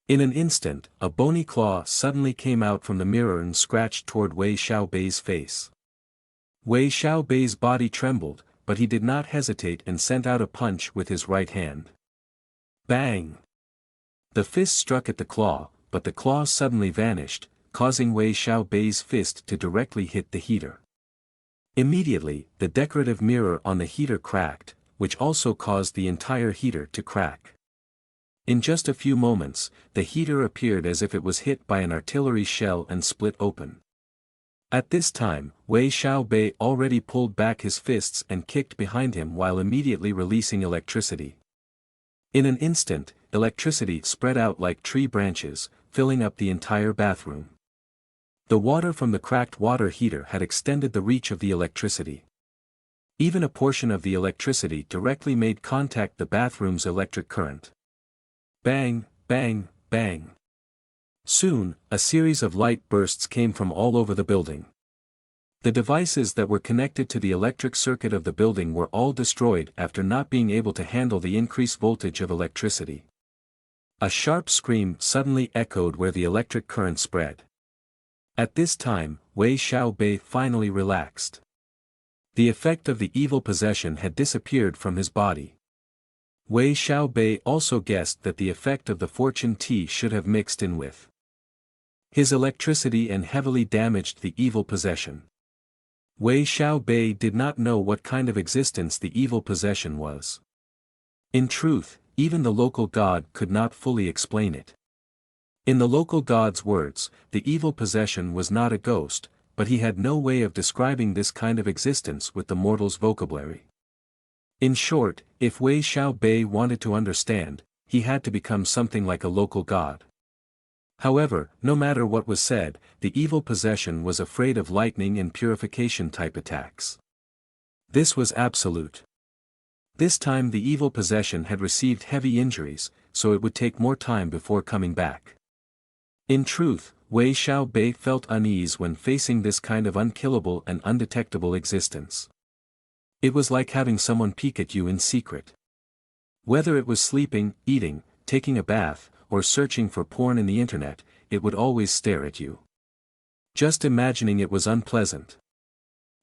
In an instant, a bony claw suddenly came out from the mirror and scratched toward Wei Xiaobei's face. Wei Xiaobei's body trembled, but he did not hesitate and sent out a punch with his right hand. Bang! The fist struck at the claw, but the claw suddenly vanished, causing Wei Xiaobei's fist to directly hit the heater. Immediately, the decorative mirror on the heater cracked, which also caused the entire heater to crack. In just a few moments, the heater appeared as if it was hit by an artillery shell and split open. At this time, Wei Xiaobei already pulled back his fists and kicked behind him while immediately releasing electricity. In an instant, electricity spread out like tree branches, filling up the entire bathroom. The water from the cracked water heater had extended the reach of the electricity. Even a portion of the electricity directly made contact the bathroom's electric current. Bang, bang, bang. Soon, a series of light bursts came from all over the building. The devices that were connected to the electric circuit of the building were all destroyed after not being able to handle the increased voltage of electricity. A sharp scream suddenly echoed where the electric current spread. At this time, Wei Xiaobei finally relaxed. The effect of the evil possession had disappeared from his body. Wei Xiaobei also guessed that the effect of the fortune tea should have mixed in with his electricity and heavily damaged the evil possession. Wei Xiaobei did not know what kind of existence the evil possession was. In truth, even the local god could not fully explain it. In the local god's words, the evil possession was not a ghost, but he had no way of describing this kind of existence with the mortal's vocabulary. In short, if Wei Xiaobei wanted to understand, he had to become something like a local god. However, no matter what was said, the evil possession was afraid of lightning and purification type attacks. This was absolute. This time the evil possession had received heavy injuries, so it would take more time before coming back. In truth, Wei Xiaobei felt unease when facing this kind of unkillable and undetectable existence. It was like having someone peek at you in secret. Whether it was sleeping, eating, taking a bath, or searching for porn in the internet, it would always stare at you. Just imagining it was unpleasant.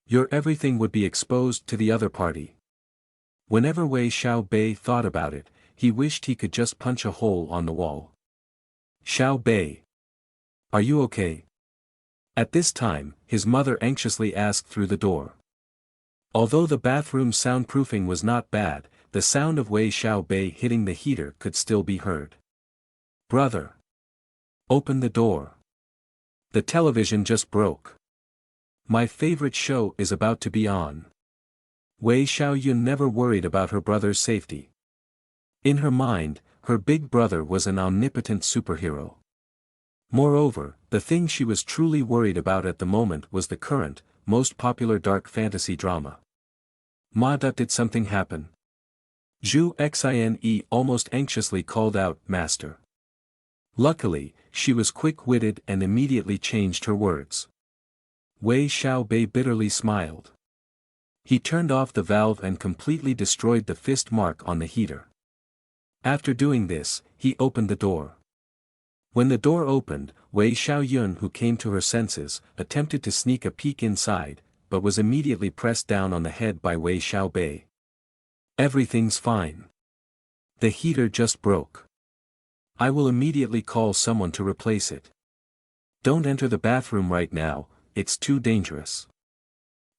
Your everything would be exposed to the other party. Whenever Wei Xiaobei thought about it, he wished he could just punch a hole on the wall. Xiaobei. Are you okay? At this time, his mother anxiously asked through the door. Although the bathroom's soundproofing was not bad, the sound of Wei Xiaobei hitting the heater could still be heard. Brother. Open the door. The television just broke. My favorite show is about to be on. Wei Xiaoyun never worried about her brother's safety. In her mind, her big brother was an omnipotent superhero. Moreover, the thing she was truly worried about at the moment was the current, most popular dark fantasy drama. Ma, did something happen? Zhu Xine almost anxiously called out, Master. Luckily, she was quick-witted and immediately changed her words. Wei Xiaobei bitterly smiled. He turned off the valve and completely destroyed the fist mark on the heater. After doing this, he opened the door. When the door opened, Wei Xiaoyun, who came to her senses, attempted to sneak a peek inside, but was immediately pressed down on the head by Wei Xiaobei. Everything's fine. The heater just broke. I will immediately call someone to replace it. Don't enter the bathroom right now, it's too dangerous.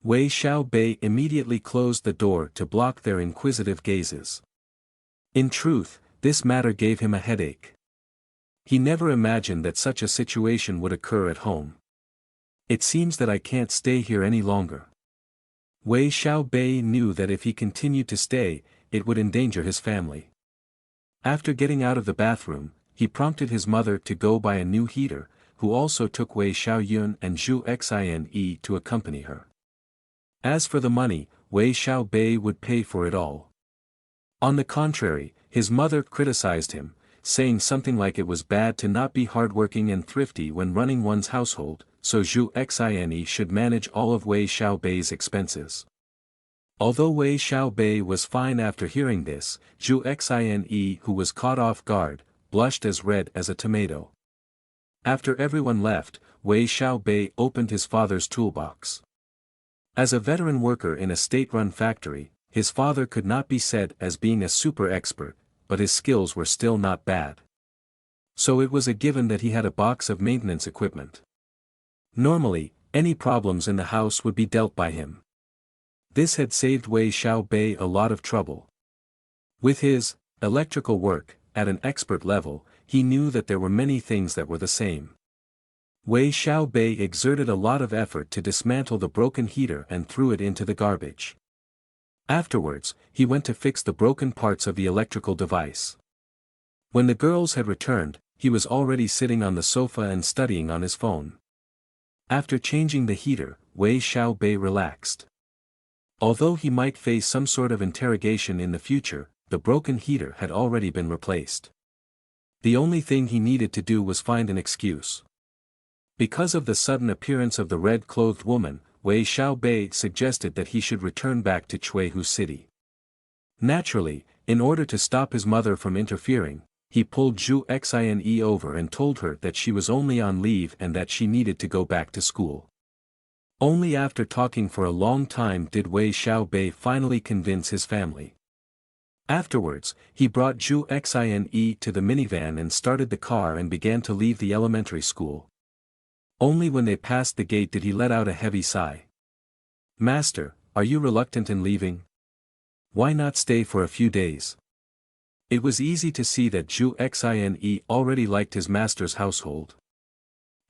Wei Xiaobei immediately closed the door to block their inquisitive gazes. In truth, this matter gave him a headache. He never imagined that such a situation would occur at home. It seems that I can't stay here any longer. Wei Xiaobei knew that if he continued to stay, it would endanger his family. After getting out of the bathroom, he prompted his mother to go buy a new heater, who also took Wei Xiaoyun and Zhu Xine to accompany her. As for the money, Wei Xiaobei would pay for it all. On the contrary, his mother criticized him, saying something like it was bad to not be hardworking and thrifty when running one's household, so Zhu Xine should manage all of Wei Xiaobei's expenses. Although Wei Xiaobei was fine after hearing this, Zhu Xine, who was caught off guard, blushed as red as a tomato. After everyone left, Wei Xiaobei opened his father's toolbox. As a veteran worker in a state-run factory, his father could not be said as being a super expert, but his skills were still not bad. So it was a given that he had a box of maintenance equipment. Normally, any problems in the house would be dealt by him. This had saved Wei Xiaobei a lot of trouble. With his electrical work at an expert level, he knew that there were many things that were the same. Wei Xiaobei exerted a lot of effort to dismantle the broken heater and threw it into the garbage. Afterwards, he went to fix the broken parts of the electrical device. When the girls had returned, he was already sitting on the sofa and studying on his phone. After changing the heater, Wei Xiaobei relaxed. Although he might face some sort of interrogation in the future, the broken heater had already been replaced. The only thing he needed to do was find an excuse. Because of the sudden appearance of the red-clothed woman, Wei Xiaobei suggested that he should return back to Chuihu City. Naturally, in order to stop his mother from interfering, he pulled Zhu Xine over and told her that she was only on leave and that she needed to go back to school. Only after talking for a long time did Wei Xiaobei finally convince his family. Afterwards, he brought Zhu Xine to the minivan and started the car and began to leave the elementary school. Only when they passed the gate did he let out a heavy sigh. "Master, are you reluctant in leaving? Why not stay for a few days?" It was easy to see that Zhu Xine already liked his master's household.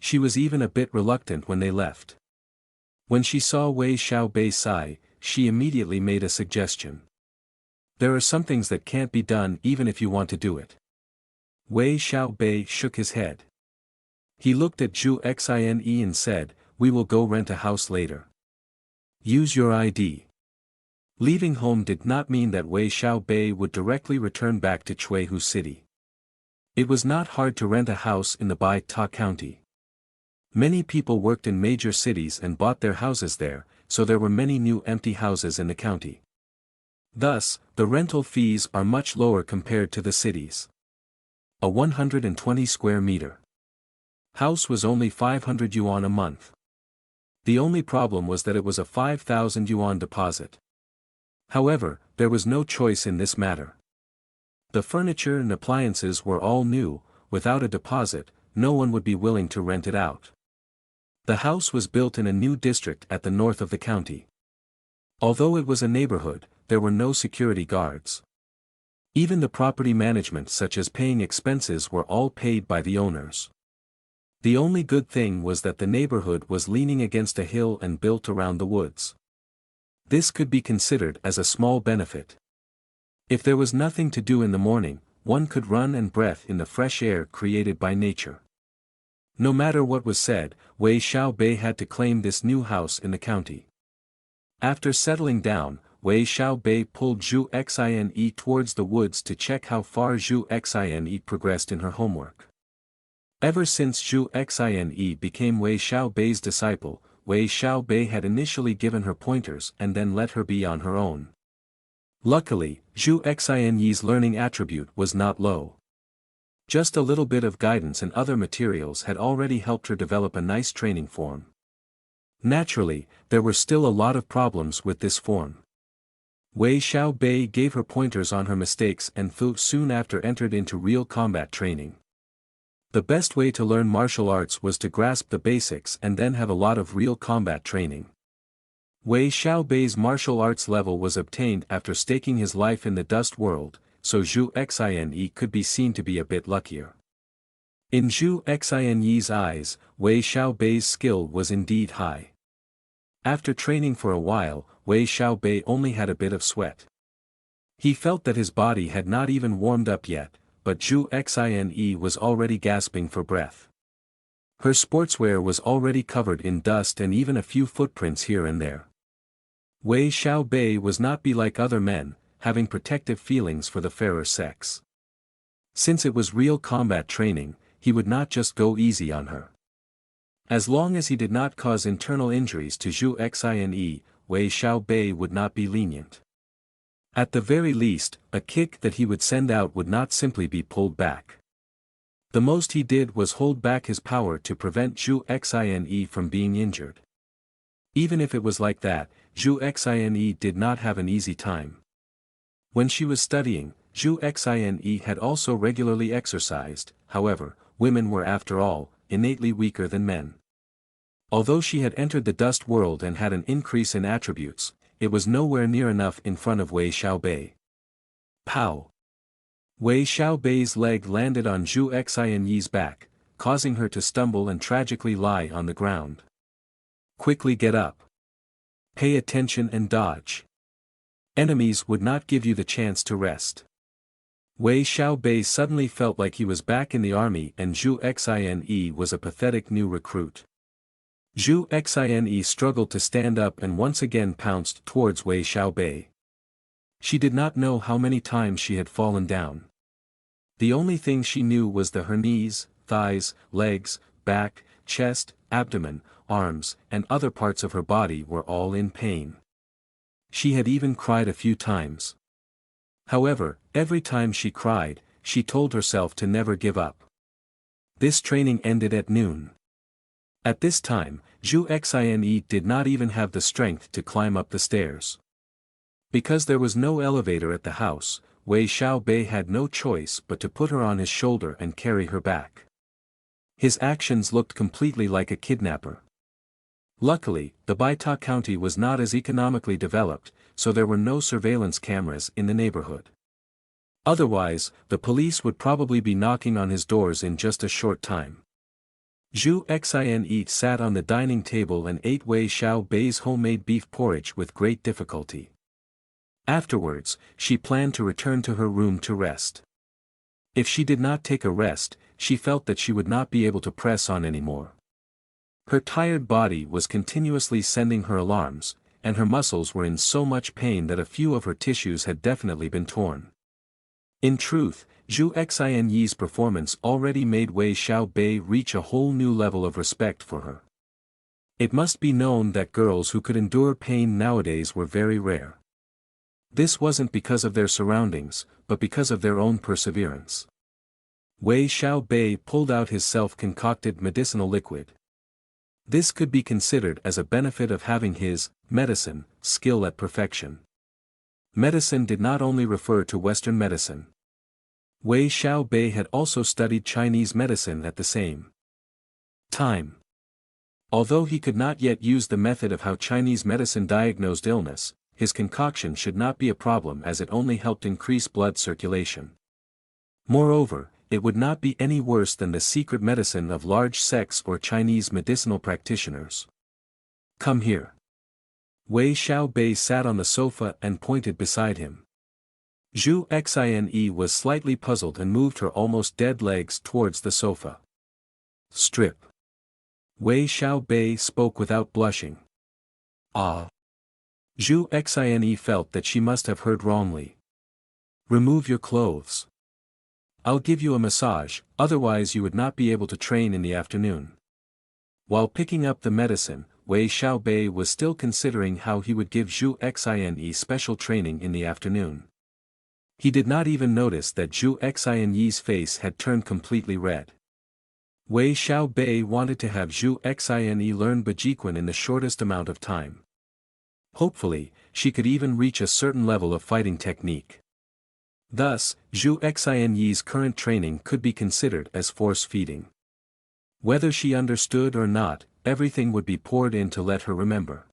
She was even a bit reluctant when they left. When she saw Wei Xiaobei sigh, she immediately made a suggestion. "There are some things that can't be done even if you want to do it." Wei Xiaobei shook his head. He looked at Zhu Xine and said, "We will go rent a house later. Use your ID." Leaving home did not mean that Wei Xiaobei would directly return back to Chuihu City. It was not hard to rent a house in the Bai Ta County. Many people worked in major cities and bought their houses there, so there were many new empty houses in the county. Thus, the rental fees are much lower compared to the cities. A 120 square meter house was only 500 yuan a month. The only problem was that it was a 5,000 yuan deposit. However, there was no choice in this matter. The furniture and appliances were all new. Without a deposit, no one would be willing to rent it out. The house was built in a new district at the north of the county. Although it was a neighborhood, there were no security guards. Even the property management such as paying expenses were all paid by the owners. The only good thing was that the neighborhood was leaning against a hill and built around the woods. This could be considered as a small benefit. If there was nothing to do in the morning, one could run and breathe in the fresh air created by nature. No matter what was said, Wei Xiaobei had to claim this new house in the county. After settling down, Wei Xiaobei pulled Zhu Xine towards the woods to check how far Zhu Xine progressed in her homework. Ever since Zhu Xine became Wei Xiaobei's disciple, Wei Xiaobei had initially given her pointers and then let her be on her own. Luckily, Zhu Xine's learning attribute was not low. Just a little bit of guidance and other materials had already helped her develop a nice training form. Naturally, there were still a lot of problems with this form. Wei Xiaobei gave her pointers on her mistakes and soon after entered into real combat training. The best way to learn martial arts was to grasp the basics and then have a lot of real combat training. Wei Xiaobei's martial arts level was obtained after staking his life in the dust world, so Zhu Xine could be seen to be a bit luckier. In Zhu Xine's eyes, Wei Xiaobei's skill was indeed high. After training for a while, Wei Xiaobei only had a bit of sweat. He felt that his body had not even warmed up yet, but Zhu Xine was already gasping for breath. Her sportswear was already covered in dust and even a few footprints here and there. Wei Xiaobei was not be like other men, having protective feelings for the fairer sex. Since it was real combat training, he would not just go easy on her. As long as he did not cause internal injuries to Zhu Xine, Wei Xiaobei would not be lenient. At the very least, a kick that he would send out would not simply be pulled back. The most he did was hold back his power to prevent Zhu Xine from being injured. Even if it was like that, Zhu Xine did not have an easy time. When she was studying, Zhu Xine had also regularly exercised. However, women were after all, innately weaker than men. Although she had entered the dust world and had an increase in attributes, it was nowhere near enough in front of Wei Xiaobei. Pow! Wei Xiaobei's leg landed on Zhu Xine's back, causing her to stumble and tragically lie on the ground. Quickly get up. Pay attention and dodge. Enemies would not give you the chance to rest. Wei Xiaobei suddenly felt like he was back in the army and Zhu Xine was a pathetic new recruit. Zhu Xine struggled to stand up and once again pounced towards Wei Xiaobei. She did not know how many times she had fallen down. The only thing she knew was that her knees, thighs, legs, back, chest, abdomen, arms, and other parts of her body were all in pain. She had even cried a few times. However, every time she cried, she told herself to never give up. This training ended at noon. At this time, Zhu Xine did not even have the strength to climb up the stairs. Because there was no elevator at the house, Wei Xiaobei had no choice but to put her on his shoulder and carry her back. His actions looked completely like a kidnapper. Luckily, the Baita County was not as economically developed, so there were no surveillance cameras in the neighborhood. Otherwise, the police would probably be knocking on his doors in just a short time. Zhu Xine sat on the dining table and ate Wei Xiaobei's homemade beef porridge with great difficulty. Afterwards, she planned to return to her room to rest. If she did not take a rest, she felt that she would not be able to press on anymore. Her tired body was continuously sending her alarms, and her muscles were in so much pain that a few of her tissues had definitely been torn. In truth, Zhu Xine's performance already made Wei Xiaobei reach a whole new level of respect for her. It must be known that girls who could endure pain nowadays were very rare. This wasn't because of their surroundings, but because of their own perseverance. Wei Xiaobei pulled out his self-concocted medicinal liquid. This could be considered as a benefit of having his medicine skill at perfection. Medicine did not only refer to Western medicine. Wei Xiaobei had also studied Chinese medicine at the same time. Although he could not yet use the method of how Chinese medicine diagnosed illness, his concoction should not be a problem as it only helped increase blood circulation. Moreover, it would not be any worse than the secret medicine of large sects or Chinese medicinal practitioners. Come here. Wei Xiaobei sat on the sofa and pointed beside him. Zhu Xine was slightly puzzled and moved her almost dead legs towards the sofa. Strip. Wei Xiaobei spoke without blushing. Ah. Zhu Xine felt that she must have heard wrongly. Remove your clothes. I'll give you a massage, otherwise you would not be able to train in the afternoon. While picking up the medicine, Wei Xiaobei was still considering how he would give Zhu Xine special training in the afternoon. He did not even notice that Zhu Xine's face had turned completely red. Wei Xiaobei wanted to have Zhu Xine learn Bajiquan in the shortest amount of time. Hopefully, she could even reach a certain level of fighting technique. Thus, Zhu Xine's current training could be considered as force-feeding. Whether she understood or not, everything would be poured in to let her remember.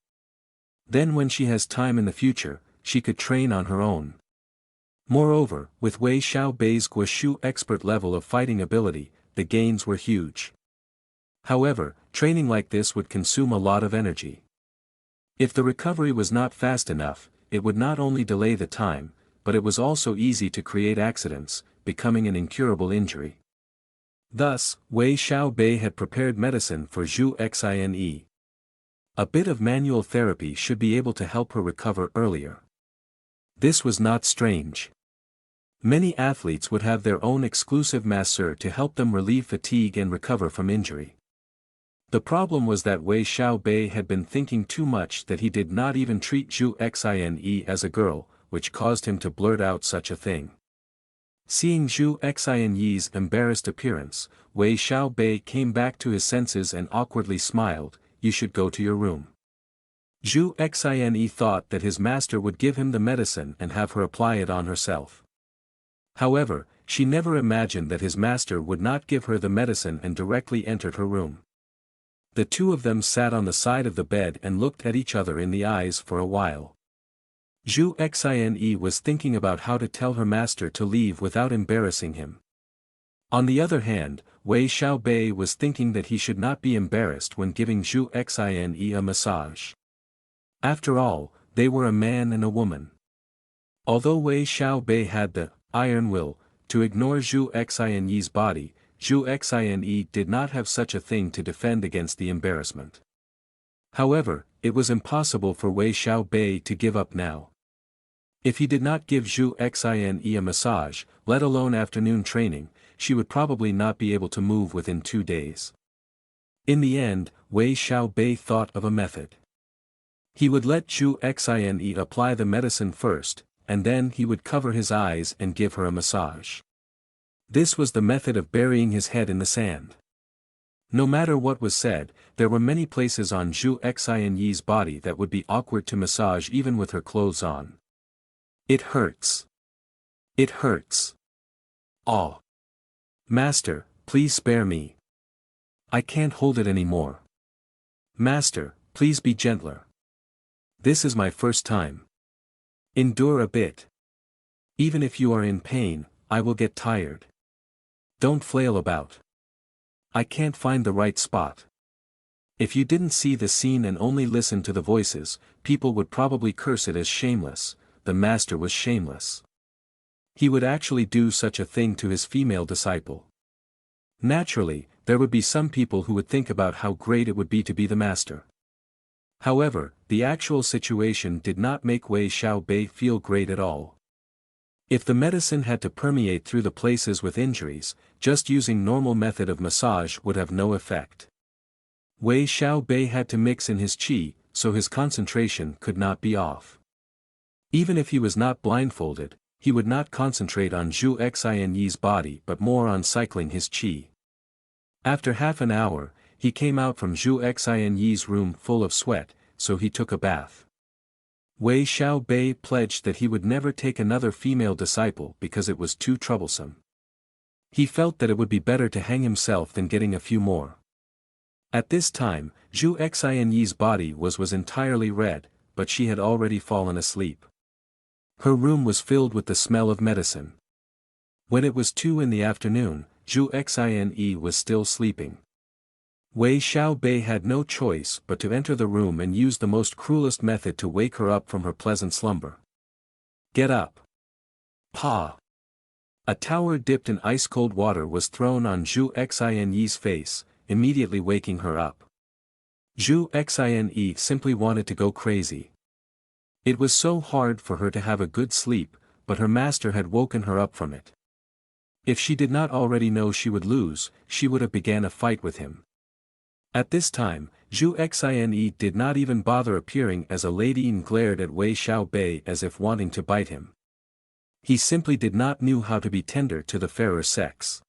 Then when she has time in the future, she could train on her own. Moreover, with Wei Xiaobei's Guoshu expert level of fighting ability, the gains were huge. However, training like this would consume a lot of energy. If the recovery was not fast enough, it would not only delay the time, but it was also easy to create accidents, becoming an incurable injury. Thus, Wei Xiaobei had prepared medicine for Zhu Xine. A bit of manual therapy should be able to help her recover earlier. This was not strange. Many athletes would have their own exclusive masseur to help them relieve fatigue and recover from injury. The problem was that Wei Xiaobei had been thinking too much that he did not even treat Zhu Xine as a girl, which caused him to blurt out such a thing. Seeing Zhu Xine's embarrassed appearance, Wei Xiaobei came back to his senses and awkwardly smiled. You should go to your room. Zhu Xine thought that his master would give him the medicine and have her apply it on herself. However, she never imagined that his master would not give her the medicine and directly entered her room. The two of them sat on the side of the bed and looked at each other in the eyes for a while. Zhu Xine was thinking about how to tell her master to leave without embarrassing him. On the other hand, Wei Xiaobei was thinking that he should not be embarrassed when giving Zhu Xine a massage. After all, they were a man and a woman. Although Wei Xiaobei had the iron will to ignore Zhu Xine's body, Zhu Xine did not have such a thing to defend against the embarrassment. However, it was impossible for Wei Xiaobei to give up now. If he did not give Zhu Xine a massage, let alone afternoon training, she would probably not be able to move within 2 days. In the end, Wei Xiaobei thought of a method. He would let Zhu Xine apply the medicine first, and then he would cover his eyes and give her a massage. This was the method of burying his head in the sand. No matter what was said, there were many places on Zhu Xine's body that would be awkward to massage even with her clothes on. It hurts. It hurts. Oh. Master, please spare me. I can't hold it anymore. Master, please be gentler. This is my first time. Endure a bit. Even if you are in pain, I will get tired. Don't flail about. I can't find the right spot. If you didn't see the scene and only listen to the voices, people would probably curse it as shameless. The master was shameless. He would actually do such a thing to his female disciple. Naturally, there would be some people who would think about how great it would be to be the master. However, the actual situation did not make Wei Xiaobei feel great at all. If the medicine had to permeate through the places with injuries, just using normal method of massage would have no effect. Wei Xiaobei had to mix in his qi, so his concentration could not be off. Even if he was not blindfolded, he would not concentrate on Zhu Xine's body but more on cycling his qi. After half an hour, he came out from Zhu Xine's room full of sweat, so he took a bath. Wei Xiaobei pledged that he would never take another female disciple because it was too troublesome. He felt that it would be better to hang himself than getting a few more. At this time, Zhu Xine's body was entirely red, but she had already fallen asleep. Her room was filled with the smell of medicine. When it was 2 in the afternoon, Zhu Xine was still sleeping. Wei Xiaobei had no choice but to enter the room and use the most cruelest method to wake her up from her pleasant slumber. Get up. Pa! A towel dipped in ice-cold water was thrown on Zhu Xine's face, immediately waking her up. Zhu Xine simply wanted to go crazy. It was so hard for her to have a good sleep, but her master had woken her up from it. If she did not already know she would lose, she would have began a fight with him. At this time, Zhu Xine did not even bother appearing as a lady and glared at Wei Xiaobei as if wanting to bite him. He simply did not know how to be tender to the fairer sex.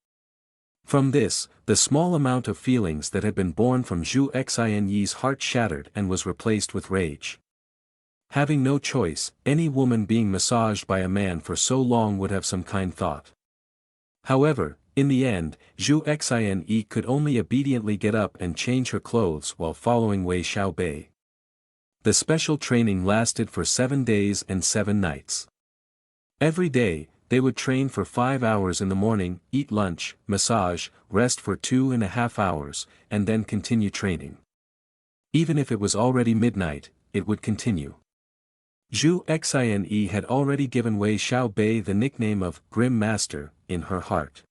From this, the small amount of feelings that had been born from Zhu Xine's heart shattered and was replaced with rage. Having no choice, any woman being massaged by a man for so long would have some kind thought. However, in the end, Zhu Xine could only obediently get up and change her clothes while following Wei Xiaobei. The special training lasted for 7 days and 7 nights. Every day, they would train for 5 hours in the morning, eat lunch, massage, rest for 2.5 hours, and then continue training. Even if it was already midnight, it would continue. Zhu Xine had already given Wei Xiaobei the nickname of Grim Master in her heart.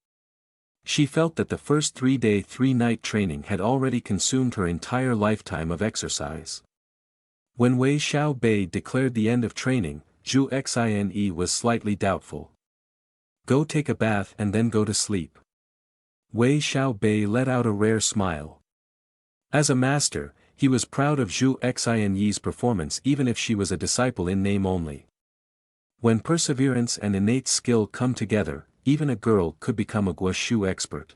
She felt that the first 3-day 3-night training had already consumed her entire lifetime of exercise. When Wei Xiaobei declared the end of training, Zhu Xine was slightly doubtful. Go take a bath and then go to sleep. Wei Xiaobei let out a rare smile. As a master, he was proud of Zhu Xine's performance even if she was a disciple in name only. When perseverance and innate skill come together, even a girl could become a guoshu expert.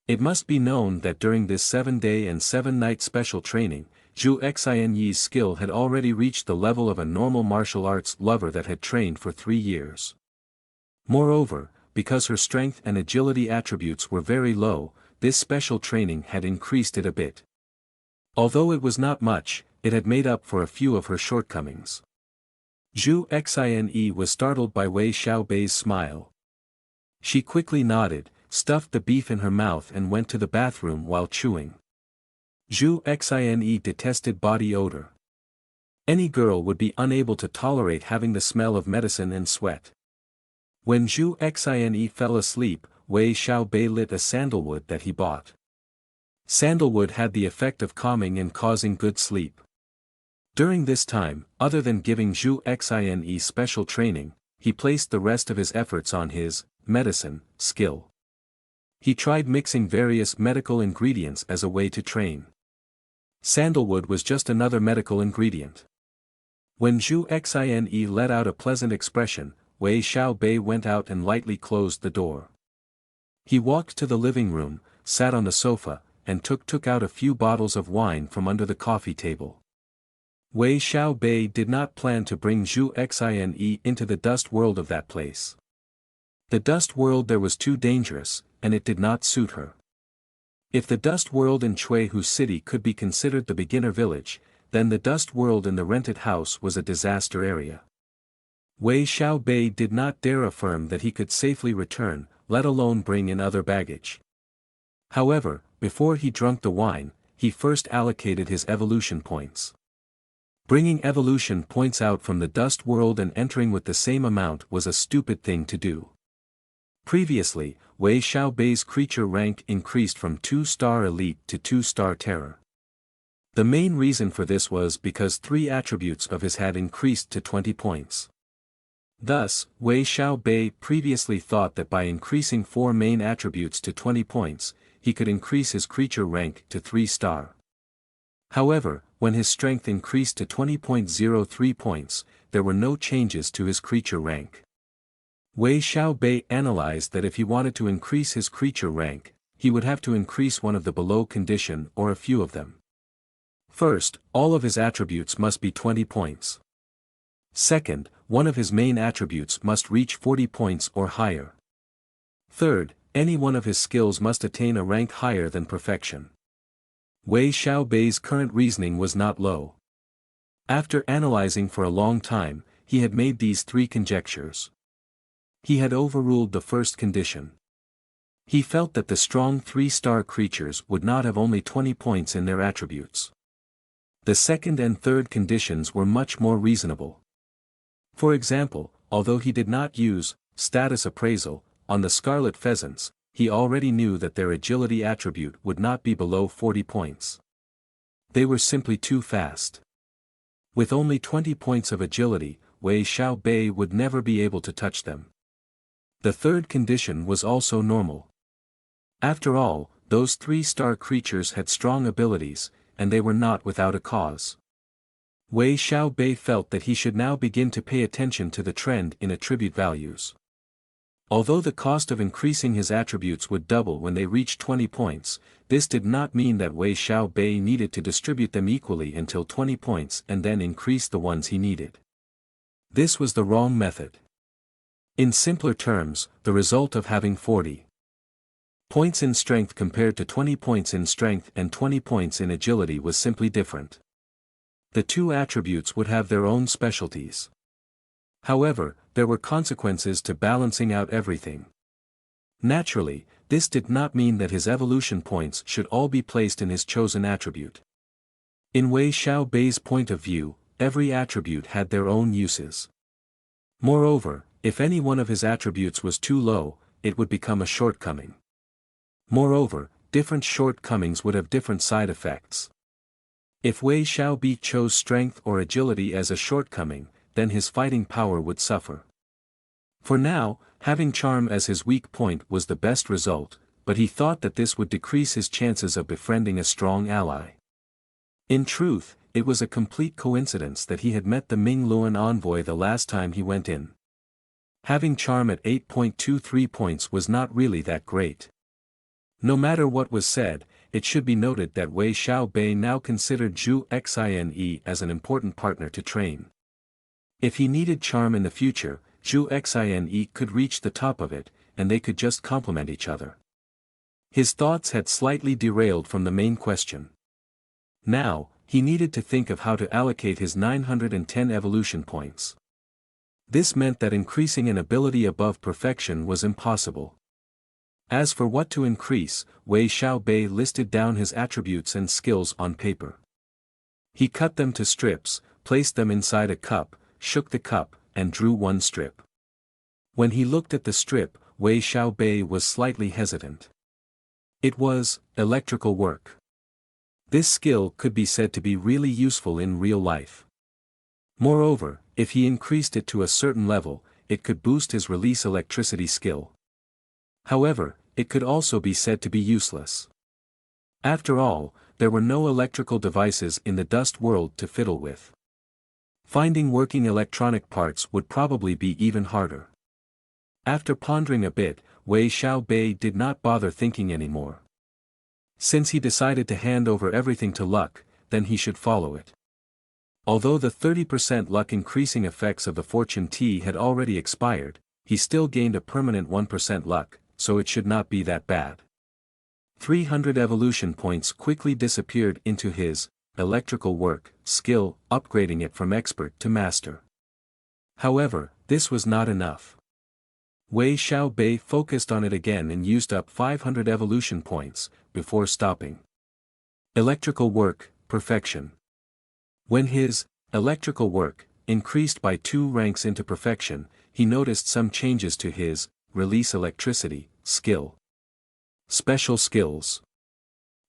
It must be known that during this 7-day and 7-night special training, Zhu Xine's skill had already reached the level of a normal martial arts lover that had trained for 3 years. Moreover, because her strength and agility attributes were very low, this special training had increased it a bit. Although it was not much, it had made up for a few of her shortcomings. Zhu Xine was startled by Wei Xiaobei's smile. She quickly nodded, stuffed the beef in her mouth and went to the bathroom while chewing. Zhu Xine detested body odor. Any girl would be unable to tolerate having the smell of medicine and sweat. When Zhu Xine fell asleep, Wei Xiaobei lit a sandalwood that he bought. Sandalwood had the effect of calming and causing good sleep. During this time, other than giving Zhu Xine special training, he placed the rest of his efforts on his medicine skill. He tried mixing various medical ingredients as a way to train. Sandalwood was just another medical ingredient. When Zhu Xine let out a pleasant expression, Wei Xiaobei went out and lightly closed the door. He walked to the living room, sat on the sofa, and took out a few bottles of wine from under the coffee table. Wei Xiaobei did not plan to bring Zhu Xine into the dust world of that place. The dust world there was too dangerous, and it did not suit her. If the dust world in Chuihu City could be considered the beginner village, then the dust world in the rented house was a disaster area. Wei Xiaobei did not dare affirm that he could safely return, let alone bring in other baggage. However, before he drank the wine, he first allocated his evolution points. Bringing evolution points out from the dust world and entering with the same amount was a stupid thing to do. Previously, Wei Xiaobei's creature rank increased from 2-star elite to 2-star terror. The main reason for this was because 3 attributes of his had increased to 20 points. Thus, Wei Xiaobei previously thought that by increasing 4 main attributes to 20 points, he could increase his creature rank to 3-star. However, when his strength increased to 20.03 points, there were no changes to his creature rank. Wei Xiaobei analyzed that if he wanted to increase his creature rank, he would have to increase one of the below condition or a few of them. First, all of his attributes must be 20 points. Second, one of his main attributes must reach 40 points or higher. Third, any one of his skills must attain a rank higher than perfection. Wei Xiaobei's current reasoning was not low. After analyzing for a long time, he had made these 3 conjectures. He had overruled the first condition. He felt that the strong 3-star creatures would not have only 20 points in their attributes. The second and third conditions were much more reasonable. For example, although he did not use status appraisal on the scarlet pheasants, he already knew that their agility attribute would not be below 40 points. They were simply too fast. With only 20 points of agility, Wei Xiaobei would never be able to touch them. The third condition was also normal. After all, those 3-star creatures had strong abilities, and they were not without a cause. Wei Xiaobei felt that he should now begin to pay attention to the trend in attribute values. Although the cost of increasing his attributes would double when they reached 20 points, this did not mean that Wei Xiaobei needed to distribute them equally until 20 points and then increase the ones he needed. This was the wrong method. In simpler terms, the result of having 40 points in strength compared to 20 points in strength and 20 points in agility was simply different. The 2 attributes would have their own specialties. However, there were consequences to balancing out everything. Naturally, this did not mean that his evolution points should all be placed in his chosen attribute. In Wei Xiaobei's point of view, every attribute had their own uses. Moreover, if any one of his attributes was too low, it would become a shortcoming. Moreover, different shortcomings would have different side effects. If Wei Xiaobei chose strength or agility as a shortcoming, then his fighting power would suffer. For now, having charm as his weak point was the best result, but he thought that this would decrease his chances of befriending a strong ally. In truth, it was a complete coincidence that he had met the Ming Luan envoy the last time he went in. Having charm at 8.23 points was not really that great. No matter what was said, it should be noted that Wei Xiaobei now considered Zhu Xine as an important partner to train. If he needed charm in the future, Zhu Xine could reach the top of it, and they could just complement each other. His thoughts had slightly derailed from the main question. Now, he needed to think of how to allocate his 910 evolution points. This meant that increasing an ability above perfection was impossible. As for what to increase, Wei Xiaobei listed down his attributes and skills on paper. He cut them to strips, placed them inside a cup, shook the cup, and drew one strip. When he looked at the strip, Wei Xiaobei was slightly hesitant. It was electrical work. This skill could be said to be really useful in real life. Moreover, if he increased it to a certain level, it could boost his release electricity skill. However, it could also be said to be useless. After all, there were no electrical devices in the dust world to fiddle with. Finding working electronic parts would probably be even harder. After pondering a bit, Wei Xiaobei did not bother thinking anymore. Since he decided to hand over everything to luck, then he should follow it. Although the 30% luck increasing effects of the fortune tea had already expired, he still gained a permanent 1% luck, so it should not be that bad. 300 evolution points quickly disappeared into his electrical work skill, upgrading it from expert to master. However, this was not enough. Wei Xiaobei focused on it again and used up 500 evolution points, before stopping. Electrical work, perfection. When his electrical work increased by 2 ranks into perfection, he noticed some changes to his release electricity skill. Special skills.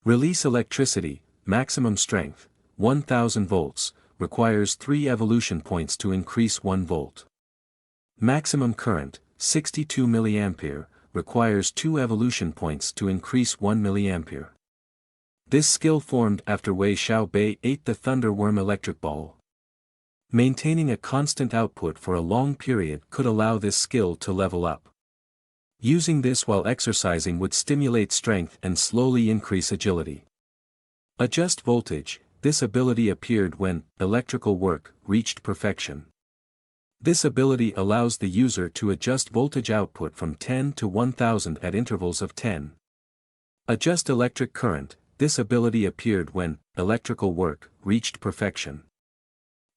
Release electricity, maximum strength, 1000 volts, requires 3 evolution points to increase 1 volt. Maximum current, 62 mA, requires 2 evolution points to increase 1 mA. This skill formed after Wei Xiaobei ate the thunderworm electric ball. Maintaining a constant output for a long period could allow this skill to level up. Using this while exercising would stimulate strength and slowly increase agility. Adjust voltage. This ability appeared when electrical work reached perfection. This ability allows the user to adjust voltage output from 10 to 1000 at intervals of 10. Adjust electric current. This ability appeared when electrical work reached perfection.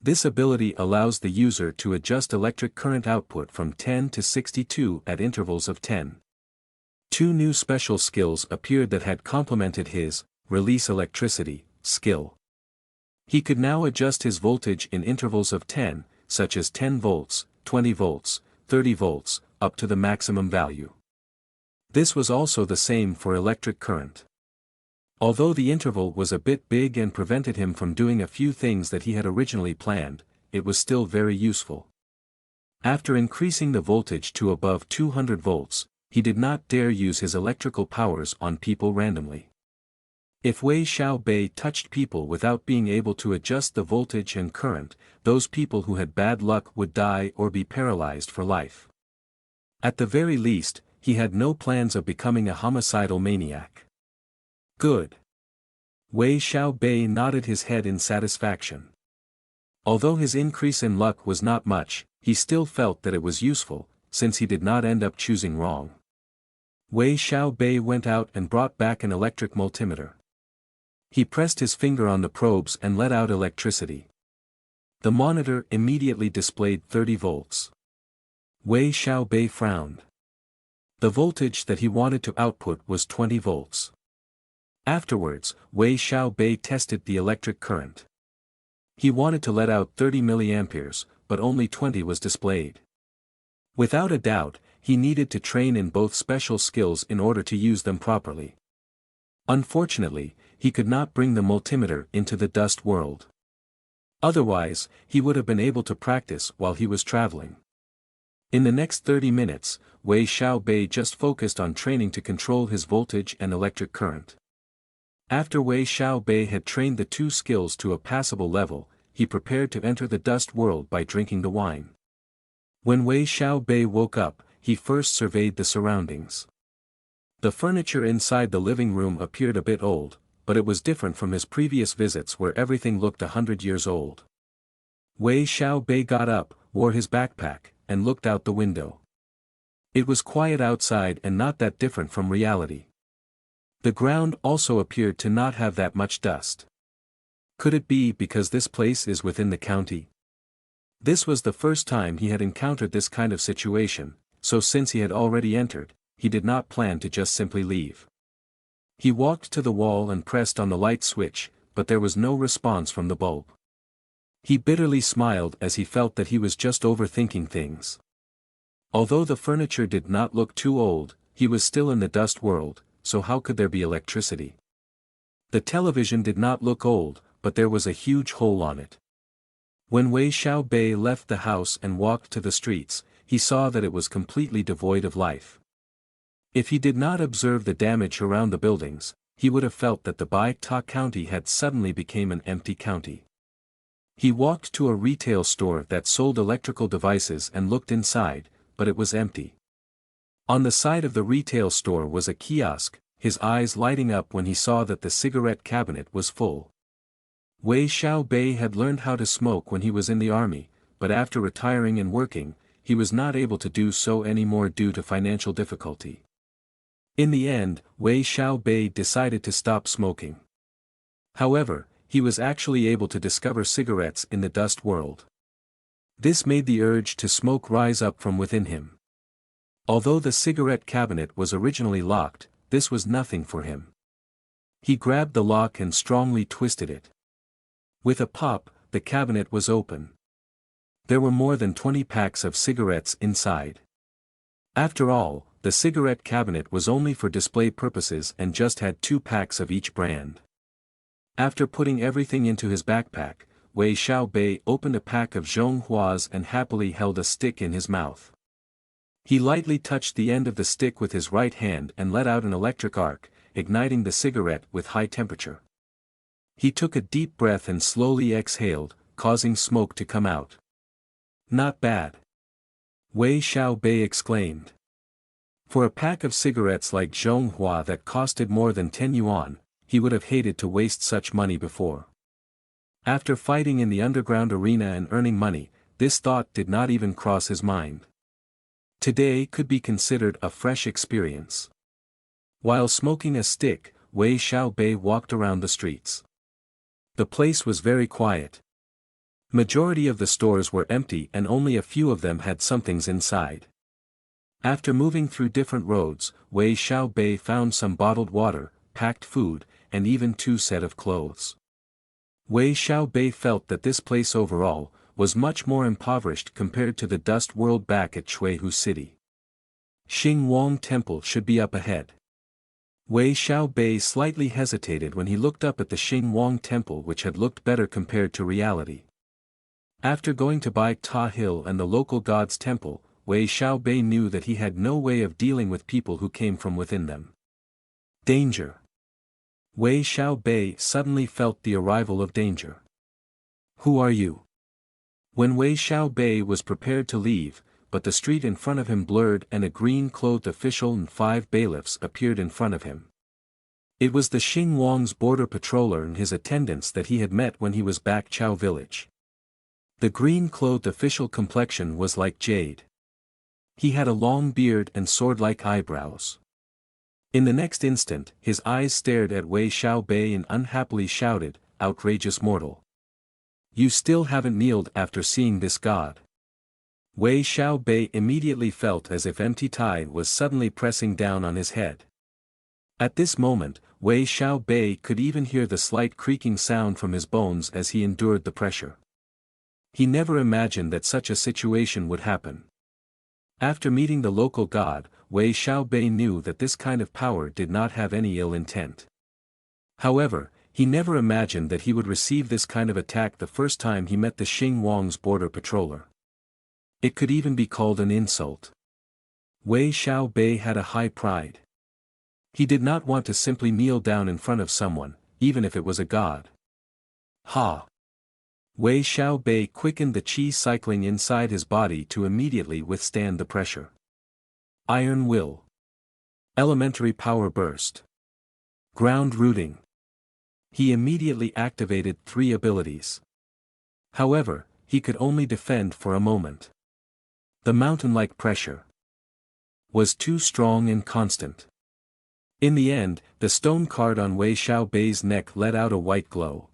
This ability allows the user to adjust electric current output from 10 to 62 at intervals of 10. 2 new special skills appeared that had complemented his release electricity skill. He could now adjust his voltage in intervals of 10, such as 10 volts, 20 volts, 30 volts, up to the maximum value. This was also the same for electric current. Although the interval was a bit big and prevented him from doing a few things that he had originally planned, it was still very useful. After increasing the voltage to above 200 volts, he did not dare use his electrical powers on people randomly. If Wei Xiaobei touched people without being able to adjust the voltage and current, those people who had bad luck would die or be paralyzed for life. At the very least, he had no plans of becoming a homicidal maniac. Good. Wei Xiaobei nodded his head in satisfaction. Although his increase in luck was not much, he still felt that it was useful, since he did not end up choosing wrong. Wei Xiaobei went out and brought back an electric multimeter. He pressed his finger on the probes and let out electricity. The monitor immediately displayed 30 volts. Wei Xiaobei frowned. The voltage that he wanted to output was 20 volts. Afterwards, Wei Xiaobei tested the electric current. He wanted to let out 30 milliamperes, but only 20 was displayed. Without a doubt, he needed to train in both special skills in order to use them properly. Unfortunately, he could not bring the multimeter into the dust world. Otherwise, he would have been able to practice while he was traveling. In the next 30 minutes, Wei Xiaobei just focused on training to control his voltage and electric current. After Wei Xiaobei had trained the 2 skills to a passable level, he prepared to enter the dust world by drinking the wine. When Wei Xiaobei woke up, he first surveyed the surroundings. The furniture inside the living room appeared a bit old, but it was different from his previous visits where everything looked 100 years old. Wei Xiaobei got up, wore his backpack, and looked out the window. It was quiet outside and not that different from reality. The ground also appeared to not have that much dust. Could it be because this place is within the county? This was the first time he had encountered this kind of situation, so since he had already entered, he did not plan to just simply leave. He walked to the wall and pressed on the light switch, but there was no response from the bulb. He bitterly smiled as he felt that he was just overthinking things. Although the furniture did not look too old, he was still in the dust world, so how could there be electricity? The television did not look old, but there was a huge hole on it. When Wei Xiaobei left the house and walked to the streets, he saw that it was completely devoid of life. If he did not observe the damage around the buildings, he would have felt that the Bai Ta County had suddenly become an empty county. He walked to a retail store that sold electrical devices and looked inside, but it was empty. On the side of the retail store was a kiosk, his eyes lighting up when he saw that the cigarette cabinet was full. Wei Xiaobei had learned how to smoke when he was in the army, but after retiring and working, he was not able to do so anymore due to financial difficulty. In the end, Wei Xiaobei decided to stop smoking. However, he was actually able to discover cigarettes in the dust world. This made the urge to smoke rise up from within him. Although the cigarette cabinet was originally locked, this was nothing for him. He grabbed the lock and strongly twisted it. With a pop, the cabinet was open. There were more than 20 packs of cigarettes inside. After all, the cigarette cabinet was only for display purposes and just had 2 packs of each brand. After putting everything into his backpack, Wei Xiaobei opened a pack of Zhonghuas and happily held a stick in his mouth. He lightly touched the end of the stick with his right hand and let out an electric arc, igniting the cigarette with high temperature. He took a deep breath and slowly exhaled, causing smoke to come out. Not bad. Wei Xiaobei exclaimed. For a pack of cigarettes like Zhonghua that costed more than 10 yuan, he would have hated to waste such money before. After fighting in the underground arena and earning money, this thought did not even cross his mind. Today could be considered a fresh experience. While smoking a stick, Wei Xiaobei walked around the streets. The place was very quiet. Majority of the stores were empty and only a few of them had somethings inside. After moving through different roads, Wei Xiaobei found some bottled water, packed food, and even 2 sets of clothes. Wei Xiaobei felt that this place overall was much more impoverished compared to the dust world back at Chuihu City. Xingwang Temple should be up ahead. Wei Xiaobei slightly hesitated when he looked up at the Xingwang Temple, which had looked better compared to reality. After going to Bai Ta Hill and the local god's temple, Wei Xiaobei knew that he had no way of dealing with people who came from within them. Danger. Wei Xiaobei suddenly felt the arrival of danger. Who are you? When Wei Xiaobei was prepared to leave, but the street in front of him blurred and a green-clothed official and 5 bailiffs appeared in front of him. It was the Xingwang's border patroller and his attendants that he had met when he was back Chao village. The green-clothed official complexion was like jade. He had a long beard and sword-like eyebrows. In the next instant, his eyes stared at Wei Xiaobei and unhappily shouted, "Outrageous mortal! You still haven't kneeled after seeing this god." Wei Xiaobei immediately felt as if empty tide was suddenly pressing down on his head. At this moment, Wei Xiaobei could even hear the slight creaking sound from his bones as he endured the pressure. He never imagined that such a situation would happen. After meeting the local god, Wei Xiaobei knew that this kind of power did not have any ill intent. However, he never imagined that he would receive this kind of attack the first time he met the Xingwang's border patroller. It could even be called an insult. Wei Xiaobei had a high pride. He did not want to simply kneel down in front of someone, even if it was a god. Ha! Wei Xiaobei quickened the qi cycling inside his body to immediately withstand the pressure. Iron Will. Elementary Power Burst. Ground Rooting. He immediately activated 3 abilities. However, he could only defend for a moment. The mountain-like pressure was too strong and constant. In the end, the stone card on Wei Xiaobei's neck let out a white glow.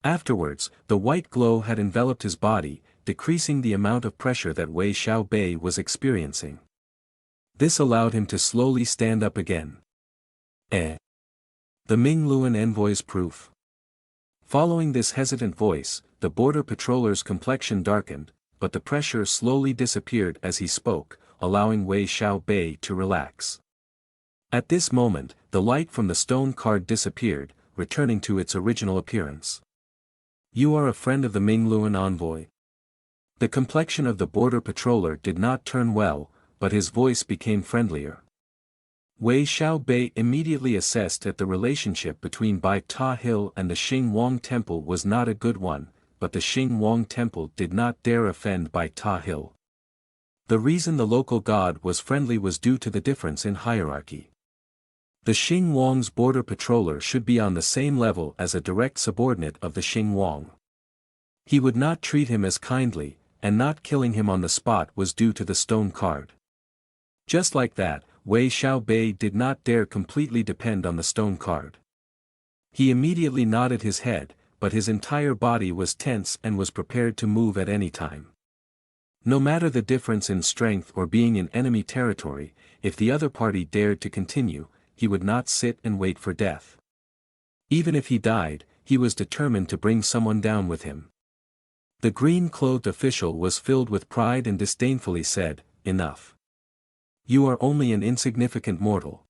Afterwards, the white glow had enveloped his body, decreasing the amount of pressure that Wei Xiaobei was experiencing. This allowed him to slowly stand up again. The Mingluan envoy's proof. Following this hesitant voice, the border patroller's complexion darkened, but the pressure slowly disappeared as he spoke, allowing Wei Xiaobei to relax. At this moment, the light from the stone card disappeared, returning to its original appearance. You are a friend of the Mingluan envoy. The complexion of the border patroller did not turn well, but his voice became friendlier. Wei Xiaobei immediately assessed that the relationship between Bai Ta Hill and the Xing Wang Temple was not a good one, but the Xing Wang Temple did not dare offend Bai Ta Hill. The reason the local god was friendly was due to the difference in hierarchy. The Xing Wang's border patroller should be on the same level as a direct subordinate of the Xing Wang. He would not treat him as kindly, and not killing him on the spot was due to the stone card. Just like that, Wei Xiaobei did not dare completely depend on the stone card. He immediately nodded his head, but his entire body was tense and was prepared to move at any time. No matter the difference in strength or being in enemy territory, if the other party dared to continue, he would not sit and wait for death. Even if he died, he was determined to bring someone down with him. The green-clothed official was filled with pride and disdainfully said, "Enough. You are only an insignificant mortal.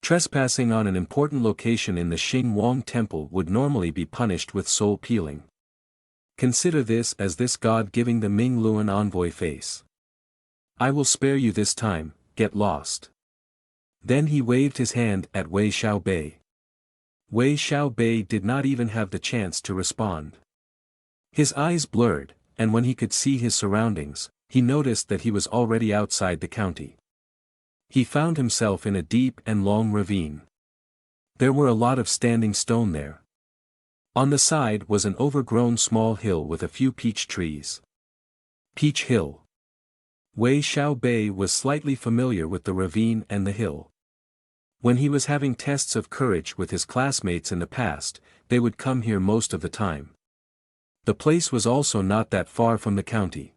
Trespassing on an important location in the Xing Wang Temple would normally be punished with soul peeling. Consider this as this god giving the Ming Luan envoy face. I will spare you this time, get lost." Then he waved his hand at Wei Xiaobei. Wei Xiaobei did not even have the chance to respond. His eyes blurred, and when he could see his surroundings, he noticed that he was already outside the county. He found himself in a deep and long ravine. There were a lot of standing stone there. On the side was an overgrown small hill with a few peach trees. Peach Hill. Wei Xiaobei was slightly familiar with the ravine and the hill. When he was having tests of courage with his classmates in the past, they would come here most of the time. The place was also not that far from the county.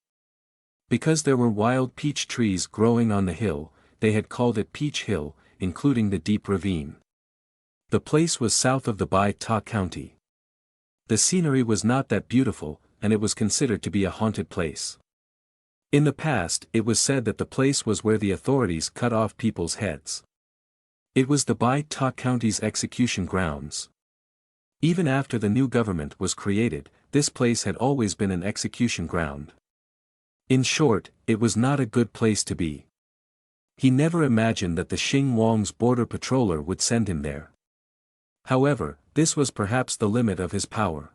Because there were wild peach trees growing on the hill, they had called it Peach Hill, including the deep ravine. The place was south of the Bai Ta County. The scenery was not that beautiful, and it was considered to be a haunted place. In the past, it was said that the place was where the authorities cut off people's heads. It was the Bai Ta County's execution grounds. Even after the new government was created, this place had always been an execution ground. In short, it was not a good place to be. He never imagined that the Xing Wang's border patroller would send him there. However, this was perhaps the limit of his power.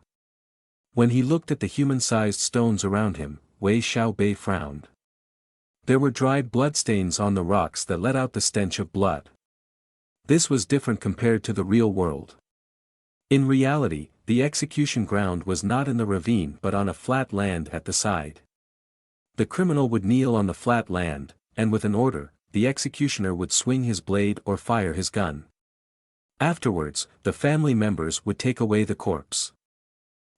When he looked at the human-sized stones around him, Wei Xiaobei frowned. There were dried bloodstains on the rocks that let out the stench of blood. This was different compared to the real world. In reality, the execution ground was not in the ravine but on a flat land at the side. The criminal would kneel on the flat land, and with an order, the executioner would swing his blade or fire his gun. Afterwards, the family members would take away the corpse.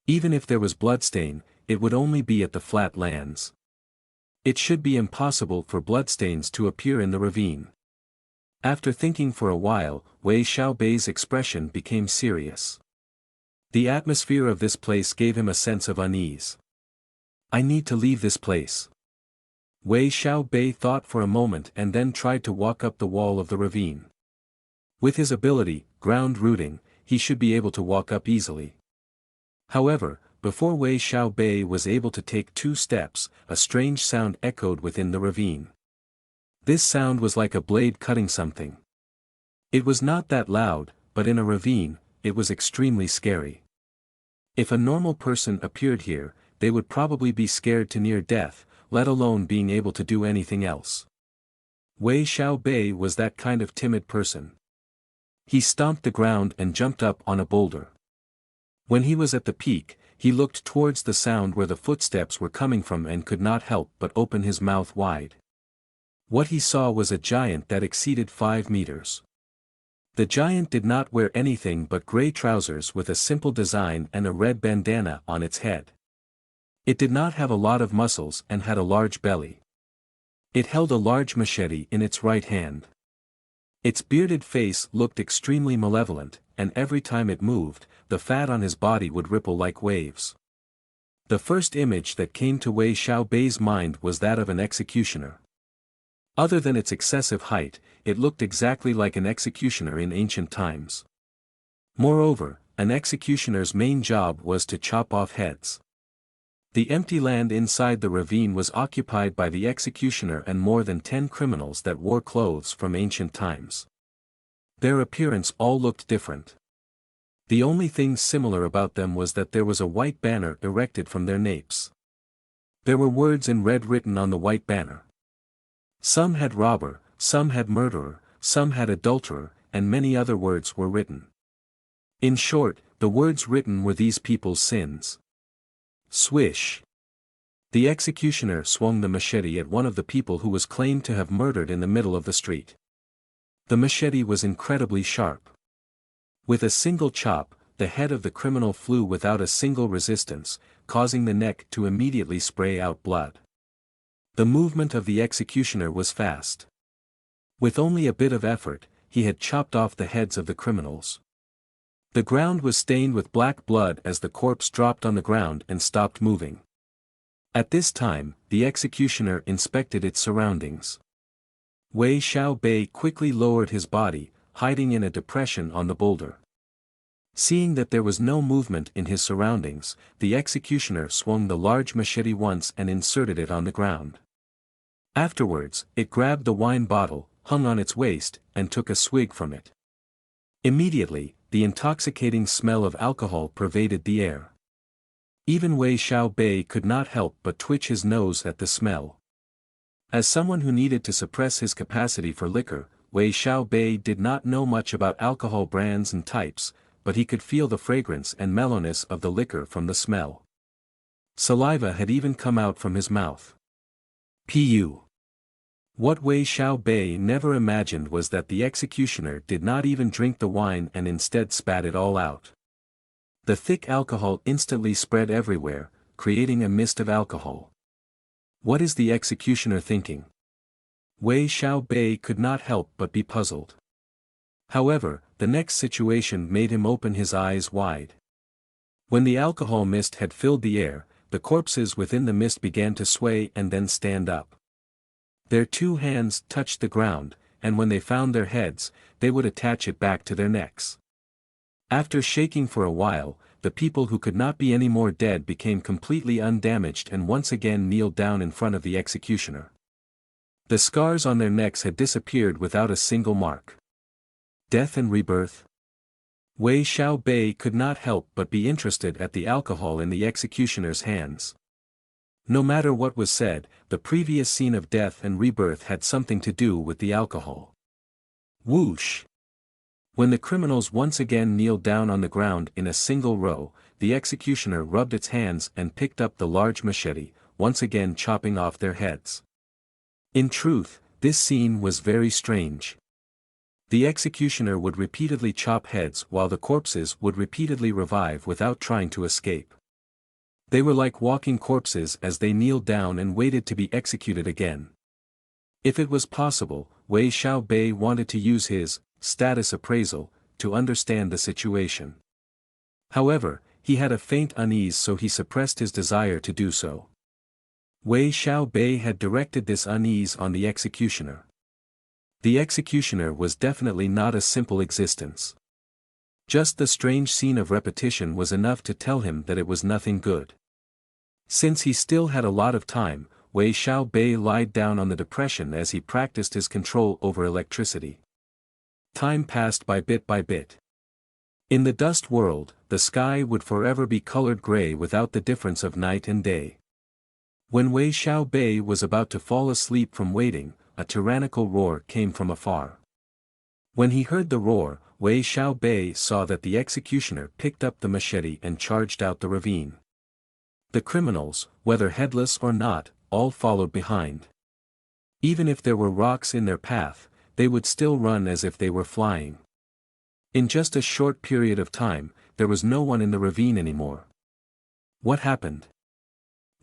Even if there was bloodstain, it would only be at the flat lands. It should be impossible for bloodstains to appear in the ravine. After thinking for a while, Wei Xiaobei's expression became serious. The atmosphere of this place gave him a sense of unease. I need to leave this place. Wei Xiaobei thought for a moment and then tried to walk up the wall of the ravine. With his ability, ground rooting, he should be able to walk up easily. However, before Wei Xiaobei was able to take 2 steps, a strange sound echoed within the ravine. This sound was like a blade cutting something. It was not that loud, but in a ravine, it was extremely scary. If a normal person appeared here, they would probably be scared to near death, let alone being able to do anything else. Wei Xiaobei was that kind of timid person. He stomped the ground and jumped up on a boulder. When he was at the peak, he looked towards the sound where the footsteps were coming from and could not help but open his mouth wide. What he saw was a giant that exceeded 5 meters. The giant did not wear anything but gray trousers with a simple design and a red bandana on its head. It did not have a lot of muscles and had a large belly. It held a large machete in its right hand. Its bearded face looked extremely malevolent, and every time it moved, the fat on his body would ripple like waves. The first image that came to Wei Xiaobei's mind was that of an executioner. Other than its excessive height, it looked exactly like an executioner in ancient times. Moreover, an executioner's main job was to chop off heads. The empty land inside the ravine was occupied by the executioner and more than 10 criminals that wore clothes from ancient times. Their appearance all looked different. The only thing similar about them was that there was a white banner erected from their napes. There were words in red written on the white banner. Some had robber, some had murderer, some had adulterer, and many other words were written. In short, the words written were these people's sins. Swish! The executioner swung the machete at one of the people who was claimed to have murdered in the middle of the street. The machete was incredibly sharp. With a single chop, the head of the criminal flew without a single resistance, causing the neck to immediately spray out blood. The movement of the executioner was fast. With only a bit of effort, he had chopped off the heads of the criminals. The ground was stained with black blood as the corpse dropped on the ground and stopped moving. At this time, the executioner inspected its surroundings. Wei Xiaobei quickly lowered his body, hiding in a depression on the boulder. Seeing that there was no movement in his surroundings, the executioner swung the large machete once and inserted it on the ground. Afterwards, it grabbed the wine bottle, hung on its waist, and took a swig from it. Immediately, the intoxicating smell of alcohol pervaded the air. Even Wei Xiaobei could not help but twitch his nose at the smell. As someone who needed to suppress his capacity for liquor, Wei Xiaobei did not know much about alcohol brands and types, but he could feel the fragrance and mellowness of the liquor from the smell. Saliva had even come out from his mouth. Pu. What Wei Xiaobei never imagined was that the executioner did not even drink the wine and instead spat it all out. The thick alcohol instantly spread everywhere, creating a mist of alcohol. What is the executioner thinking? Wei Xiaobei could not help but be puzzled. However, the next situation made him open his eyes wide. When the alcohol mist had filled the air, the corpses within the mist began to sway and then stand up. Their two hands touched the ground, and when they found their heads, they would attach it back to their necks. After shaking for a while, the people who could not be any more dead became completely undamaged and once again kneeled down in front of the executioner. The scars on their necks had disappeared without a single mark. Death and rebirth? Wei Xiaobei could not help but be interested at the alcohol in the executioner's hands. No matter what was said, the previous scene of death and rebirth had something to do with the alcohol. Whoosh! When the criminals once again kneeled down on the ground in a single row, the executioner rubbed its hands and picked up the large machete, once again chopping off their heads. In truth, this scene was very strange. The executioner would repeatedly chop heads while the corpses would repeatedly revive without trying to escape. They were like walking corpses as they kneeled down and waited to be executed again. If it was possible, Wei Xiaobei wanted to use his status appraisal to understand the situation. However, he had a faint unease, so he suppressed his desire to do so. Wei Xiaobei had directed this unease on the executioner. The executioner was definitely not a simple existence. Just the strange scene of repetition was enough to tell him that it was nothing good. Since he still had a lot of time, Wei Xiaobei lied down on the depression as he practiced his control over electricity. Time passed by bit by bit. In the dust world, the sky would forever be colored gray without the difference of night and day. When Wei Xiaobei was about to fall asleep from waiting, a tyrannical roar came from afar. When he heard the roar, Wei Xiaobei saw that the executioner picked up the machete and charged out the ravine. The criminals, whether headless or not, all followed behind. Even if there were rocks in their path, they would still run as if they were flying. In just a short period of time, there was no one in the ravine anymore. What happened?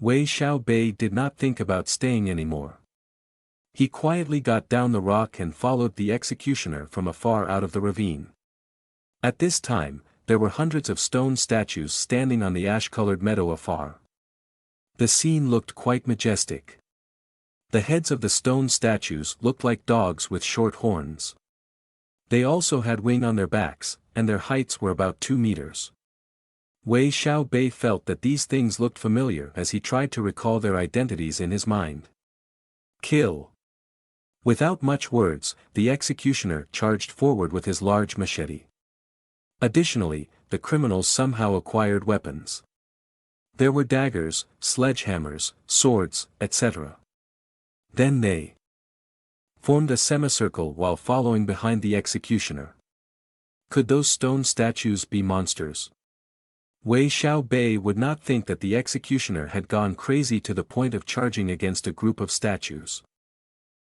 Wei Xiaobei did not think about staying anymore. He quietly got down the rock and followed the executioner from afar out of the ravine. At this time, there were hundreds of stone statues standing on the ash-colored meadow afar. The scene looked quite majestic. The heads of the stone statues looked like dogs with short horns. They also had wing on their backs, and their heights were about 2 meters. Wei Xiaobei felt that these things looked familiar as he tried to recall their identities in his mind. Kill. Without much words, the executioner charged forward with his large machete. Additionally, the criminals somehow acquired weapons. There were daggers, sledgehammers, swords, etc. Then they formed a semicircle while following behind the executioner. Could those stone statues be monsters? Wei Xiaobei would not think that the executioner had gone crazy to the point of charging against a group of statues.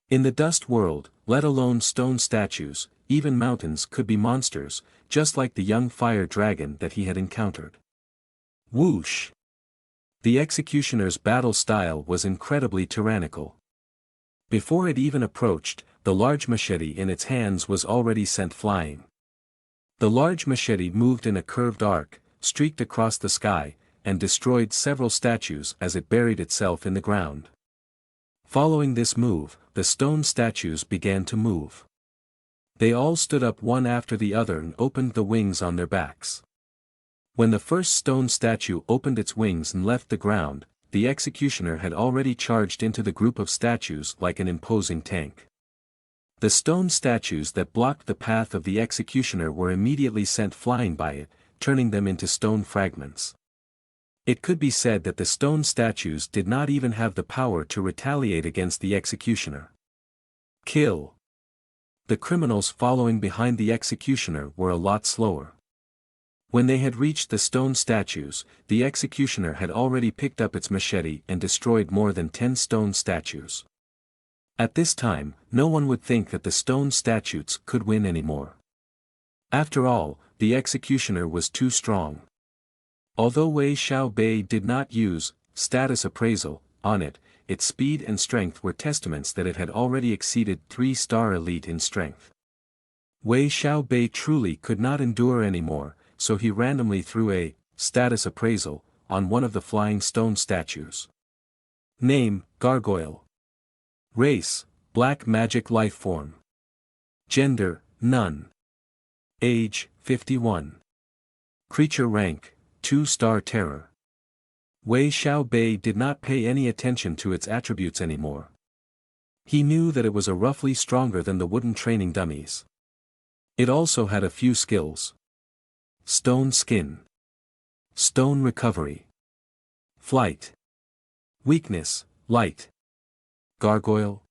In the dust world, let alone stone statues, even mountains could be monsters, just like the young fire dragon that he had encountered. Whoosh! The executioner's battle style was incredibly tyrannical. Before it even approached, the large machete in its hands was already sent flying. The large machete moved in a curved arc, streaked across the sky, and destroyed several statues as it buried itself in the ground. Following this move, the stone statues began to move. They all stood up one after the other and opened the wings on their backs. When the first stone statue opened its wings and left the ground, the executioner had already charged into the group of statues like an imposing tank. The stone statues that blocked the path of the executioner were immediately sent flying by it, turning them into stone fragments. It could be said that the stone statues did not even have the power to retaliate against the executioner. Kill. The criminals following behind the executioner were a lot slower. When they had reached the stone statues, the executioner had already picked up its machete and destroyed more than 10 stone statues. At this time, no one would think that the stone statues could win anymore. After all, the executioner was too strong. Although Wei Xiaobei did not use status appraisal on it, its speed and strength were testaments that it had already exceeded 3-star elite in strength. Wei Xiaobei truly could not endure anymore, so he randomly threw a status appraisal on one of the flying stone statues. Name: Gargoyle. Race: Black Magic Life Form. Gender: None. Age: 51. Creature rank: 2-star terror. Wei Xiaobei did not pay any attention to its attributes anymore. He knew that it was roughly stronger than the wooden training dummies. It also had a few skills. Stone Skin. Stone Recovery. Flight. Weakness: Light. Gargoyle.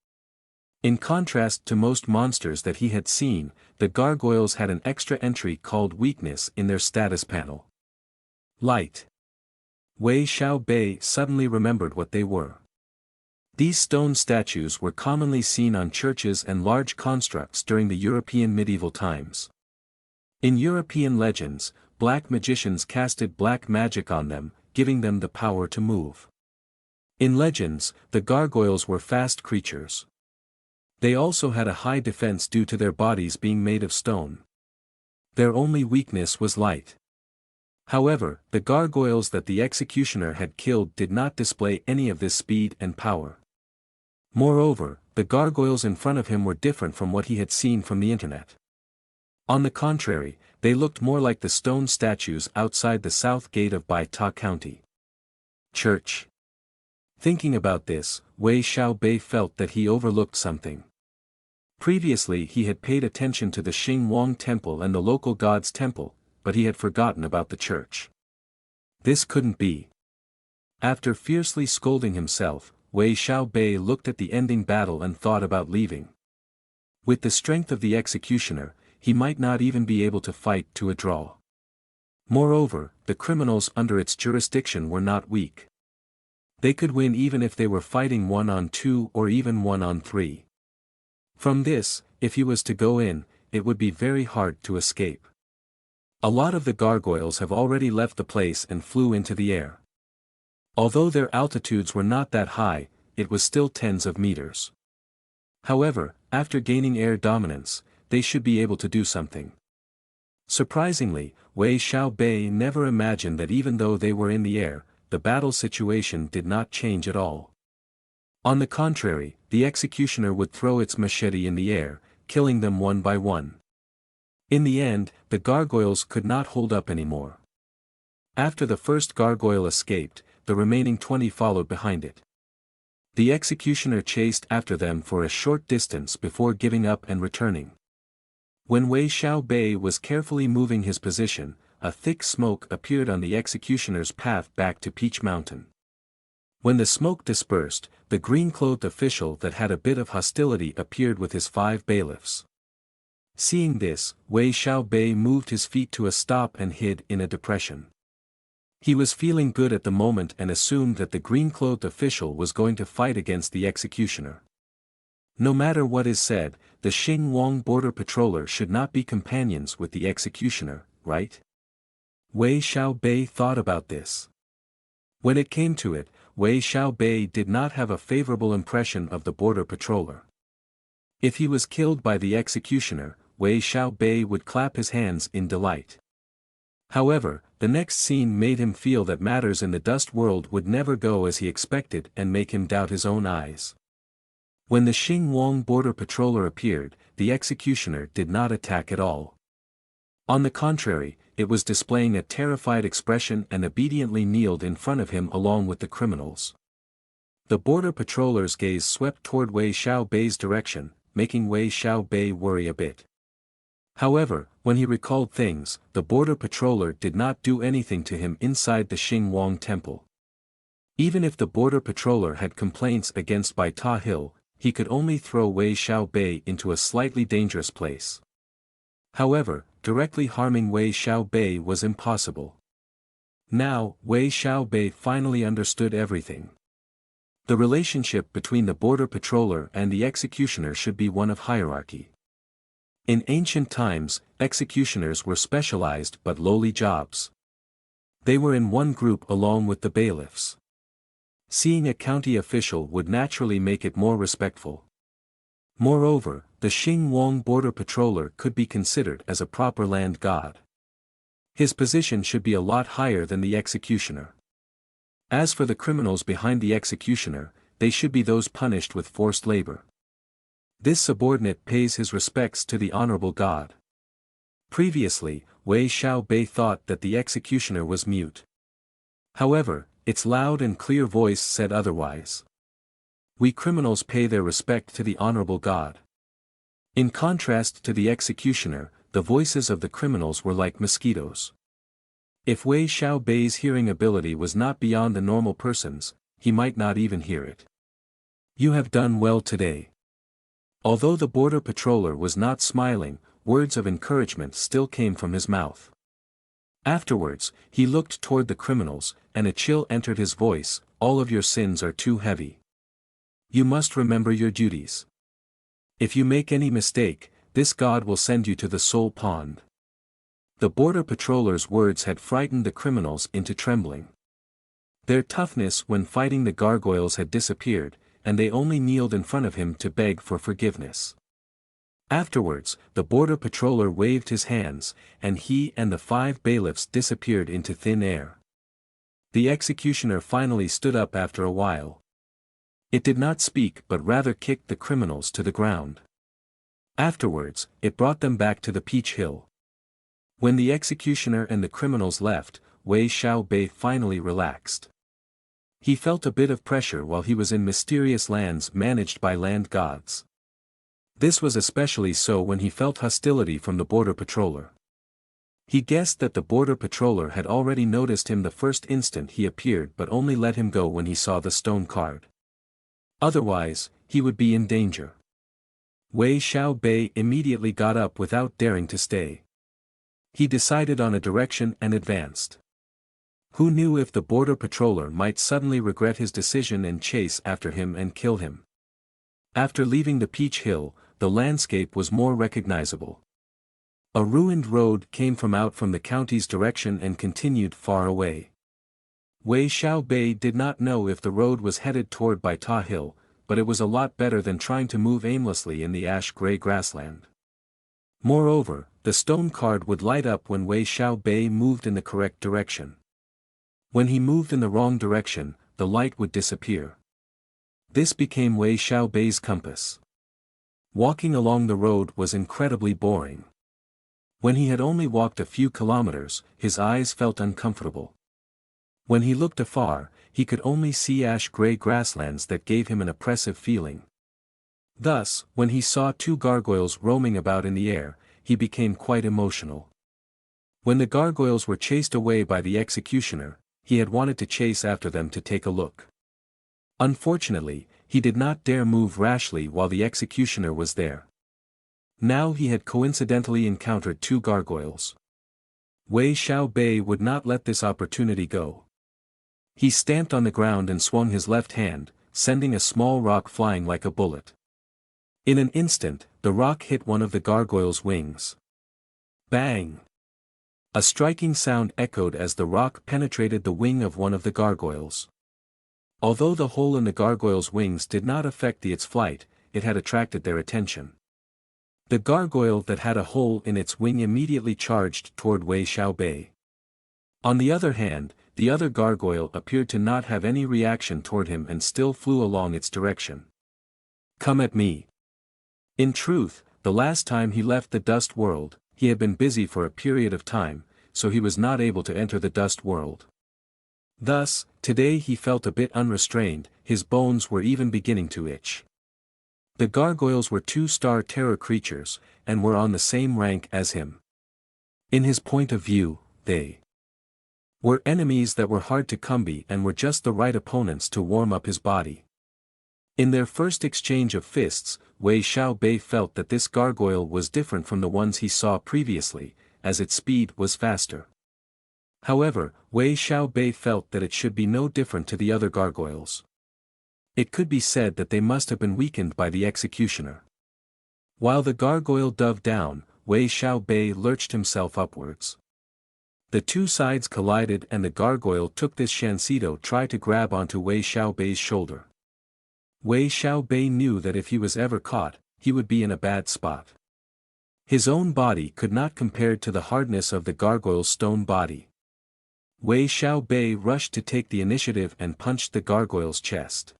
In contrast to most monsters that he had seen, the gargoyles had an extra entry called Weakness in their status panel. Light. Wei Xiaobei suddenly remembered what they were. These stone statues were commonly seen on churches and large constructs during the European medieval times. In European legends, black magicians casted black magic on them, giving them the power to move. In legends, the gargoyles were fast creatures. They also had a high defense due to their bodies being made of stone. Their only weakness was light. However, the gargoyles that the executioner had killed did not display any of this speed and power. Moreover, the gargoyles in front of him were different from what he had seen from the internet. On the contrary, they looked more like the stone statues outside the south gate of Baita County Church. Thinking about this, Wei Xiaobei felt that he overlooked something. Previously he had paid attention to the Xing Wang Temple and the local god's temple, but he had forgotten about the church. This couldn't be. After fiercely scolding himself, Wei Xiaobei looked at the ending battle and thought about leaving. With the strength of the executioner, he might not even be able to fight to a draw. Moreover, the criminals under its jurisdiction were not weak. They could win even if they were fighting 1-on-2 or even 1-on-3. From this, if he was to go in, it would be very hard to escape. A lot of the gargoyles have already left the place and flew into the air. Although their altitudes were not that high, it was still tens of meters. However, after gaining air dominance, they should be able to do something. Surprisingly, Wei Xiaobei never imagined that even though they were in the air, the battle situation did not change at all. On the contrary, the executioner would throw its machete in the air, killing them one by one. In the end, the gargoyles could not hold up anymore. After the first gargoyle escaped, the remaining 20 followed behind it. The executioner chased after them for a short distance before giving up and returning. When Wei Xiaobei was carefully moving his position, a thick smoke appeared on the executioner's path back to Peach Mountain. When the smoke dispersed, the green-clothed official that had a bit of hostility appeared with his 5 bailiffs. Seeing this, Wei Xiaobei moved his feet to a stop and hid in a depression. He was feeling good at the moment and assumed that the green-clothed official was going to fight against the executioner. No matter what is said, the Xinguang border patroller should not be companions with the executioner, right? Wei Xiaobei thought about this. When it came to it, Wei Xiaobei did not have a favorable impression of the border patroller. If he was killed by the executioner, Wei Xiaobei would clap his hands in delight. However, the next scene made him feel that matters in the dust world would never go as he expected and make him doubt his own eyes. When the Xinguang border patroller appeared, the executioner did not attack at all. On the contrary, it was displaying a terrified expression and obediently kneeled in front of him along with the criminals. The border patroller's gaze swept toward Wei Xiaobei's direction, making Wei Xiaobei worry a bit. However, when he recalled things, the border patroller did not do anything to him inside the Xinguang temple. Even if the border patroller had complaints against Bai Ta Hill, he could only throw Wei Xiaobei into a slightly dangerous place. However, directly harming Wei Xiaobei was impossible. Now, Wei Xiaobei finally understood everything. The relationship between the border patroller and the executioner should be one of hierarchy. In ancient times, executioners were specialized but lowly jobs. They were in one group along with the bailiffs. Seeing a county official would naturally make it more respectful. Moreover, the Xinguang border patroller could be considered as a proper land god. His position should be a lot higher than the executioner. As for the criminals behind the executioner, they should be those punished with forced labor. This subordinate pays his respects to the honorable god. Previously, Wei Xiaobei thought that the executioner was mute. However, its loud and clear voice said otherwise. We criminals pay their respect to the honorable god. In contrast to the executioner, the voices of the criminals were like mosquitoes. If Wei Xiaobei's hearing ability was not beyond the normal person's, he might not even hear it. You have done well today. Although the border patroller was not smiling, words of encouragement still came from his mouth. Afterwards, he looked toward the criminals, and a chill entered his voice. All of your sins are too heavy. You must remember your duties. If you make any mistake, this god will send you to the soul pond. The border patroller's words had frightened the criminals into trembling. Their toughness when fighting the gargoyles had disappeared, and they only kneeled in front of him to beg for forgiveness. Afterwards, the border patroller waved his hands, and he and the 5 bailiffs disappeared into thin air. The executioner finally stood up after a while. It did not speak but rather kicked the criminals to the ground. Afterwards, it brought them back to the Peach Hill. When the executioner and the criminals left, Wei Xiaobei finally relaxed. He felt a bit of pressure while he was in mysterious lands managed by land gods. This was especially so when he felt hostility from the border patroller. He guessed that the border patroller had already noticed him the first instant he appeared but only let him go when he saw the stone card. Otherwise, he would be in danger. Wei Xiaobei immediately got up without daring to stay. He decided on a direction and advanced. Who knew if the border patroller might suddenly regret his decision and chase after him and kill him. After leaving the Peach Hill, the landscape was more recognizable. A ruined road came out from the county's direction and continued far away. Wei Xiaobei did not know if the road was headed toward Bai Ta Hill, but it was a lot better than trying to move aimlessly in the ash-gray grassland. Moreover, the stone card would light up when Wei Xiaobei moved in the correct direction. When he moved in the wrong direction, the light would disappear. This became Wei Xiaobei's compass. Walking along the road was incredibly boring. When he had only walked a few kilometers, his eyes felt uncomfortable. When he looked afar, he could only see ash-gray grasslands that gave him an oppressive feeling. Thus, when he saw two gargoyles roaming about in the air, he became quite emotional. When the gargoyles were chased away by the executioner, he had wanted to chase after them to take a look. Unfortunately, he did not dare move rashly while the executioner was there. Now he had coincidentally encountered two gargoyles. Wei Xiaobei would not let this opportunity go. He stamped on the ground and swung his left hand, sending a small rock flying like a bullet. In an instant, the rock hit one of the gargoyle's wings. Bang! A striking sound echoed as the rock penetrated the wing of one of the gargoyles. Although the hole in the gargoyle's wings did not affect its flight, it had attracted their attention. The gargoyle that had a hole in its wing immediately charged toward Wei Xiaobei. On the other hand, the other gargoyle appeared to not have any reaction toward him and still flew along its direction. Come at me. In truth, the last time he left the dust world, he had been busy for a period of time, so he was not able to enter the dust world. Thus, today he felt a bit unrestrained, his bones were even beginning to itch. The gargoyles were two-star terror creatures, and were on the same rank as him. In his point of view, they were enemies that were hard to combat and were just the right opponents to warm up his body. In their first exchange of fists, Wei Xiaobei felt that this gargoyle was different from the ones he saw previously, as its speed was faster. However, Wei Xiaobei felt that it should be no different to the other gargoyles. It could be said that they must have been weakened by the executioner. While the gargoyle dove down, Wei Xiaobei lurched himself upwards. The two sides collided and the gargoyle took this Shansido try to grab onto Wei Xiaobei's shoulder. Wei Xiaobei knew that if he was ever caught, he would be in a bad spot. His own body could not compare to the hardness of the gargoyle's stone body. Wei Xiaobei rushed to take the initiative and punched the gargoyle's chest.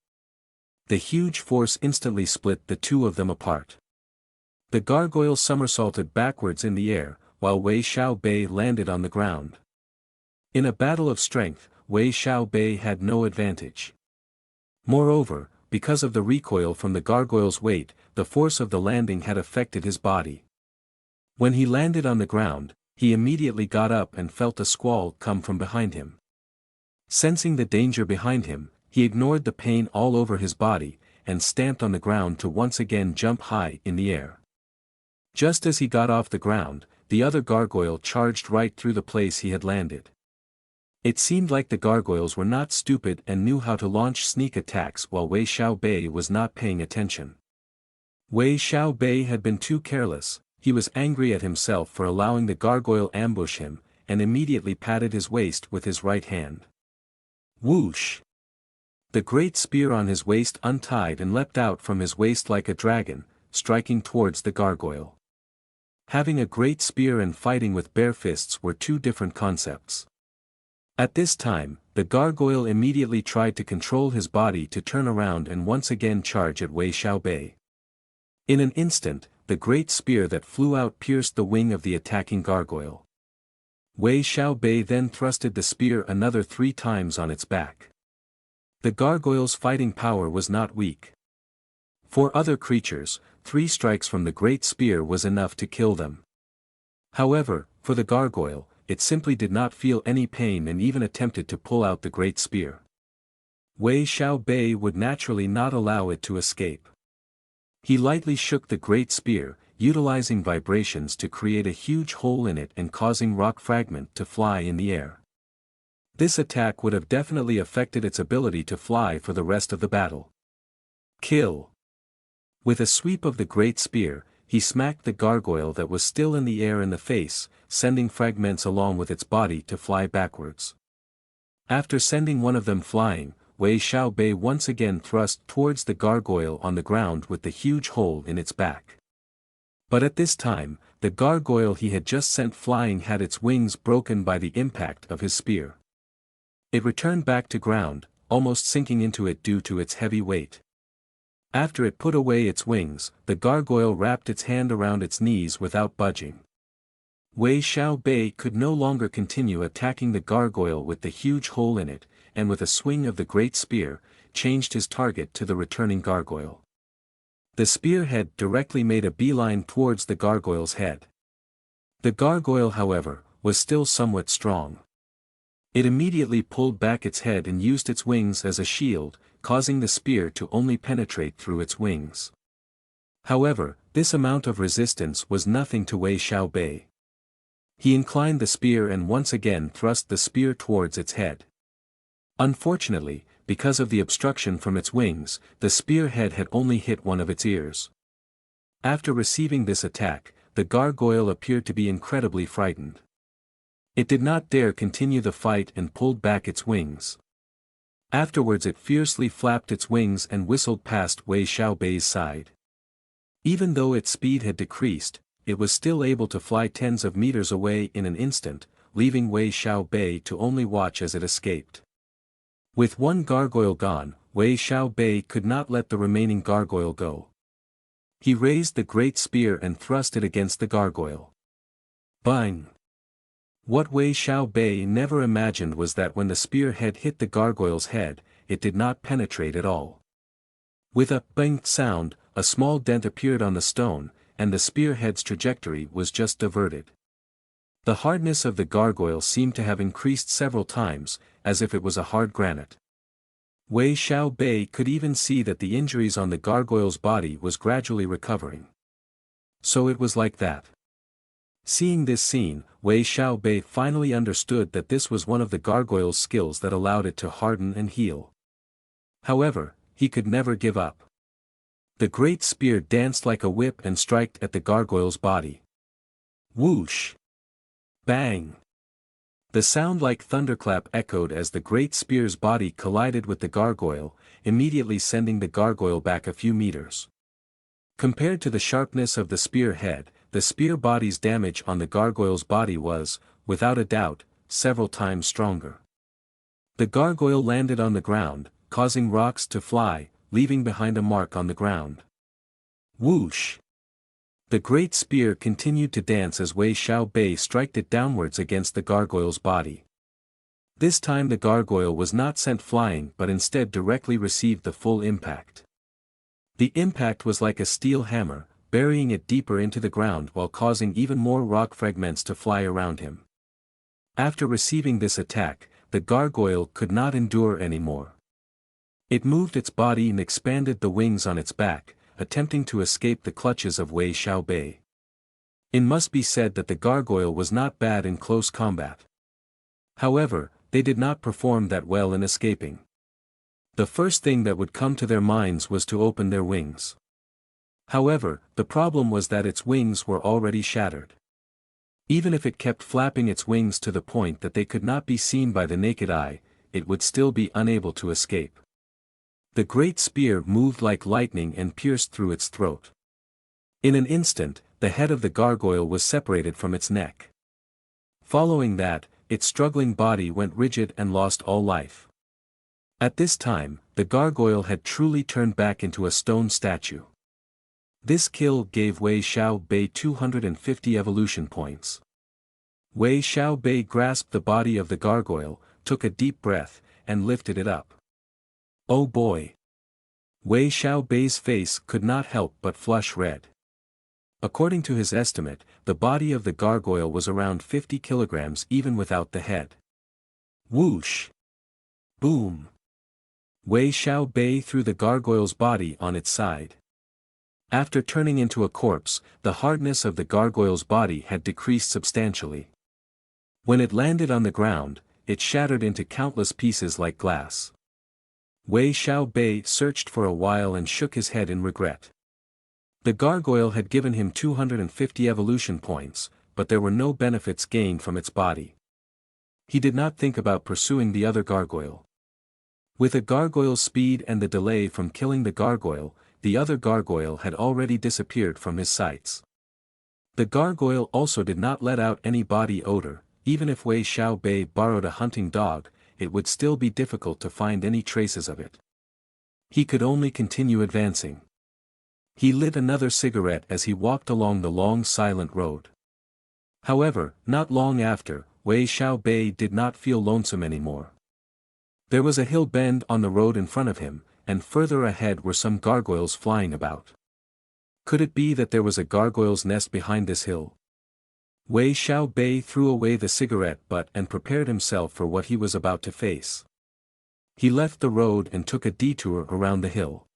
The huge force instantly split the two of them apart. The gargoyle somersaulted backwards in the air, while Wei Xiaobei landed on the ground. In a battle of strength, Wei Xiaobei had no advantage. Moreover, because of the recoil from the gargoyle's weight, the force of the landing had affected his body. When he landed on the ground, he immediately got up and felt a squall come from behind him. Sensing the danger behind him, he ignored the pain all over his body, and stamped on the ground to once again jump high in the air. Just as he got off the ground, the other gargoyle charged right through the place he had landed. It seemed like the gargoyles were not stupid and knew how to launch sneak attacks while Wei Xiaobei was not paying attention. Wei Xiaobei had been too careless, he was angry at himself for allowing the gargoyle ambush him, and immediately patted his waist with his right hand. Whoosh! The great spear on his waist untied and leapt out from his waist like a dragon, striking towards the gargoyle. Having a great spear and fighting with bare fists were two different concepts. At this time, the gargoyle immediately tried to control his body to turn around and once again charge at Wei Xiaobei. In an instant, the great spear that flew out pierced the wing of the attacking gargoyle. Wei Xiaobei then thrusted the spear another 3 times on its back. The gargoyle's fighting power was not weak. For other creatures, 3 strikes from the great spear was enough to kill them. However, for the gargoyle, it simply did not feel any pain and even attempted to pull out the great spear. Wei Xiaobei would naturally not allow it to escape. He lightly shook the great spear, utilizing vibrations to create a huge hole in it and causing rock fragment to fly in the air. This attack would have definitely affected its ability to fly for the rest of the battle. Kill! With a sweep of the great spear, he smacked the gargoyle that was still in the air in the face, sending fragments along with its body to fly backwards. After sending one of them flying, Wei Xiaobei once again thrust towards the gargoyle on the ground with the huge hole in its back. But at this time, the gargoyle he had just sent flying had its wings broken by the impact of his spear. It returned back to ground, almost sinking into it due to its heavy weight. After it put away its wings, the gargoyle wrapped its hand around its knees without budging. Wei Xiaobei could no longer continue attacking the gargoyle with the huge hole in it, and with a swing of the great spear, changed his target to the returning gargoyle. The spearhead directly made a beeline towards the gargoyle's head. The gargoyle, however, was still somewhat strong. It immediately pulled back its head and used its wings as a shield, causing the spear to only penetrate through its wings. However, this amount of resistance was nothing to Wei Xiaobei. He inclined the spear and once again thrust the spear towards its head. Unfortunately, because of the obstruction from its wings, the spearhead had only hit one of its ears. After receiving this attack, the gargoyle appeared to be incredibly frightened. It did not dare continue the fight and pulled back its wings. Afterwards it fiercely flapped its wings and whistled past Wei Xiaobei's side. Even though its speed had decreased, it was still able to fly tens of meters away in an instant, leaving Wei Xiaobei to only watch as it escaped. With one gargoyle gone, Wei Xiaobei could not let the remaining gargoyle go. He raised the great spear and thrust it against the gargoyle. Bang! What Wei Xiaobei never imagined was that when the spearhead hit the gargoyle's head, it did not penetrate at all. With a bang sound, a small dent appeared on the stone, and the spearhead's trajectory was just diverted. The hardness of the gargoyle seemed to have increased several times, as if it was a hard granite. Wei Xiaobei could even see that the injuries on the gargoyle's body was gradually recovering. So it was like that. Seeing this scene, Wei Xiaobei finally understood that this was one of the gargoyle's skills that allowed it to harden and heal. However, he could never give up. The great spear danced like a whip and struck at the gargoyle's body. Whoosh! Bang! The sound like thunderclap echoed as the great spear's body collided with the gargoyle, immediately sending the gargoyle back a few meters. Compared to the sharpness of the spearhead, the spear body's damage on the gargoyle's body was, without a doubt, several times stronger. The gargoyle landed on the ground, causing rocks to fly, leaving behind a mark on the ground. Whoosh! The great spear continued to dance as Wei Xiaobei struck it downwards against the gargoyle's body. This time the gargoyle was not sent flying but instead directly received the full impact. The impact was like a steel hammer, burying it deeper into the ground while causing even more rock fragments to fly around him. After receiving this attack, the gargoyle could not endure anymore. It moved its body and expanded the wings on its back, attempting to escape the clutches of Wei Xiaobei. It must be said that the gargoyle was not bad in close combat. However, they did not perform that well in escaping. The first thing that would come to their minds was to open their wings. However, the problem was that its wings were already shattered. Even if it kept flapping its wings to the point that they could not be seen by the naked eye, it would still be unable to escape. The great spear moved like lightning and pierced through its throat. In an instant, the head of the gargoyle was separated from its neck. Following that, its struggling body went rigid and lost all life. At this time, the gargoyle had truly turned back into a stone statue. This kill gave Wei Xiaobei 250 evolution points. Wei Xiaobei grasped the body of the gargoyle, took a deep breath, and lifted it up. Oh boy! Wei Xiaobei's face could not help but flush red. According to his estimate, the body of the gargoyle was around 50 kilograms even without the head. Whoosh! Boom! Wei Xiaobei threw the gargoyle's body on its side. After turning into a corpse, the hardness of the gargoyle's body had decreased substantially. When it landed on the ground, it shattered into countless pieces like glass. Wei Xiaobei searched for a while and shook his head in regret. The gargoyle had given him 250 evolution points, but there were no benefits gained from its body. He did not think about pursuing the other gargoyle. With a gargoyle's speed and the delay from killing the gargoyle, the other gargoyle had already disappeared from his sights. The gargoyle also did not let out any body odor. Even if Wei Xiaobei borrowed a hunting dog, it would still be difficult to find any traces of it. He could only continue advancing. He lit another cigarette as he walked along the long silent road. However, not long after, Wei Xiaobei did not feel lonesome anymore. There was a hill bend on the road in front of him, and further ahead were some gargoyles flying about. Could it be that there was a gargoyle's nest behind this hill? Wei Xiaobei threw away the cigarette butt and prepared himself for what he was about to face. He left the road and took a detour around the hill.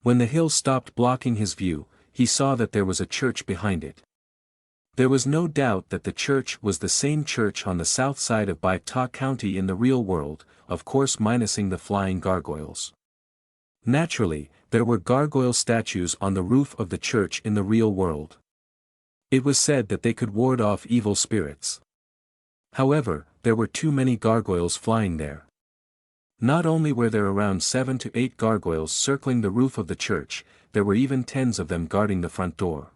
When the hill stopped blocking his view, he saw that there was a church behind it. There was no doubt that the church was the same church on the south side of Baita County in the real world, of course minusing the flying gargoyles. Naturally, there were gargoyle statues on the roof of the church in the real world. It was said that they could ward off evil spirits. However, there were too many gargoyles flying there. Not only were there around 7 to 8 gargoyles circling the roof of the church, there were even tens of them guarding the front door.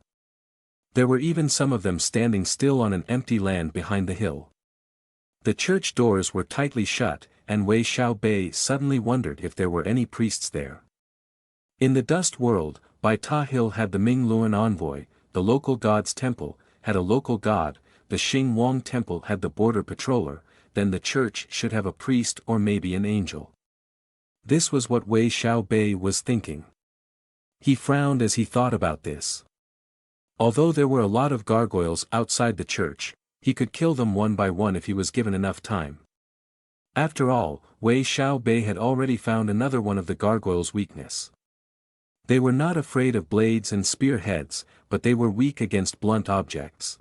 There were even some of them standing still on an empty land behind the hill. The church doors were tightly shut, and Wei Xiaobei suddenly wondered if there were any priests there. In the dust world, Baita Hill had the Ming Luan envoy, the local god's temple had a local god, the Xing Wang temple had the border patroller, then the church should have a priest or maybe an angel. This was what Wei Xiaobei was thinking. He frowned as he thought about this. Although there were a lot of gargoyles outside the church, he could kill them one by one if he was given enough time. After all, Wei Xiaobei had already found another one of the gargoyles' weakness. They were not afraid of blades and spearheads, but they were weak against blunt objects.